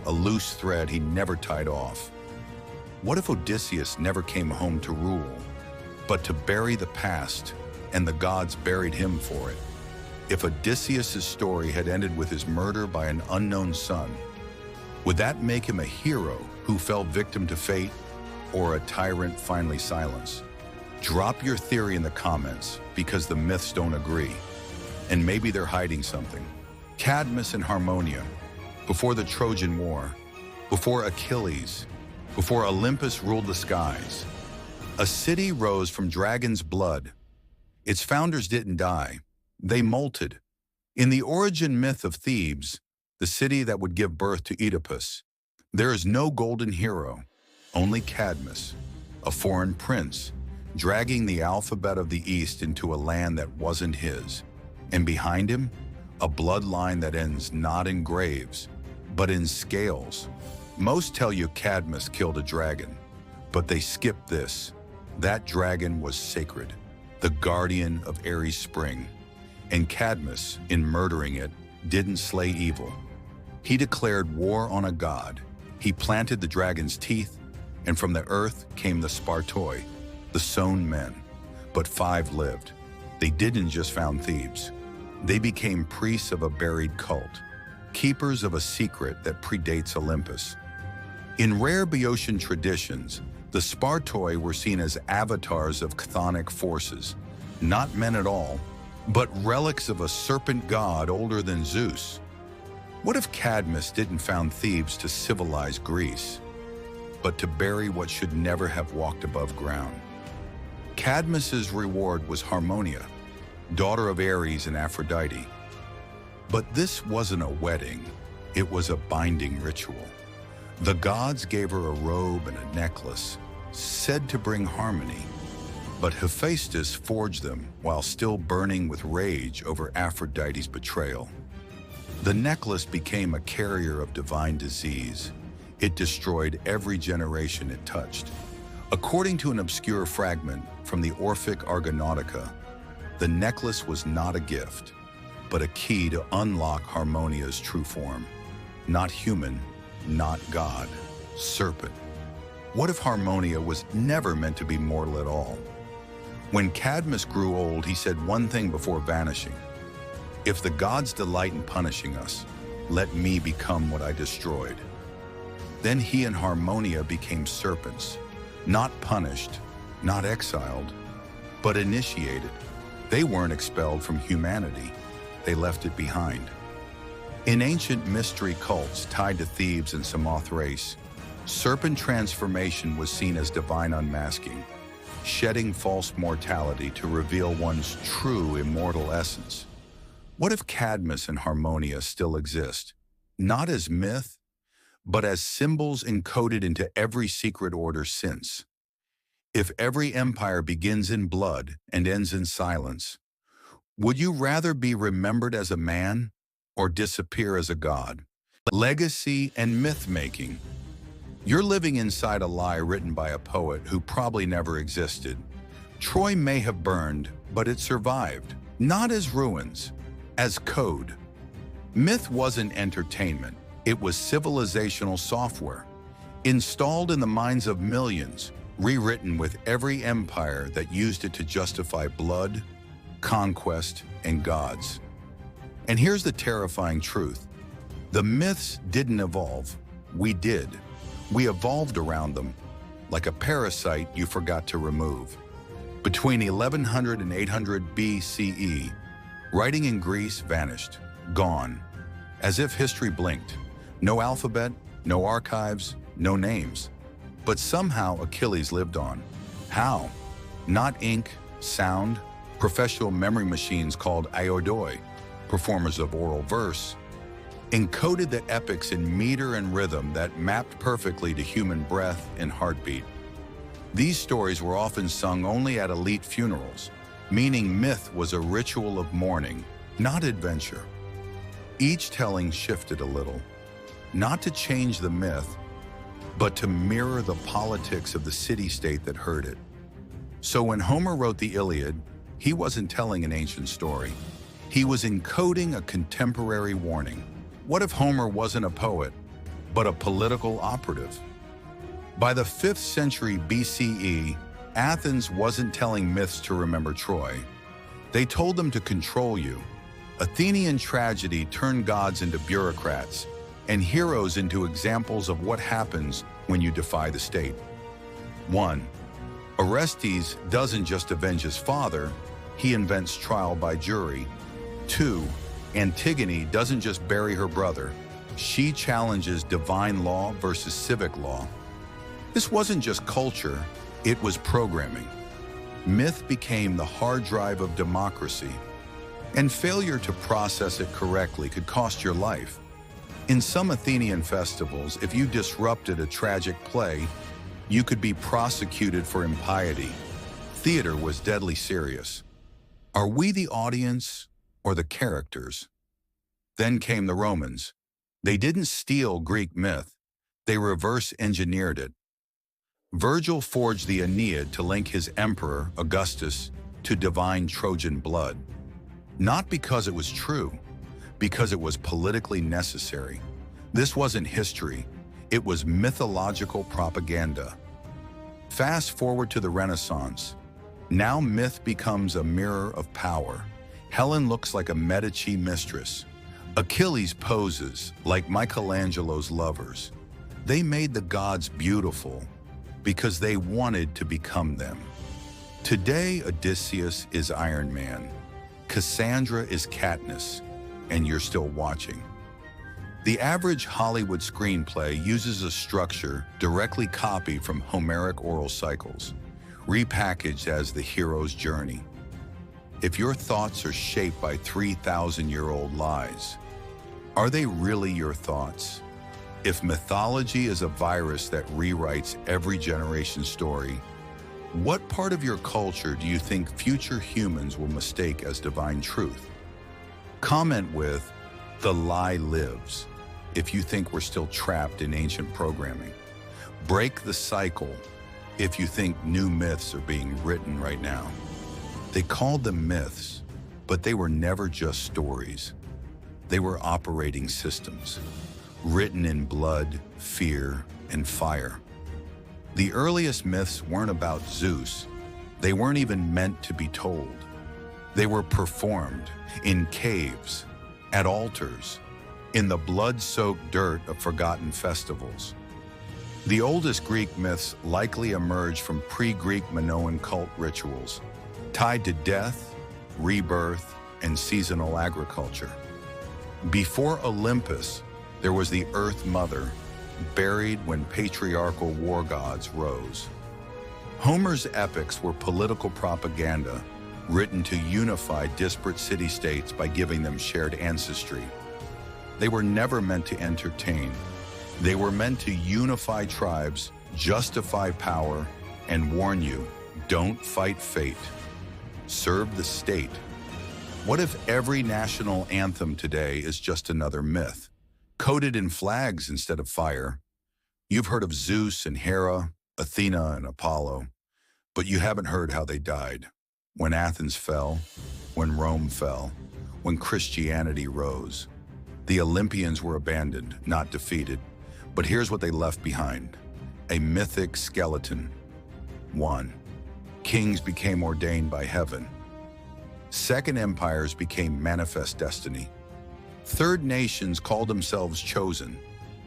a loose thread he never tied off. What if Odysseus never came home to rule, but to bury the past, and the gods buried him for it? If Odysseus' story had ended with his murder by an unknown son, would that make him a hero who fell victim to fate, or a tyrant finally silenced? Drop your theory in the comments, because the myths don't agree. And maybe they're hiding something. Cadmus and Harmonia, before the Trojan War, before Achilles, before Olympus ruled the skies. A city rose from dragon's blood. Its founders didn't die, they molted. In the origin myth of Thebes, the city that would give birth to Oedipus, there is no golden hero, only Cadmus, a foreign prince, dragging the alphabet of the East into a land that wasn't his. And behind him, a bloodline that ends not in graves, but in scales. Most tell you Cadmus killed a dragon, but they skip this. That dragon was sacred, the guardian of Ares' spring. And Cadmus, in murdering it, didn't slay evil. He declared war on a god. He planted the dragon's teeth, and from the earth came the Spartoi, the sown men. But 5 lived. They didn't just found Thebes. They became priests of a buried cult, keepers of a secret that predates Olympus. In rare Boeotian traditions, the Spartoi were seen as avatars of chthonic forces, not men at all, but relics of a serpent god older than Zeus. What if Cadmus didn't found Thebes to civilize Greece, but to bury what should never have walked above ground? Cadmus's reward was Harmonia, daughter of Ares and Aphrodite. But this wasn't a wedding, it was a binding ritual. The gods gave her a robe and a necklace, said to bring harmony. But Hephaestus forged them while still burning with rage over Aphrodite's betrayal. The necklace became a carrier of divine disease. It destroyed every generation it touched. According to an obscure fragment from the Orphic Argonautica, the necklace was not a gift, but a key to unlock Harmonia's true form. Not human, not God, serpent. What if Harmonia was never meant to be mortal at all? When Cadmus grew old, he said one thing before vanishing. If the gods delight in punishing us, let me become what I destroyed. Then he and Harmonia became serpents, not punished, not exiled, but initiated. They weren't expelled from humanity. They left it behind. In ancient mystery cults tied to Thebes and Samothrace, serpent transformation was seen as divine unmasking, shedding false mortality to reveal one's true immortal essence. What if Cadmus and Harmonia still exist, not as myth, but as symbols encoded into every secret order since? If every empire begins in blood and ends in silence, would you rather be remembered as a man or disappear as a god? Legacy and myth-making. You're living inside a lie written by a poet who probably never existed. Troy may have burned, but it survived, not as ruins, as code. Myth wasn't entertainment, it was civilizational software, installed in the minds of millions, rewritten with every empire that used it to justify blood, conquest, and gods. And here's the terrifying truth. The myths didn't evolve. We did. We evolved around them, like a parasite you forgot to remove. Between 1100 and 800 BCE, writing in Greece vanished, gone, as if history blinked. No alphabet, no archives, no names. But somehow Achilles lived on. How? Not ink, sound, professional memory machines called iodoi, performers of oral verse, encoded the epics in meter and rhythm that mapped perfectly to human breath and heartbeat. These stories were often sung only at elite funerals, meaning myth was a ritual of mourning, not adventure. Each telling shifted a little, not to change the myth, but to mirror the politics of the city-state that heard it. So when Homer wrote the Iliad, he wasn't telling an ancient story. He was encoding a contemporary warning. What if Homer wasn't a poet, but a political operative? By the 5th century BCE, Athens wasn't telling myths to remember Troy. They told them to control you. Athenian tragedy turned gods into bureaucrats and heroes into examples of what happens when you defy the state. 1. Orestes doesn't just avenge his father, he invents trial by jury. 2. Antigone doesn't just bury her brother, she challenges divine law versus civic law. This wasn't just culture, it was programming. Myth became the hard drive of democracy, and failure to process it correctly could cost your life. In some Athenian festivals, if you disrupted a tragic play, you could be prosecuted for impiety. Theater was deadly serious. Are we the audience or the characters? Then came the Romans. They didn't steal Greek myth, they reverse-engineered it. Virgil forged the Aeneid to link his emperor, Augustus, to divine Trojan blood. Not because it was true, because it was politically necessary. This wasn't history, it was mythological propaganda. Fast forward to the Renaissance. Now myth becomes a mirror of power. Helen looks like a Medici mistress. Achilles poses like Michelangelo's lovers. They made the gods beautiful because they wanted to become them. Today, Odysseus is Iron Man. Cassandra is Katniss, and you're still watching. The average Hollywood screenplay uses a structure directly copied from Homeric oral cycles, repackaged as the hero's journey. If your thoughts are shaped by 3,000-year-old lies, are they really your thoughts? If mythology is a virus that rewrites every generation's story, what part of your culture do you think future humans will mistake as divine truth? Comment with, "The lie lives," if you think we're still trapped in ancient programming. Break the cycle if you think new myths are being written right now. They called them myths, but they were never just stories. They were operating systems, written in blood, fear, and fire. The earliest myths weren't about Zeus. They weren't even meant to be told. They were performed in caves, at altars, in the blood-soaked dirt of forgotten festivals. The oldest Greek myths likely emerged from pre-Greek Minoan cult rituals, tied to death, rebirth, and seasonal agriculture. Before Olympus, there was the Earth Mother, buried when patriarchal war gods rose. Homer's epics were political propaganda, written to unify disparate city-states by giving them shared ancestry. They were never meant to entertain. They were meant to unify tribes, justify power, and warn you, don't fight fate. Serve the state. What if every national anthem today is just another myth, coded in flags instead of fire? You've heard of Zeus and Hera, Athena and Apollo, but you haven't heard how they died. When Athens fell, when Rome fell, when Christianity rose. The Olympians were abandoned, not defeated, but here's what they left behind: a mythic skeleton. 1. Kings became ordained by heaven. 2nd, empires became manifest destiny. 3rd, nations called themselves chosen.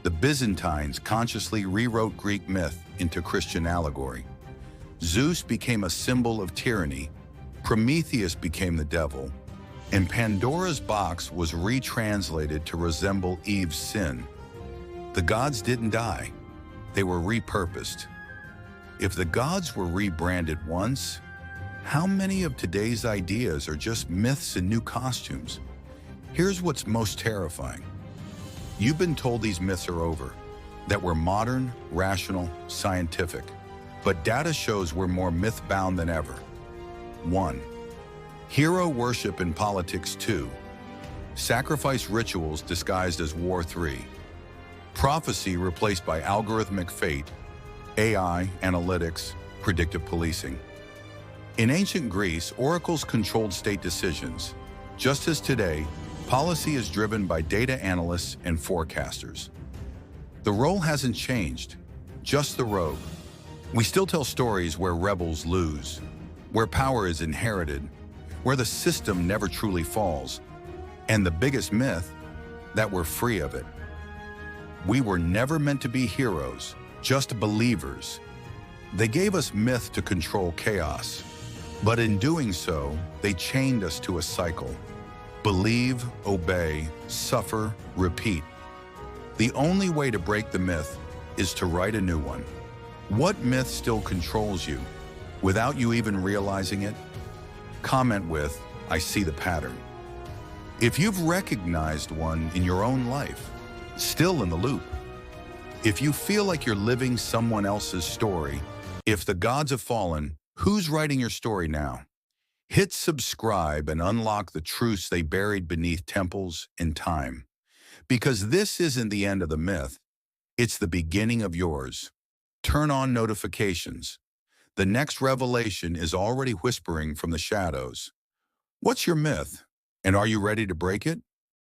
The Byzantines consciously rewrote Greek myth into Christian allegory. Zeus became a symbol of tyranny. Prometheus became the devil. And Pandora's box was retranslated to resemble Eve's sin. The gods didn't die. They were repurposed. If the gods were rebranded once, how many of today's ideas are just myths in new costumes? Here's what's most terrifying. You've been told these myths are over, that we're modern, rational, scientific. But data shows we're more myth-bound than ever. 1. Hero worship in politics. 2. Sacrifice rituals disguised as war. 3. Prophecy replaced by algorithmic fate, AI, analytics, predictive policing. In ancient Greece, oracles controlled state decisions. Just as today, policy is driven by data analysts and forecasters. The role hasn't changed, just the road. We still tell stories where rebels lose, where power is inherited, where the system never truly falls, and the biggest myth, that we're free of it. We were never meant to be heroes, just believers. They gave us myth to control chaos, but in doing so, they chained us to a cycle. Believe, obey, suffer, repeat. The only way to break the myth is to write a new one. What myth still controls you, without you even realizing it? Comment with, I see the pattern. If you've recognized one in your own life, still in the loop. If you feel like you're living someone else's story, if the gods have fallen, who's writing your story now? Hit subscribe and unlock the truths they buried beneath temples and time. Because this isn't the end of the myth, it's the beginning of yours. Turn on notifications. The next revelation is already whispering from the shadows. What's your myth? And are you ready to break it?